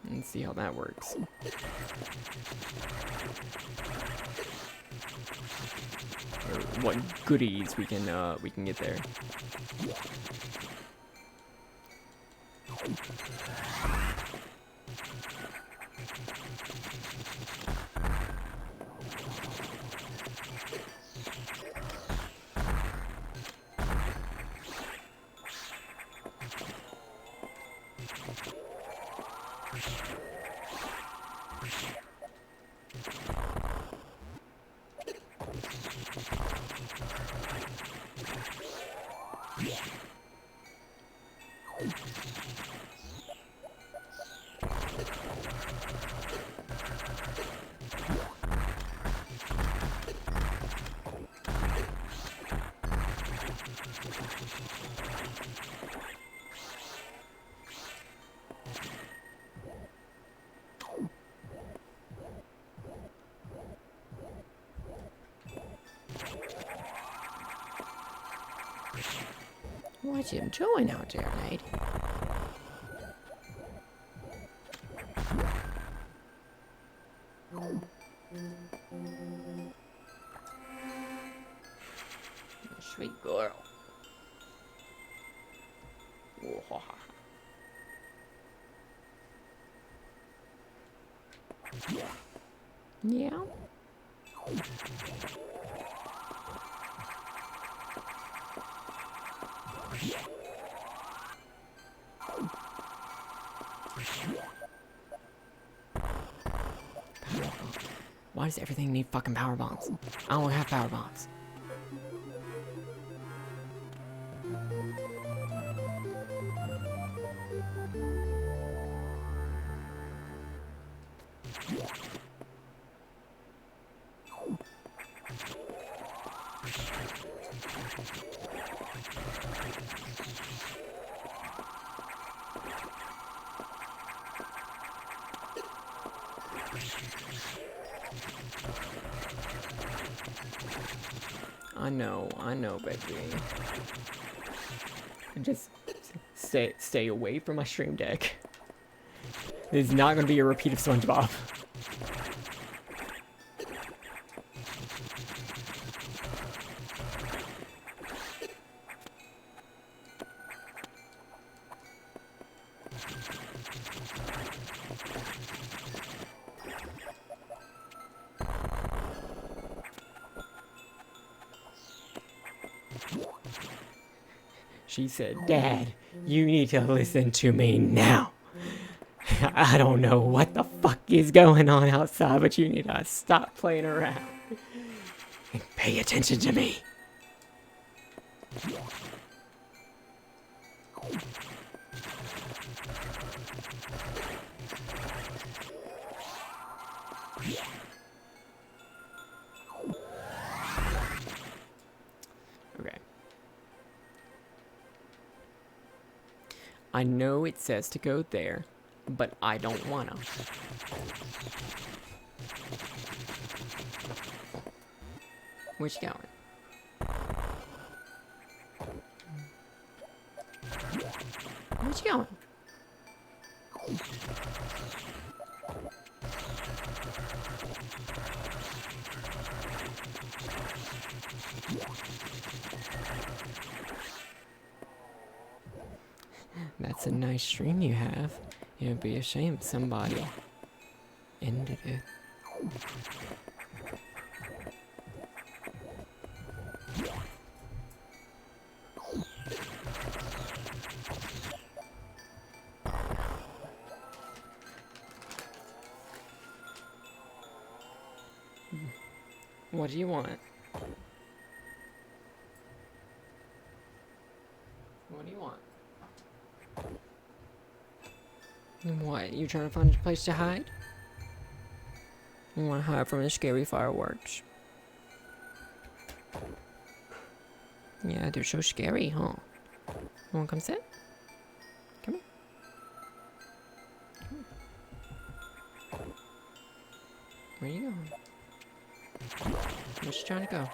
And see how that works. Or what goodies we can get there. What you doing out there, lady? Sweet girl. Yeah. Why does everything need fucking power bombs? I don't have power bombs. I know, baby. Just stay away from my stream deck. This is not going to be a repeat of SpongeBob. She said, "Dad, you need to listen to me now. I don't know what the fuck is going on outside, but you need to stop playing around and pay attention to me." Okay. I know it says to go there, but I don't wanna. Where you going? Where you going? That's a nice stream you have. It would be a shame if somebody ended it. What do you want? What do you want? What? You trying to find a place to hide? You want to hide from the scary fireworks? Yeah, they're so scary, huh? You want to come sit? Come here. Come here. Where you going? Where's you trying to go?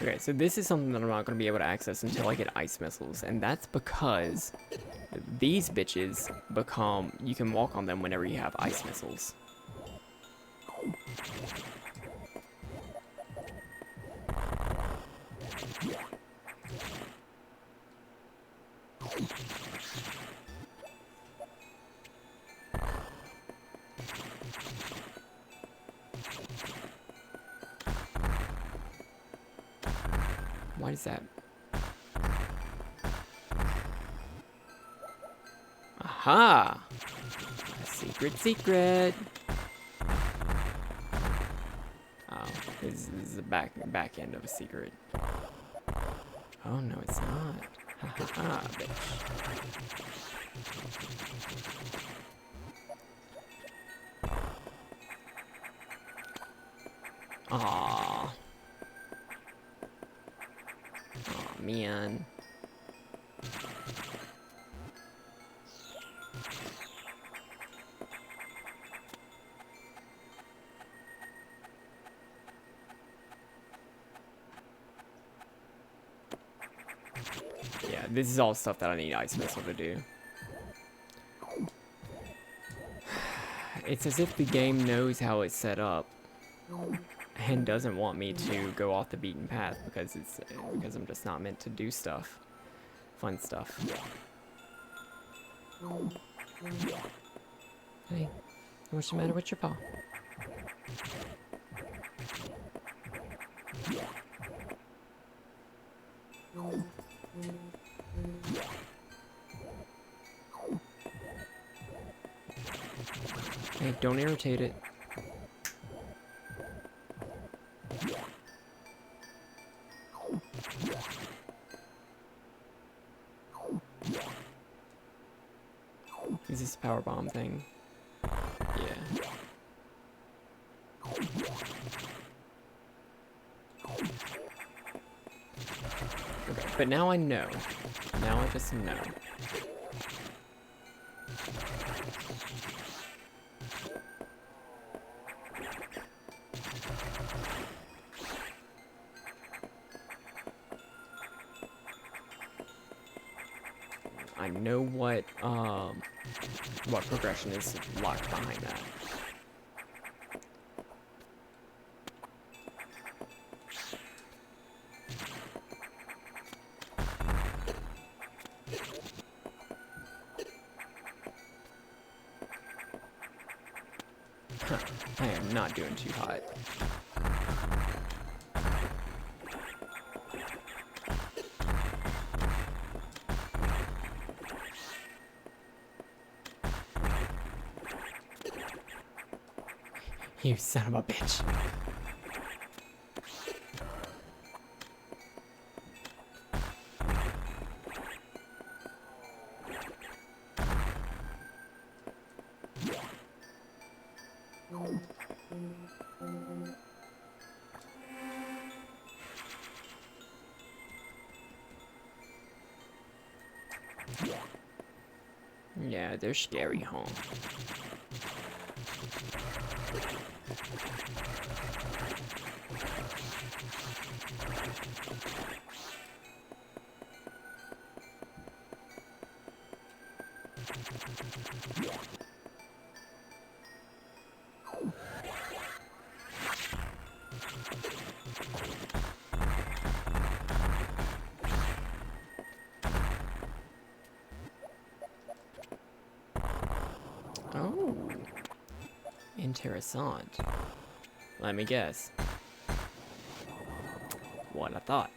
Okay, so this is something that I'm not going to be able to access until I get ice missiles, and that's because these bitches become, you can walk on them whenever you have ice missiles. What is that? Aha! A secret. Oh, this is the back end of a secret. Oh no, it's not. Ha ha ha, bitch. Aww. Oh man. Yeah, this is all stuff that I need Ice Missile to do. It's as if the game knows how it's set up and doesn't want me to go off the beaten path because I'm just not meant to do stuff. Fun stuff. Hey, what's the matter with your paw? Hey, don't irritate it. Is this a power bomb thing? Yeah. Okay, but now I know. Now I just know. I know what progression is locked behind that. Huh, I am not doing too hot. You son of a bitch. Yeah, they're scary, huh? Oh. Interessant. Let me guess. what I thought.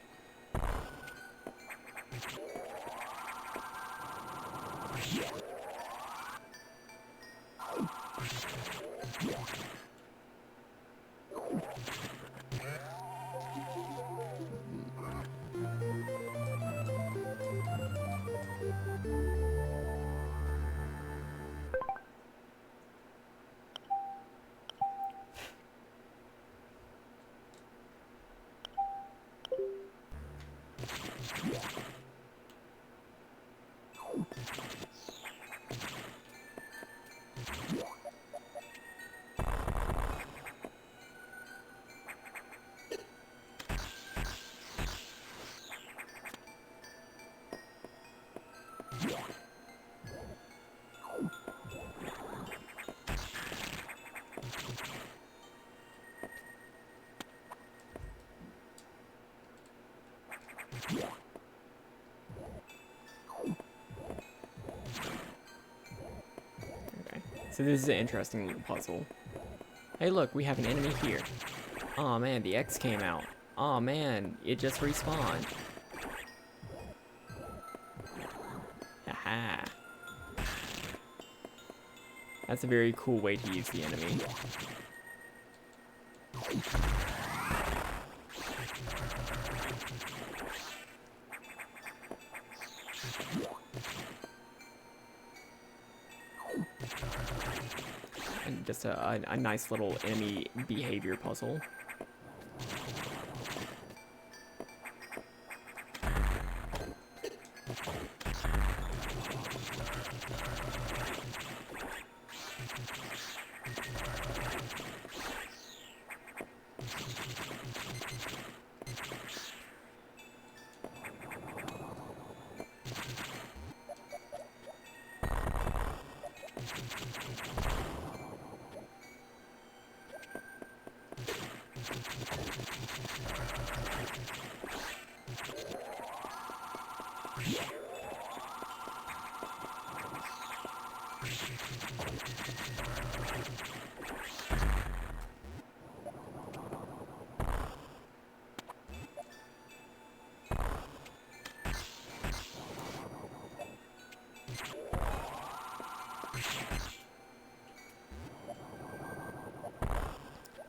Okay, so this is an interesting little puzzle. Hey, look, we have an enemy here. Aw, man, the X came out. Aw, man, it just respawned. Haha. That's a very cool way to use the enemy. And just a nice little enemy behavior puzzle.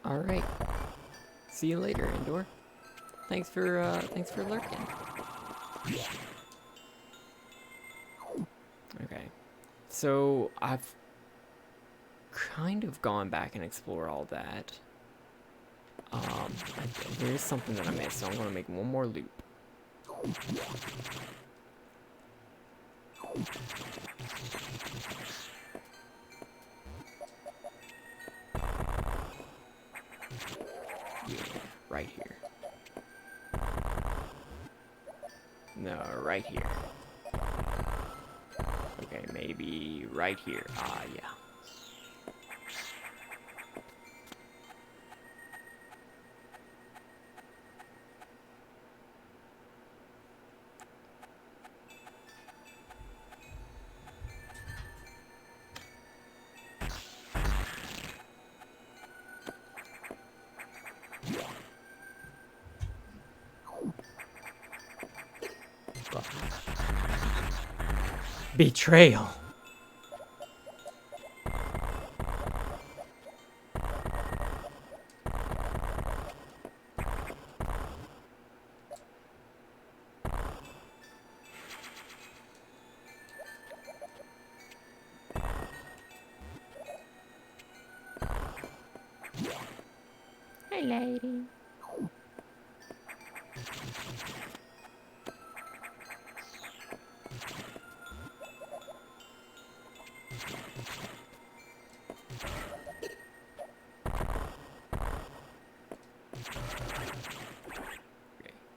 All right. See you later, Endor. Thanks for lurking. Okay. So I've kind of gone back and explored all that. There is something that I missed, so I'm gonna make one more loop. Yeah, right here. No, right here. Okay, maybe right here. Ah, yeah. Betrayal. Hey, lady.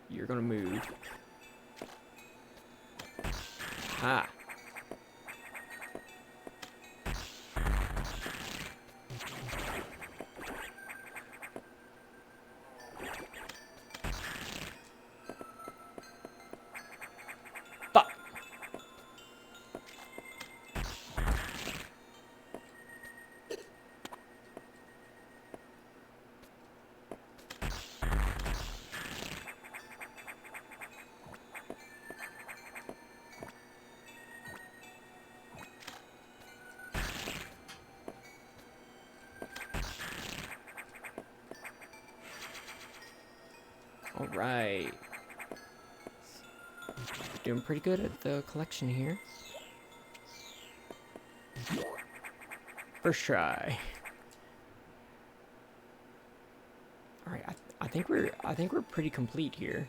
You're gonna move. Ha. Fuck. All right. Doing pretty good at the collection here. First try. All right, I think we're pretty complete here.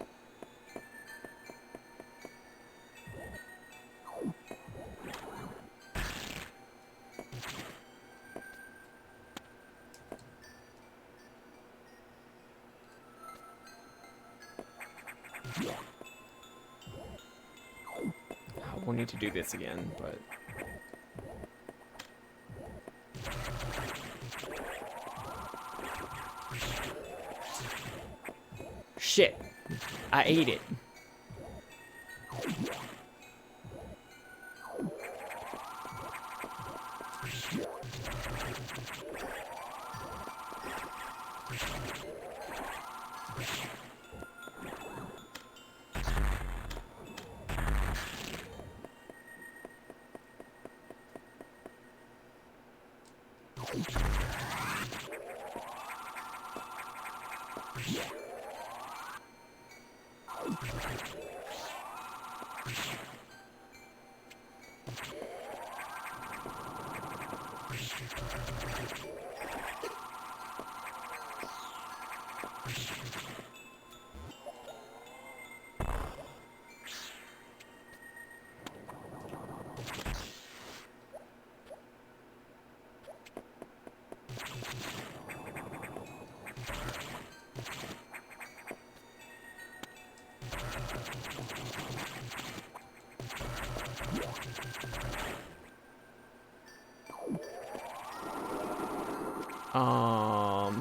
We'll need to do this again, but shit, I ate it.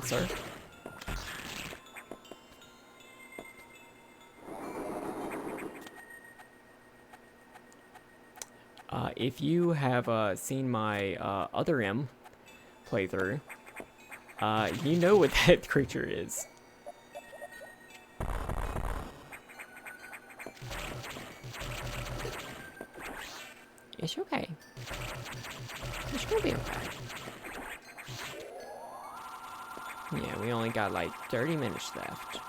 Sir? If you have seen my other M playthrough, you know what that creature is. It's okay. It's gonna be okay. Yeah, we only got like 30 minutes left.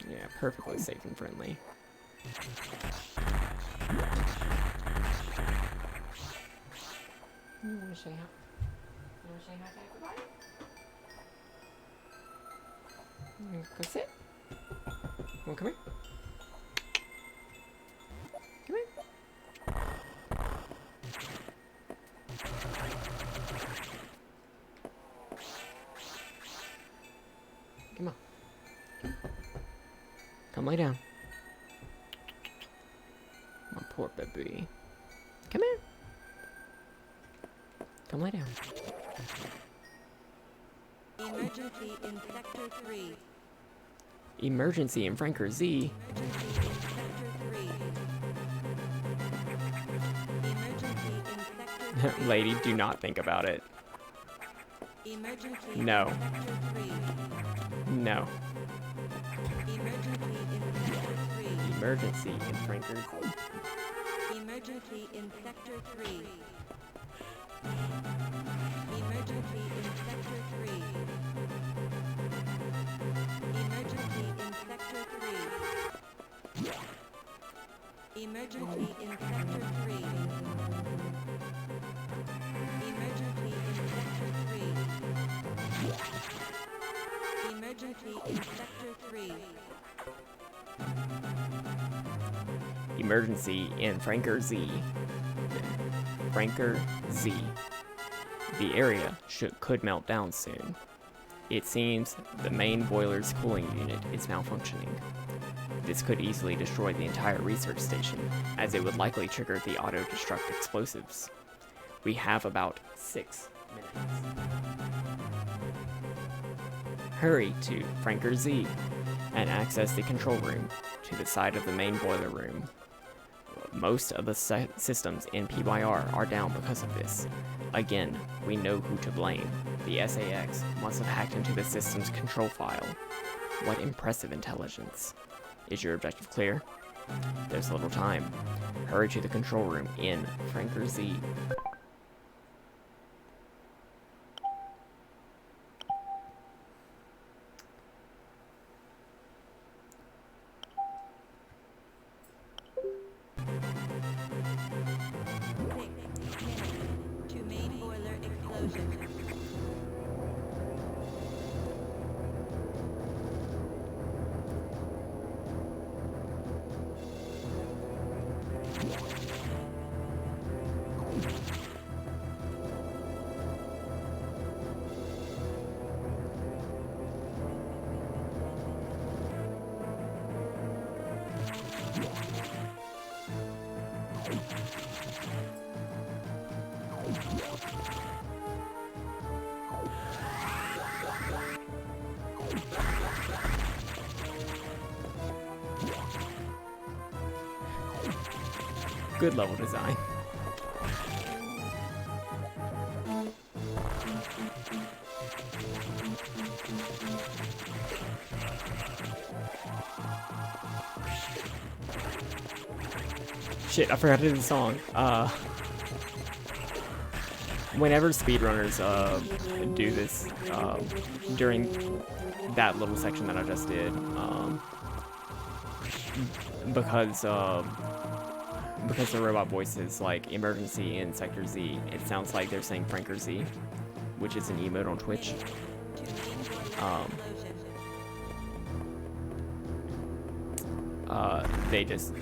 Yeah, perfectly safe and friendly. You wanna say hi? You wanna say hi to everybody? You wanna go sit? You wanna come here? Come here. Come on. Come lay down. My poor baby. Come here. Come lay down. Emergency in Sector 3. Emergency in Franker Z. Emergency in Sector 3. Emergency in Sector 3. Lady, do not think about it. Emergency No. in Sector 3. No. Emergency in Sector 3. Emergency in Franker Z. Emergency in Sector 3. Emergency in Sector 3. Emergency in Sector 3. Emergency in Sector 3. Emergency in Sector 3. Emergency in Sector 3. Emergency in Franker Z. Franker Z. The area could melt down soon. It seems the main boiler's cooling unit is malfunctioning. This could easily destroy the entire research station, as it would likely trigger the auto-destruct explosives. We have about 6 minutes. Hurry to Franker Z and access the control room to the side of the main boiler room. Most of the systems in PYR are down because of this. Again, we know who to blame. The SAX must have hacked into the system's control file. What impressive intelligence. Is your objective clear? There's little time. Hurry to the control room in Franker Z. To main boiler explosion. Good level design. Shit, I forgot to do the song. Whenever speedrunners do this, during that little section that I just did, because the robot voice is like emergency in Sector Z, it sounds like they're saying Franker Z, which is an emote on Twitch.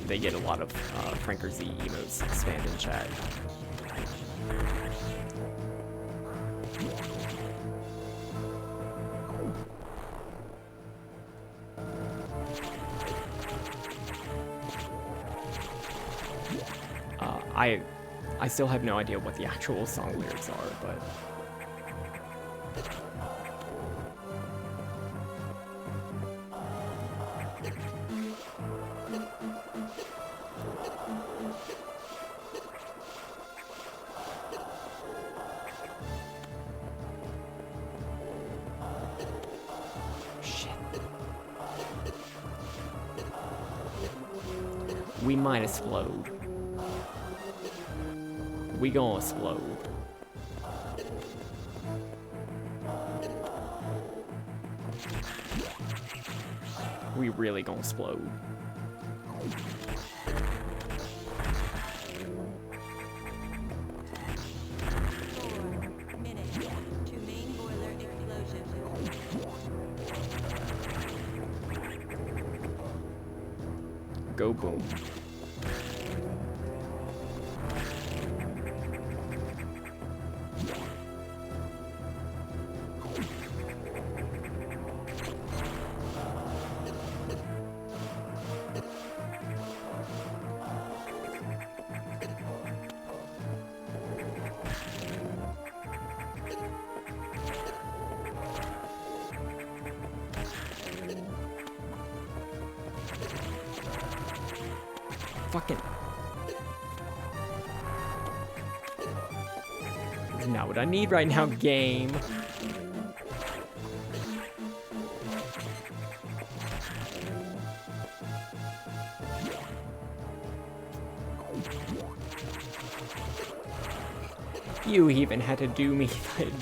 They get a lot of Franker Z emotes spammed in chat. I still have no idea what the actual song lyrics are, but shit. We might explode. We gonna explode. We really gonna explode. 4 minutes to main boiler explosion. Go boom. Fucking. This is not what I need right now, game. You even had to do me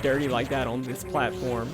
dirty like that on this platform.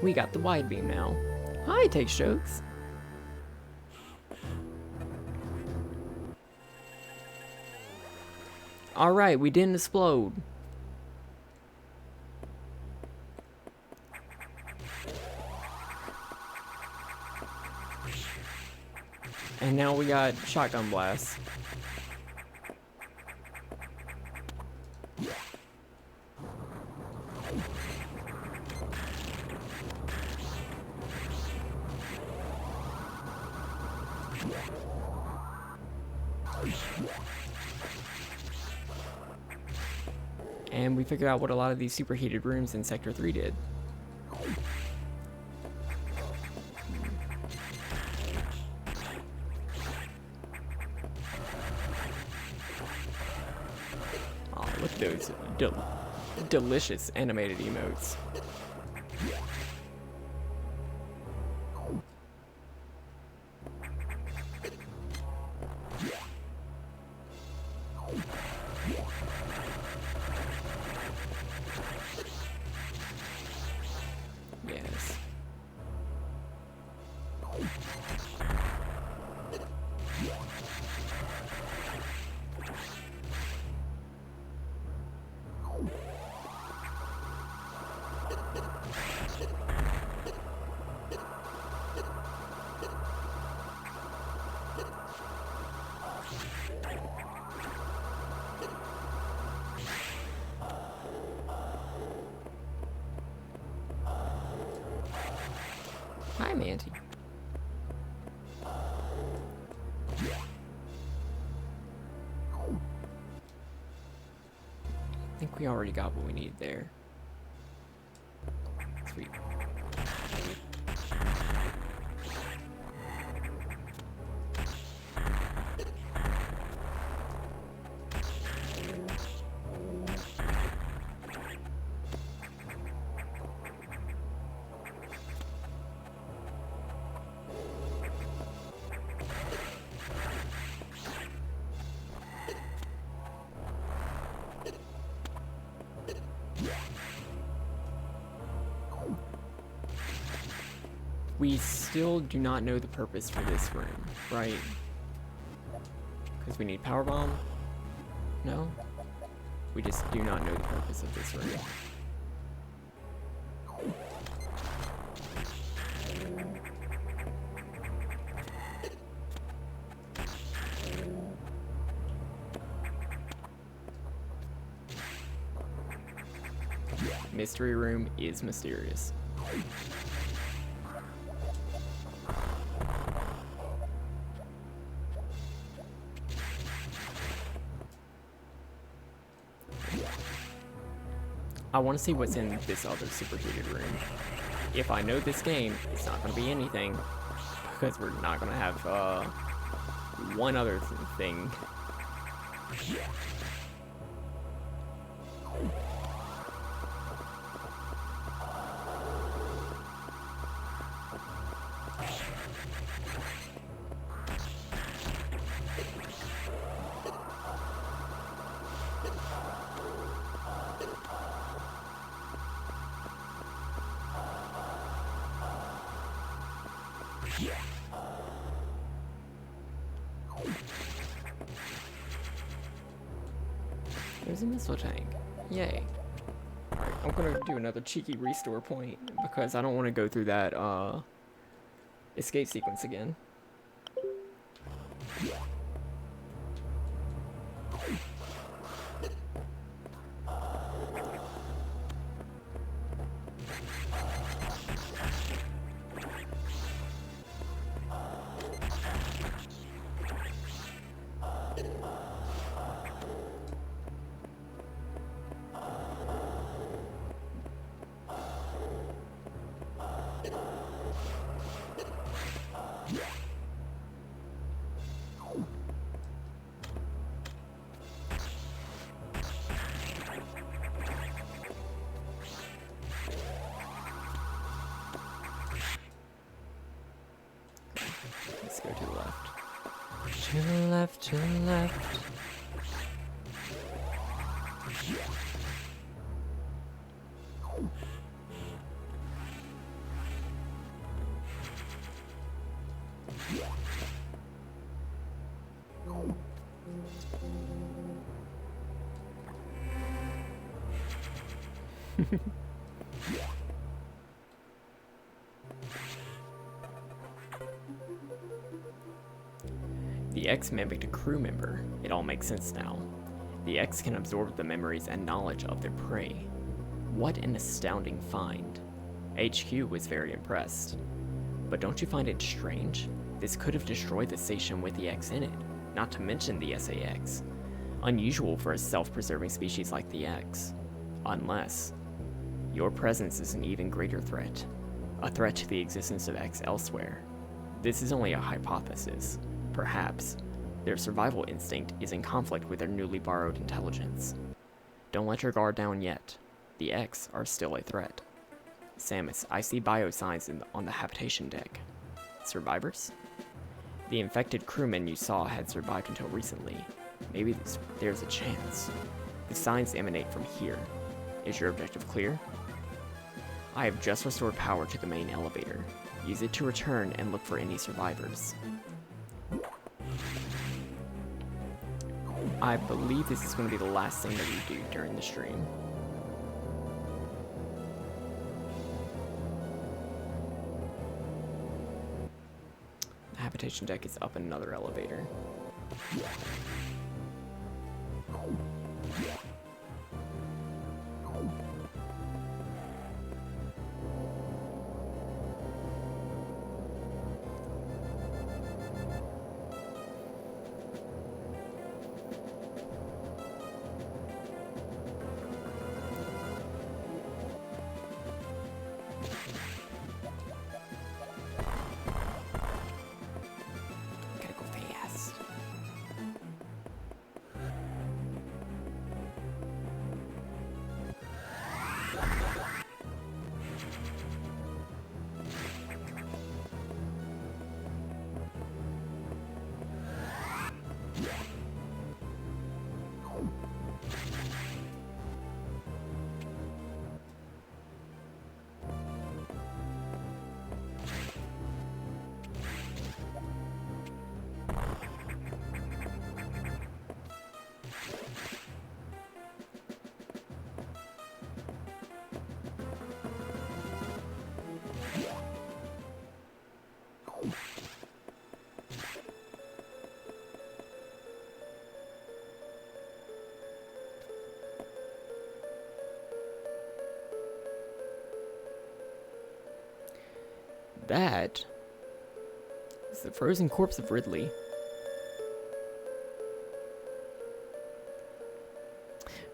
We got the wide beam now. Hi, Takes Jokes. Alright, we didn't explode. And now we got shotgun blasts. And we figured out what a lot of these superheated rooms in Sector 3 did. Oh, look at those delicious animated emotes. Yes. Hi, Manty. I think we already got what we need there. Sweet. We still do not know the purpose for this room, right? Because we need power bomb? No? We just do not know the purpose of this room. Mystery room is mysterious. I want to see what's in this other superheated room. If I know this game, it's not going to be anything, because we're not going to have one other thing. There's a missile tank. Yay. Alright, I'm gonna do another cheeky restore point because I don't want to go through that escape sequence again. Let's go to the left. To the left, to the left. The X mimicked a crew member. It all makes sense now. The X can absorb the memories and knowledge of their prey. What an astounding find. HQ was very impressed. But don't you find it strange? This could have destroyed the station with the X in it, not to mention the SAX. Unusual for a self-preserving species like the X. Unless your presence is an even greater threat. A threat to the existence of X elsewhere. This is only a hypothesis. Perhaps their survival instinct is in conflict with their newly borrowed intelligence. Don't let your guard down yet. The X are still a threat. Samus, I see biosigns on the habitation deck. Survivors? The infected crewmen you saw had survived until recently. Maybe there's a chance. The signs emanate from here. Is your objective clear? I have just restored power to the main elevator. Use it to return and look for any survivors. I believe this is going to be the last thing that we do during the stream. The habitation deck is up in another elevator. Gotta go fast. That is the frozen corpse of Ridley.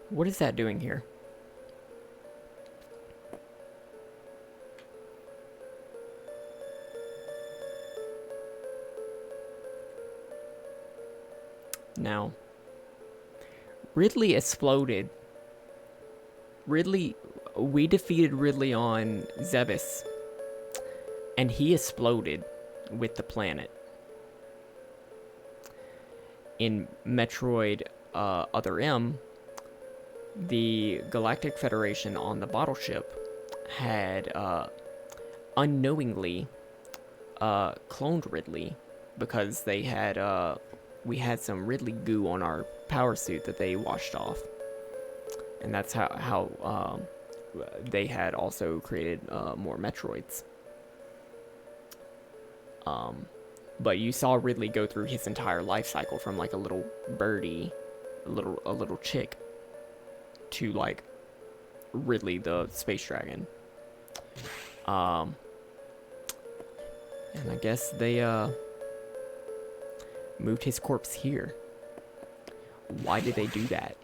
What is that doing here? Now, Ridley exploded. We defeated Ridley on Zebes. And he exploded with the planet. In Metroid Other M, the Galactic Federation on the bottle ship had unknowingly cloned Ridley because they had we had some Ridley goo on our power suit that they washed off, and that's how they had also created more Metroids. But you saw Ridley go through his entire life cycle from like a little birdie, a little chick, to like Ridley the space dragon. And I guess they moved his corpse here. Why did they do that?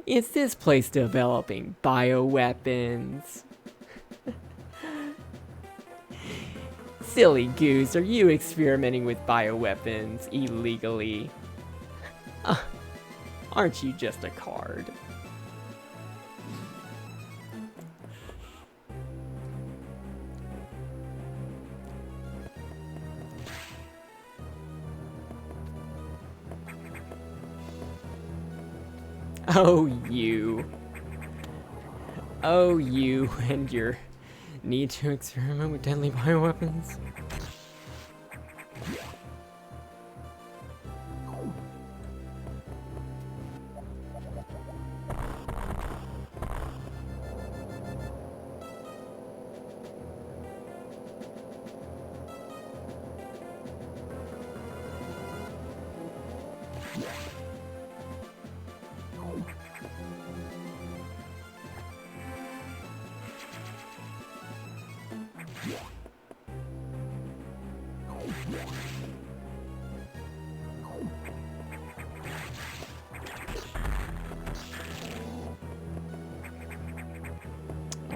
Is this place developing bioweapons? Silly goose, are you experimenting with bioweapons illegally? Aren't you just a card? Oh, you. Oh, you and your need to experiment with deadly bioweapons. Oh,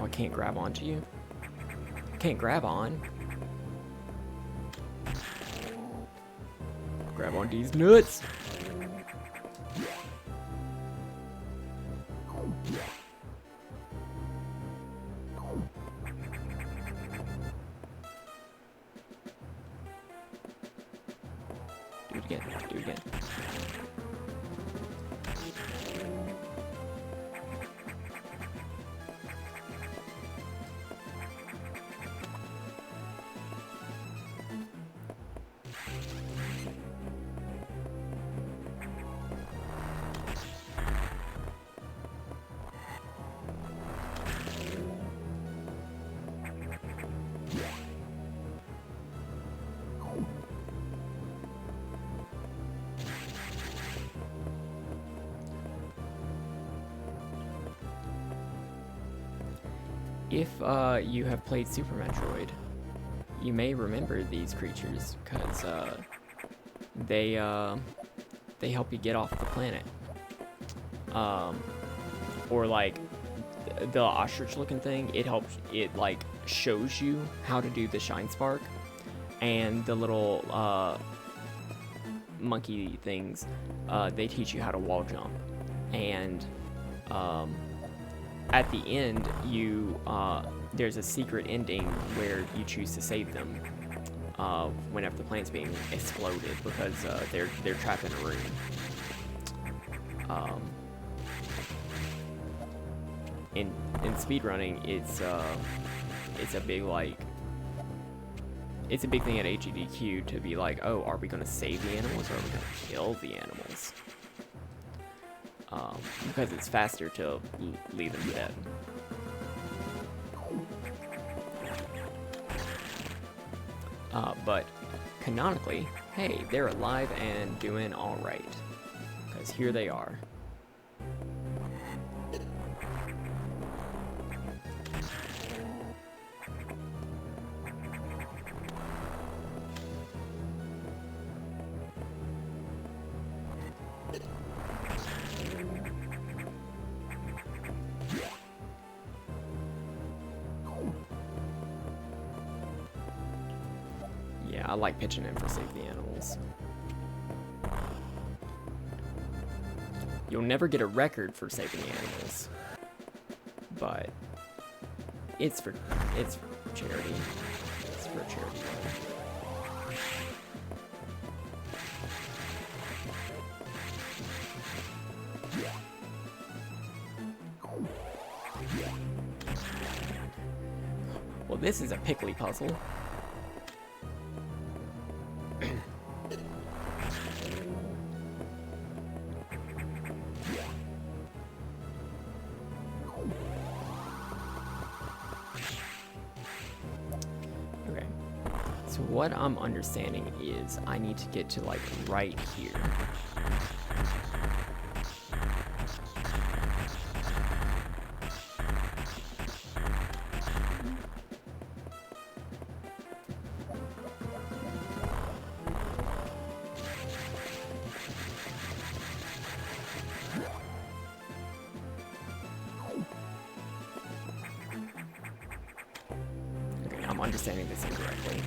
I can't grab onto you. Can't grab on. Grab on these nuts. Do it again. Do it again. If you have played Super Metroid, you may remember these creatures because they help you get off the planet. Or like the ostrich-looking thing, it like shows you how to do the shine spark, and the little monkey things, they teach you how to wall jump, and at the end, there's a secret ending where you choose to save them whenever the planet's being exploded because they're trapped in a room. In speedrunning, it's a big it's a big thing at HEDQ to be like, oh, are we gonna save the animals or are we gonna kill the animals? Because it's faster to leave them dead. But canonically, hey, they're alive and doing alright. Because here they are. Yeah, I like pitching in for Save the Animals. You'll never get a record for saving the animals, but it's for charity. It's for charity. Well, this is a pickly puzzle. Okay. So what I'm understanding is I need to get to like right here. I'm understanding this incorrectly.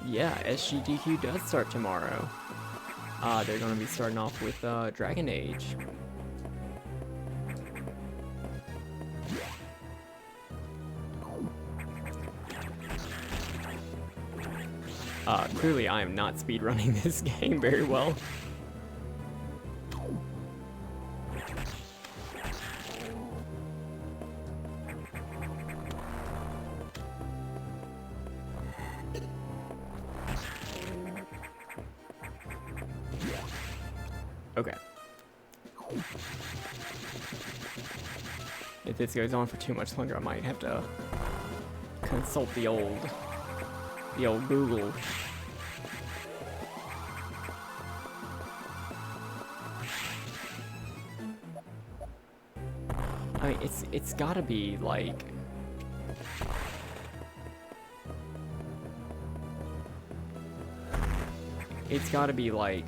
Yeah, SGDQ does start tomorrow. They're going to be starting off with Dragon Age. Clearly I am not speedrunning this game very well. Okay. If this goes on for too much longer, I might have to consult the old Google. I mean, it's gotta be like. It's gotta be like.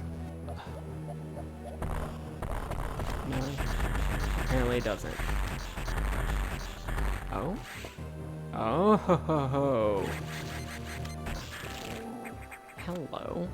No, apparently it doesn't. Oh? Oh, ho, ho, ho. Hello.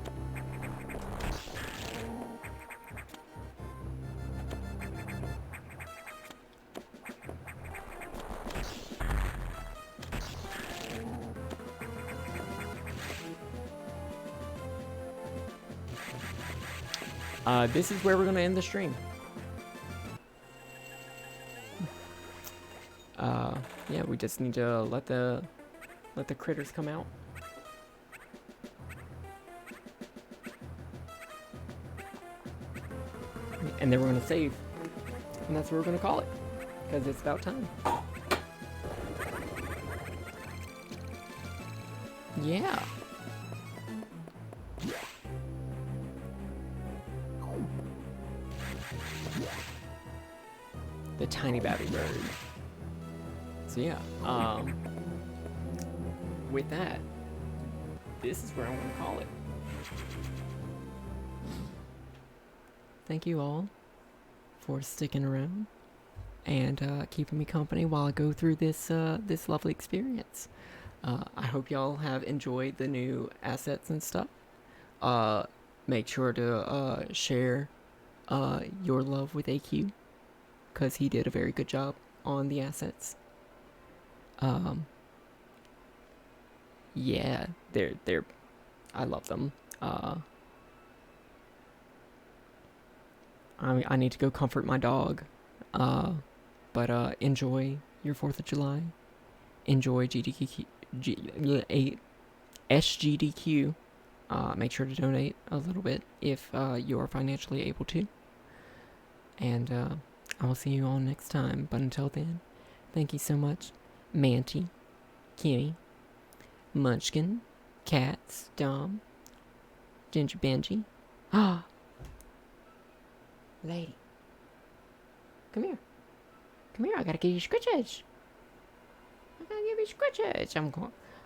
This is where we're gonna end the stream. Yeah, we just need to let the critters come out. And then we're gonna save. And that's what we're gonna call it. Because it's about time. Yeah. The tiny baby bird. So yeah, with that, this is where I want to call it. Thank you all for sticking around and keeping me company while I go through this this lovely experience. I hope y'all have enjoyed the new assets and stuff. Make sure to share your love with AQ, because he did a very good job on the assets. Yeah, they're I love them. I need to go comfort my dog. But enjoy your 4th of July. Enjoy SGDQ. Make sure to donate a little bit if you are financially able to. And I will see you all next time. But until then, thank you so much, Manty, Kimmy, Munchkin, Cats, Dom, Ginger Benji. Ah, lady, come here. Come here. I gotta give you scritches. I gotta give you scritches.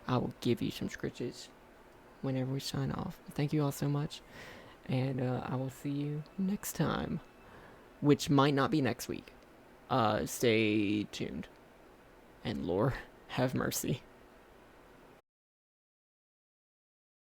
I will give you some scritches whenever we sign off. Thank you all so much, and I will see you next time, which might not be next week. Stay tuned, and Lord have mercy.